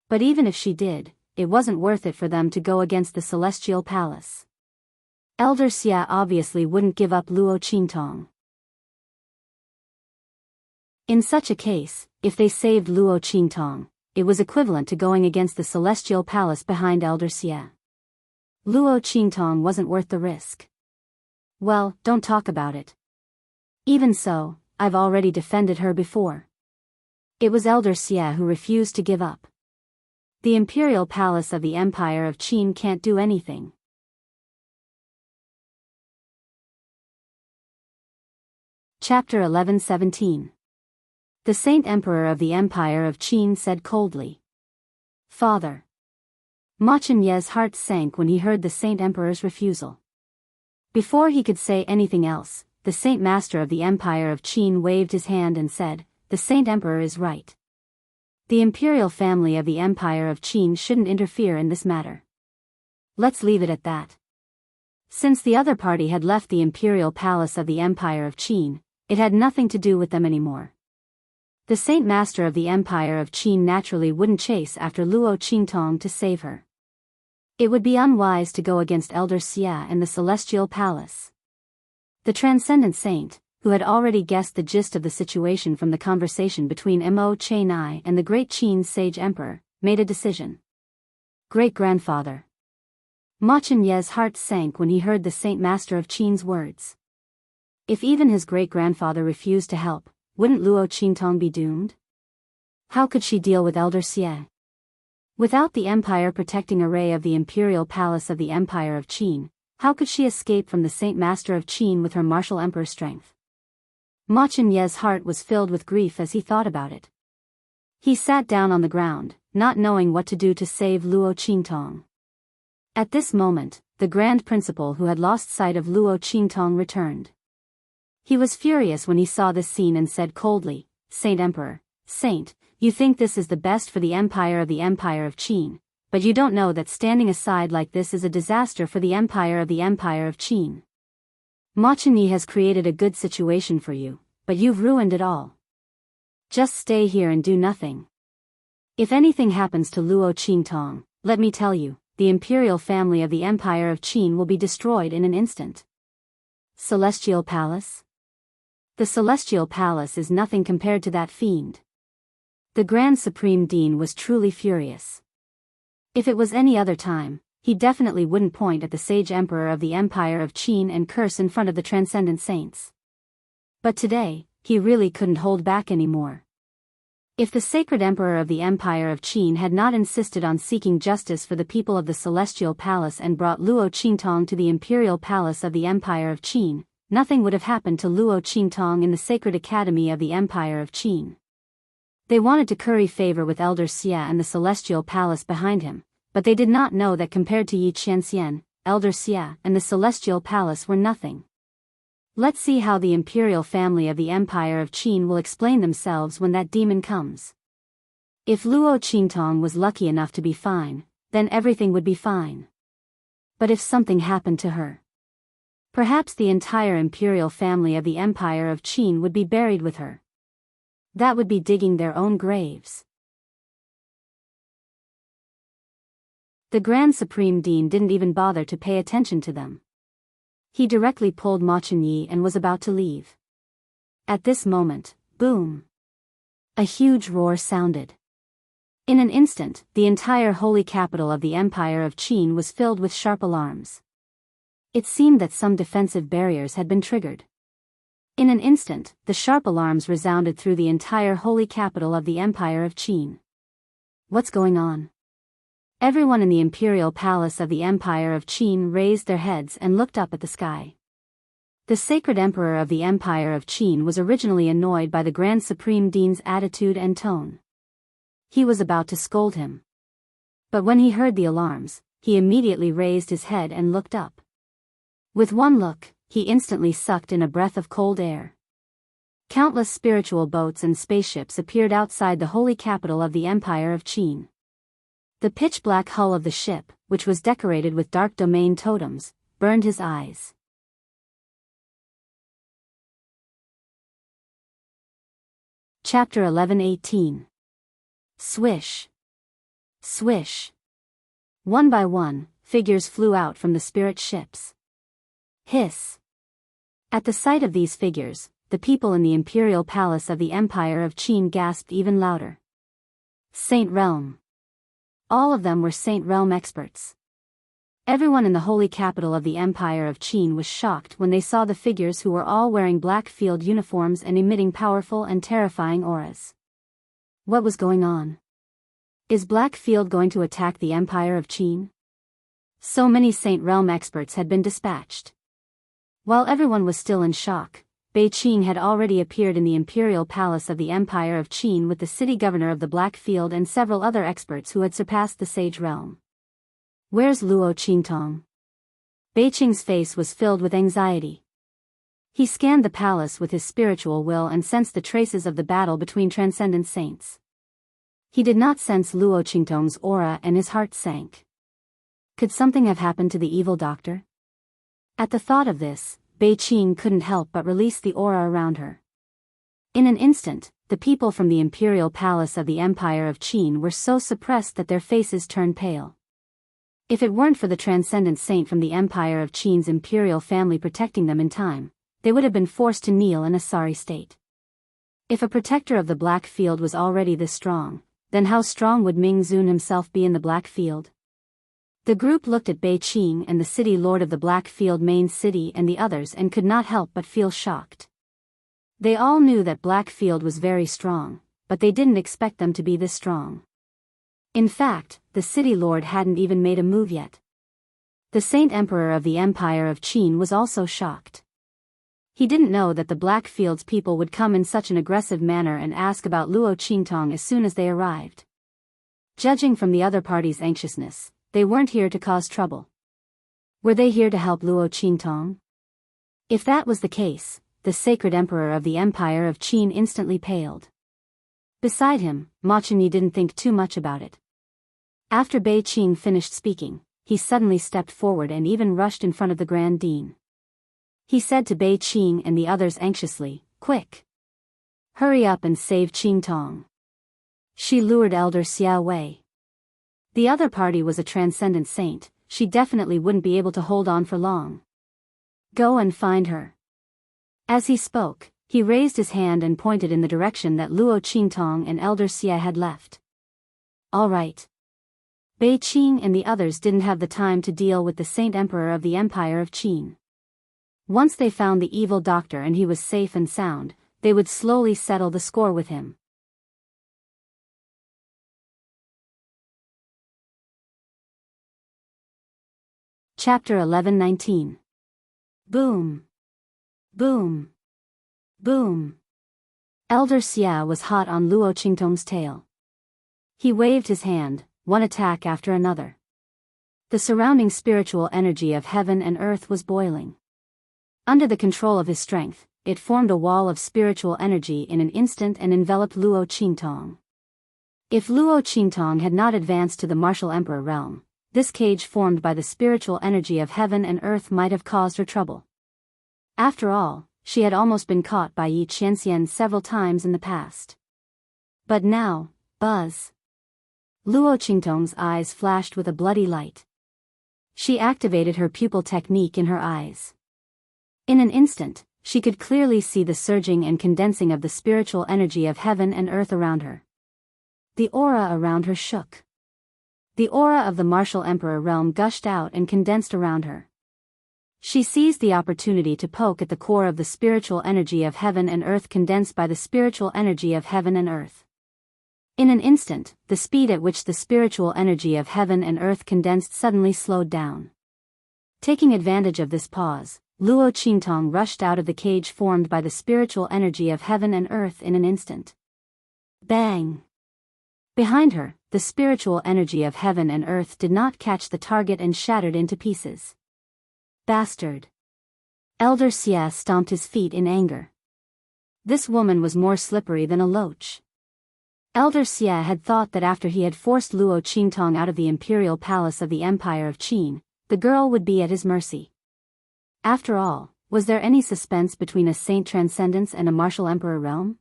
But even if she did, it wasn't worth it for them to go against the celestial palace. Elder Xie obviously wouldn't give up Luo Qingtong. In such a case, if they saved Luo Qingtong, it was equivalent to going against the celestial palace behind Elder Xie. Luo Qingtong wasn't worth the risk. Well, don't talk about it. Even so, I've already defended her before. It was Elder Xie who refused to give up. The imperial palace of the Empire of Qin can't do anything. Chapter 11:17. The Saint Emperor of the Empire of Qin said coldly. "Father." Ma Chenye's heart sank when he heard the Saint Emperor's refusal. Before he could say anything else, the Saint Master of the Empire of Qin waved his hand and said, "The Saint Emperor is right. The imperial family of the Empire of Qin shouldn't interfere in this matter. Let's leave it at that." Since the other party had left the imperial palace of the Empire of Qin, it had nothing to do with them anymore. The Saint Master of the Empire of Qin naturally wouldn't chase after Luo Qingtong to save her. It would be unwise to go against Elder Xie and the Celestial Palace. The Transcendent Saint, who had already guessed the gist of the situation from the conversation between Mo Chenye and the Great Qin Sage Emperor, made a decision. Great-grandfather. Ma Chenye's heart sank when he heard the Saint Master of Qin's words. If even his great-grandfather refused to help, wouldn't Luo Qingtong be doomed? How could she deal with Elder Xie? Without the empire protecting array of the imperial palace of the Empire of Qin, how could she escape from the Saint Master of Qin with her martial emperor strength? Ma Chenye's heart was filled with grief as he thought about it. He sat down on the ground, not knowing what to do to save Luo Qingtong. At this moment, the Grand Principal who had lost sight of Luo Qingtong returned. He was furious when he saw this scene and said coldly, "Saint Emperor, Saint, you think this is the best for the Empire of Qin, but you don't know that standing aside like this is a disaster for the Empire of Qin. Ma Chenyi has created a good situation for you, but you've ruined it all. Just stay here and do nothing. If anything happens to Luo Qingtong, let me tell you, the imperial family of the Empire of Qin will be destroyed in an instant." Celestial Palace? The Celestial Palace is nothing compared to that fiend. The Grand Supreme Dean was truly furious. If it was any other time, he definitely wouldn't point at the Sage Emperor of the Empire of Qin and curse in front of the Transcendent Saints. But today, he really couldn't hold back anymore. If the Sacred Emperor of the Empire of Qin had not insisted on seeking justice for the people of the Celestial Palace and brought Luo Qingtong to the Imperial Palace of the Empire of Qin, nothing would have happened to Luo Qingtong in the Sacred Academy of the Empire of Qin. They wanted to curry favor with Elder Xie and the Celestial Palace behind him, but they did not know that compared to Yi Qianxian, Elder Xie and the Celestial Palace were nothing. Let's see how the imperial family of the Empire of Qin will explain themselves when that demon comes. If Luo Qingtong was lucky enough to be fine, then everything would be fine. But if something happened to her, perhaps the entire imperial family of the Empire of Qin would be buried with her. That would be digging their own graves. The Grand Supreme Dean didn't even bother to pay attention to them. He directly pulled Ma Chenyi and was about to leave. At this moment, boom! A huge roar sounded. In an instant, the entire holy capital of the Empire of Qin was filled with sharp alarms. It seemed that some defensive barriers had been triggered. In an instant, the sharp alarms resounded through the entire holy capital of the Empire of Qin. What's going on? Everyone in the Imperial Palace of the Empire of Qin raised their heads and looked up at the sky. The Sacred Emperor of the Empire of Qin was originally annoyed by the Grand Supreme Dean's attitude and tone. He was about to scold him. But when he heard the alarms, he immediately raised his head and looked up. With one look, he instantly sucked in a breath of cold air. Countless spiritual boats and spaceships appeared outside the holy capital of the Empire of Qin. The pitch-black hull of the ship, which was decorated with dark domain totems, burned his eyes. Chapter 11:18. Swish. Swish. One by one, figures flew out from the spirit ships. Hiss. At the sight of these figures, the people in the Imperial Palace of the Empire of Qin gasped even louder. Saint Realm. All of them were Saint Realm experts. Everyone in the holy capital of the Empire of Qin was shocked when they saw the figures who were all wearing black field uniforms and emitting powerful and terrifying auras. What was going on? Is Black Field going to attack the Empire of Qin? So many Saint Realm experts had been dispatched. While everyone was still in shock, Bei Qing had already appeared in the Imperial Palace of the Empire of Qin with the city governor of the Black Field and several other experts who had surpassed the Sage Realm. Where's Luo Qingtong? Bei Qing's face was filled with anxiety. He scanned the palace with his spiritual will and sensed the traces of the battle between transcendent saints. He did not sense Luo Qingtong's aura and his heart sank. Could something have happened to the evil doctor? At the thought of this, Bei Qing couldn't help but release the aura around her. In an instant, the people from the Imperial Palace of the Empire of Qin were so suppressed that their faces turned pale. If it weren't for the transcendent saint from the Empire of Qin's imperial family protecting them in time, they would have been forced to kneel in a sorry state. If a protector of the Black Field was already this strong, then how strong would Ming Zun himself be in the Black Field? The group looked at Bei Qing and the city lord of the Black Field main city and the others and could not help but feel shocked. They all knew that Black Field was very strong, but they didn't expect them to be this strong. In fact, the city lord hadn't even made a move yet. The Saint Emperor of the Empire of Qin was also shocked. He didn't know that the Black Field's people would come in such an aggressive manner and ask about Luo Qingtong as soon as they arrived. Judging from the other party's anxiousness, they weren't here to cause trouble. Were they here to help Luo Qingtong? If that was the case, the sacred emperor of the Empire of Qin instantly paled. Beside him, Ma Chenyi didn't think too much about it. After Bei Qing finished speaking, he suddenly stepped forward and even rushed in front of the Grand Dean. He said to Bei Qing and the others anxiously, "Quick! Hurry up and save Qingtong. She lured Elder Xia Wei. The other party was a transcendent saint, she definitely wouldn't be able to hold on for long. Go and find her." As he spoke, he raised his hand and pointed in the direction that Luo Qingtong and Elder Xia had left. All right. Bei Qing and the others didn't have the time to deal with the Saint Emperor of the Empire of Qin. Once they found the evil doctor and he was safe and sound, they would slowly settle the score with him. Chapter 11:19. Boom. Boom. Boom. Elder Xia was hot on Luo Qingtong's tail. He waved his hand, one attack after another. The surrounding spiritual energy of heaven and earth was boiling. Under the control of his strength, it formed a wall of spiritual energy in an instant and enveloped Luo Qingtong. If Luo Qingtong had not advanced to the martial emperor realm, this cage formed by the spiritual energy of heaven and earth might have caused her trouble. After all, she had almost been caught by Yi Qianxian several times in the past. But now, buzz! Luo Qingtong's eyes flashed with a bloody light. She activated her pupil technique in her eyes. In an instant, she could clearly see the surging and condensing of the spiritual energy of heaven and earth around her. The aura around her shook. The aura of the martial emperor realm gushed out and condensed around her. She seized the opportunity to poke at the core of the spiritual energy of heaven and earth condensed by the spiritual energy of heaven and earth. In an instant, the speed at which the spiritual energy of heaven and earth condensed suddenly slowed down. Taking advantage of this pause, Luo Qingtong rushed out of the cage formed by the spiritual energy of heaven and earth in an instant. Bang! Behind her, the spiritual energy of heaven and earth did not catch the target and shattered into pieces. Bastard! Elder Xia stomped his feet in anger. This woman was more slippery than a loach. Elder Xia had thought that after he had forced Luo Qingtong out of the imperial palace of the Empire of Qin, the girl would be at his mercy. After all, was there any suspense between a saint transcendence and a martial emperor realm?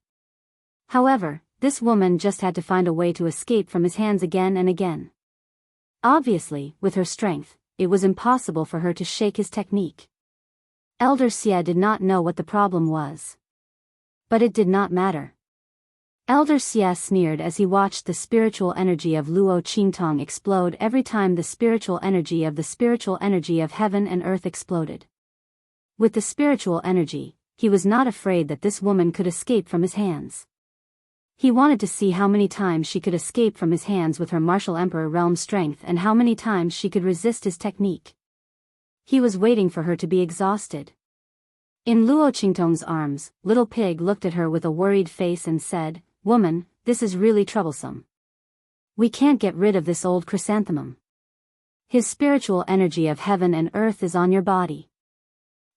However, this woman just had to find a way to escape from his hands again and again. Obviously, with her strength, it was impossible for her to shake his technique. Elder Xia did not know what the problem was. But it did not matter. Elder Xia sneered as he watched the spiritual energy of Luo Qingtong explode every time the spiritual energy of heaven and earth exploded. With the spiritual energy, he was not afraid that this woman could escape from his hands. He wanted to see how many times she could escape from his hands with her martial emperor realm strength and how many times she could resist his technique. He was waiting for her to be exhausted. In Luo Qingtong's arms, Little Pig looked at her with a worried face and said, "Woman, this is really troublesome. We can't get rid of this old chrysanthemum. His spiritual energy of heaven and earth is on your body.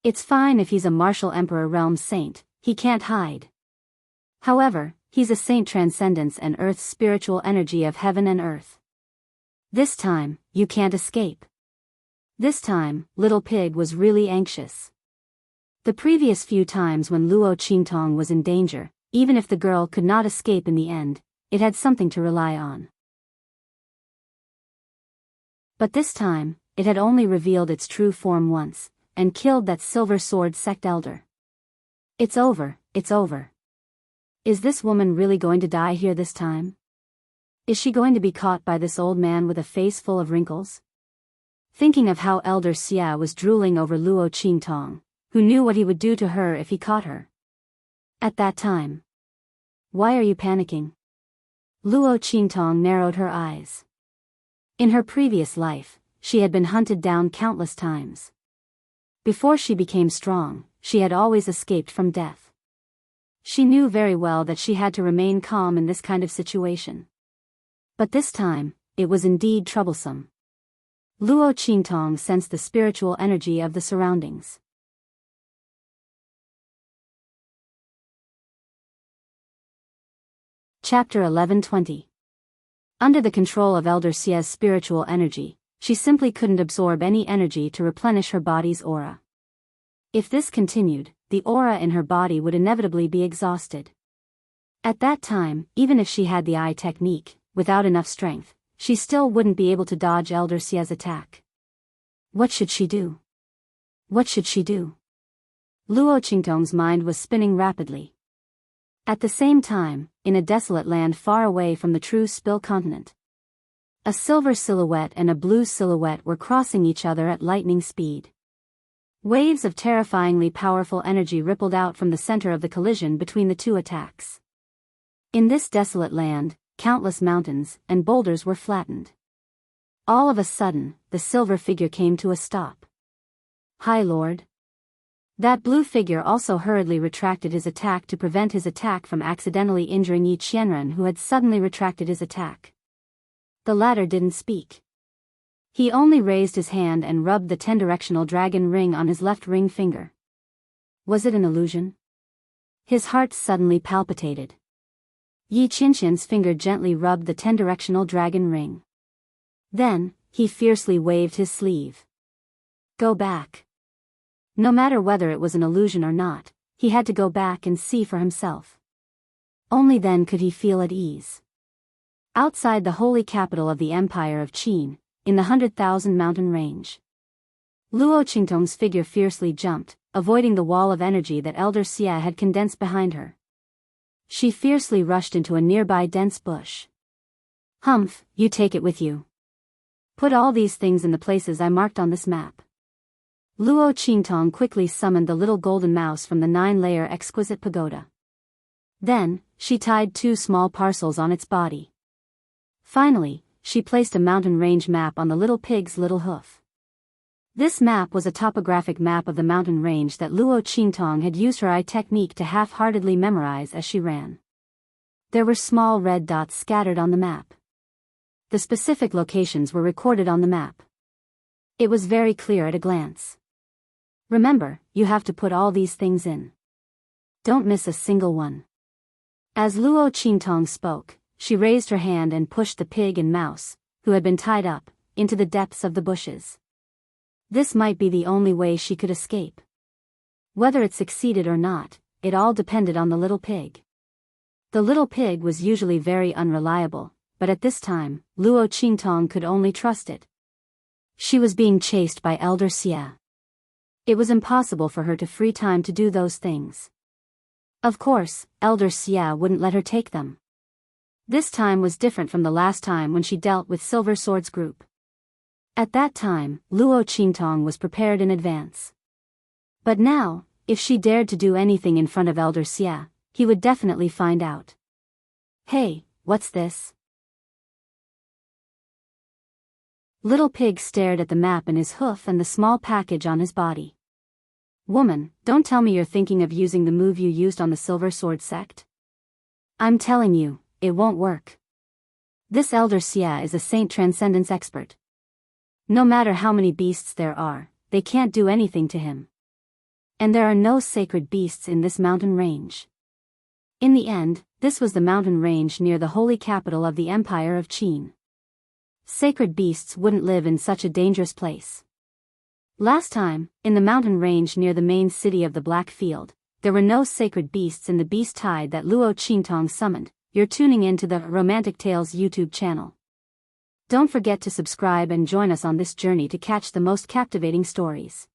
It's fine if he's a martial emperor realm saint, he can't hide. However, he's a saint transcendence and earth's spiritual energy of heaven and earth. This time, you can't escape." This time, Little Pig was really anxious. The previous few times when Luo Qingtong was in danger, even if the girl could not escape in the end, it had something to rely on. But this time, it had only revealed its true form once, and killed that silver sword sect elder. It's over, it's over. Is this woman really going to die here this time? Is she going to be caught by this old man with a face full of wrinkles? Thinking of how Elder Xia was drooling over Luo Qingtong, who knew what he would do to her if he caught her. At that time. Why are you panicking? Luo Qingtong narrowed her eyes. In her previous life, she had been hunted down countless times. Before she became strong, she had always escaped from death. She knew very well that she had to remain calm in this kind of situation. But this time, it was indeed troublesome. Luo Qingtong sensed the spiritual energy of the surroundings. Chapter 11:20. Under the control of Elder Xie's spiritual energy, she simply couldn't absorb any energy to replenish her body's aura. If this continued, the aura in her body would inevitably be exhausted. At that time, even if she had the eye technique, without enough strength, she still wouldn't be able to dodge Elder Xie's attack. What should she do? What should she do? Luo Qingtong's mind was spinning rapidly. At the same time, in a desolate land far away from the true Spill continent, a silver silhouette and a blue silhouette were crossing each other at lightning speed. Waves of terrifyingly powerful energy rippled out from the center of the collision between the two attacks. In this desolate land, countless mountains and boulders were flattened. All of a sudden, the silver figure came to a stop. "Hi, Lord." That blue figure also hurriedly retracted his attack to prevent his attack from accidentally injuring Yi Qianren, who had suddenly retracted his attack. The latter didn't speak. He only raised his hand and rubbed the 10-directional dragon ring on his left ring finger. Was it an illusion? His heart suddenly palpitated. Yi Qianren's finger gently rubbed the 10-directional dragon ring. Then, he fiercely waved his sleeve. Go back. No matter whether it was an illusion or not, he had to go back and see for himself. Only then could he feel at ease. Outside the holy capital of the Empire of Qin, in the 100,000 mountain range, Luo Qingtong's figure fiercely jumped, avoiding the wall of energy that Elder Xie had condensed behind her. She fiercely rushed into a nearby dense bush. "Humph, you take it with you. Put all these things in the places I marked on this map." Luo Qingtong quickly summoned the little golden mouse from the 9-layer exquisite pagoda. Then, she tied 2 small parcels on its body. Finally, she placed a mountain range map on the little pig's little hoof. This map was a topographic map of the mountain range that Luo Qingtong had used her eye technique to half-heartedly memorize as she ran. There were small red dots scattered on the map. The specific locations were recorded on the map. It was very clear at a glance. Remember, you have to put all these things in. Don't miss a single one. As Luo Qingtong spoke, she raised her hand and pushed the pig and mouse, who had been tied up, into the depths of the bushes. This might be the only way she could escape. Whether it succeeded or not, it all depended on the little pig. The little pig was usually very unreliable, but at this time, Luo Qingtong could only trust it. She was being chased by Elder Xie. It was impossible for her to free time to do those things. Of course, Elder Xie wouldn't let her take them. This time was different from the last time when she dealt with Silver Sword's group. At that time, Luo Qingtong was prepared in advance. But now, if she dared to do anything in front of Elder Xie, he would definitely find out. "Hey, what's this?" Little Pig stared at the map in his hoof and the small package on his body. "Woman, don't tell me you're thinking of using the move you used on the Silver Sword sect? I'm telling you, it won't work. This Elder Xie is a Saint Transcendence expert. No matter how many beasts there are, they can't do anything to him. And there are no sacred beasts in this mountain range." In the end, this was the mountain range near the holy capital of the Empire of Qin. Sacred beasts wouldn't live in such a dangerous place. Last time, in the mountain range near the main city of the Black Field, there were no sacred beasts in the beast tide that Luo Qingtong summoned. You're tuning in to the Romantic Tales YouTube channel. Don't forget to subscribe and join us on this journey to catch the most captivating stories.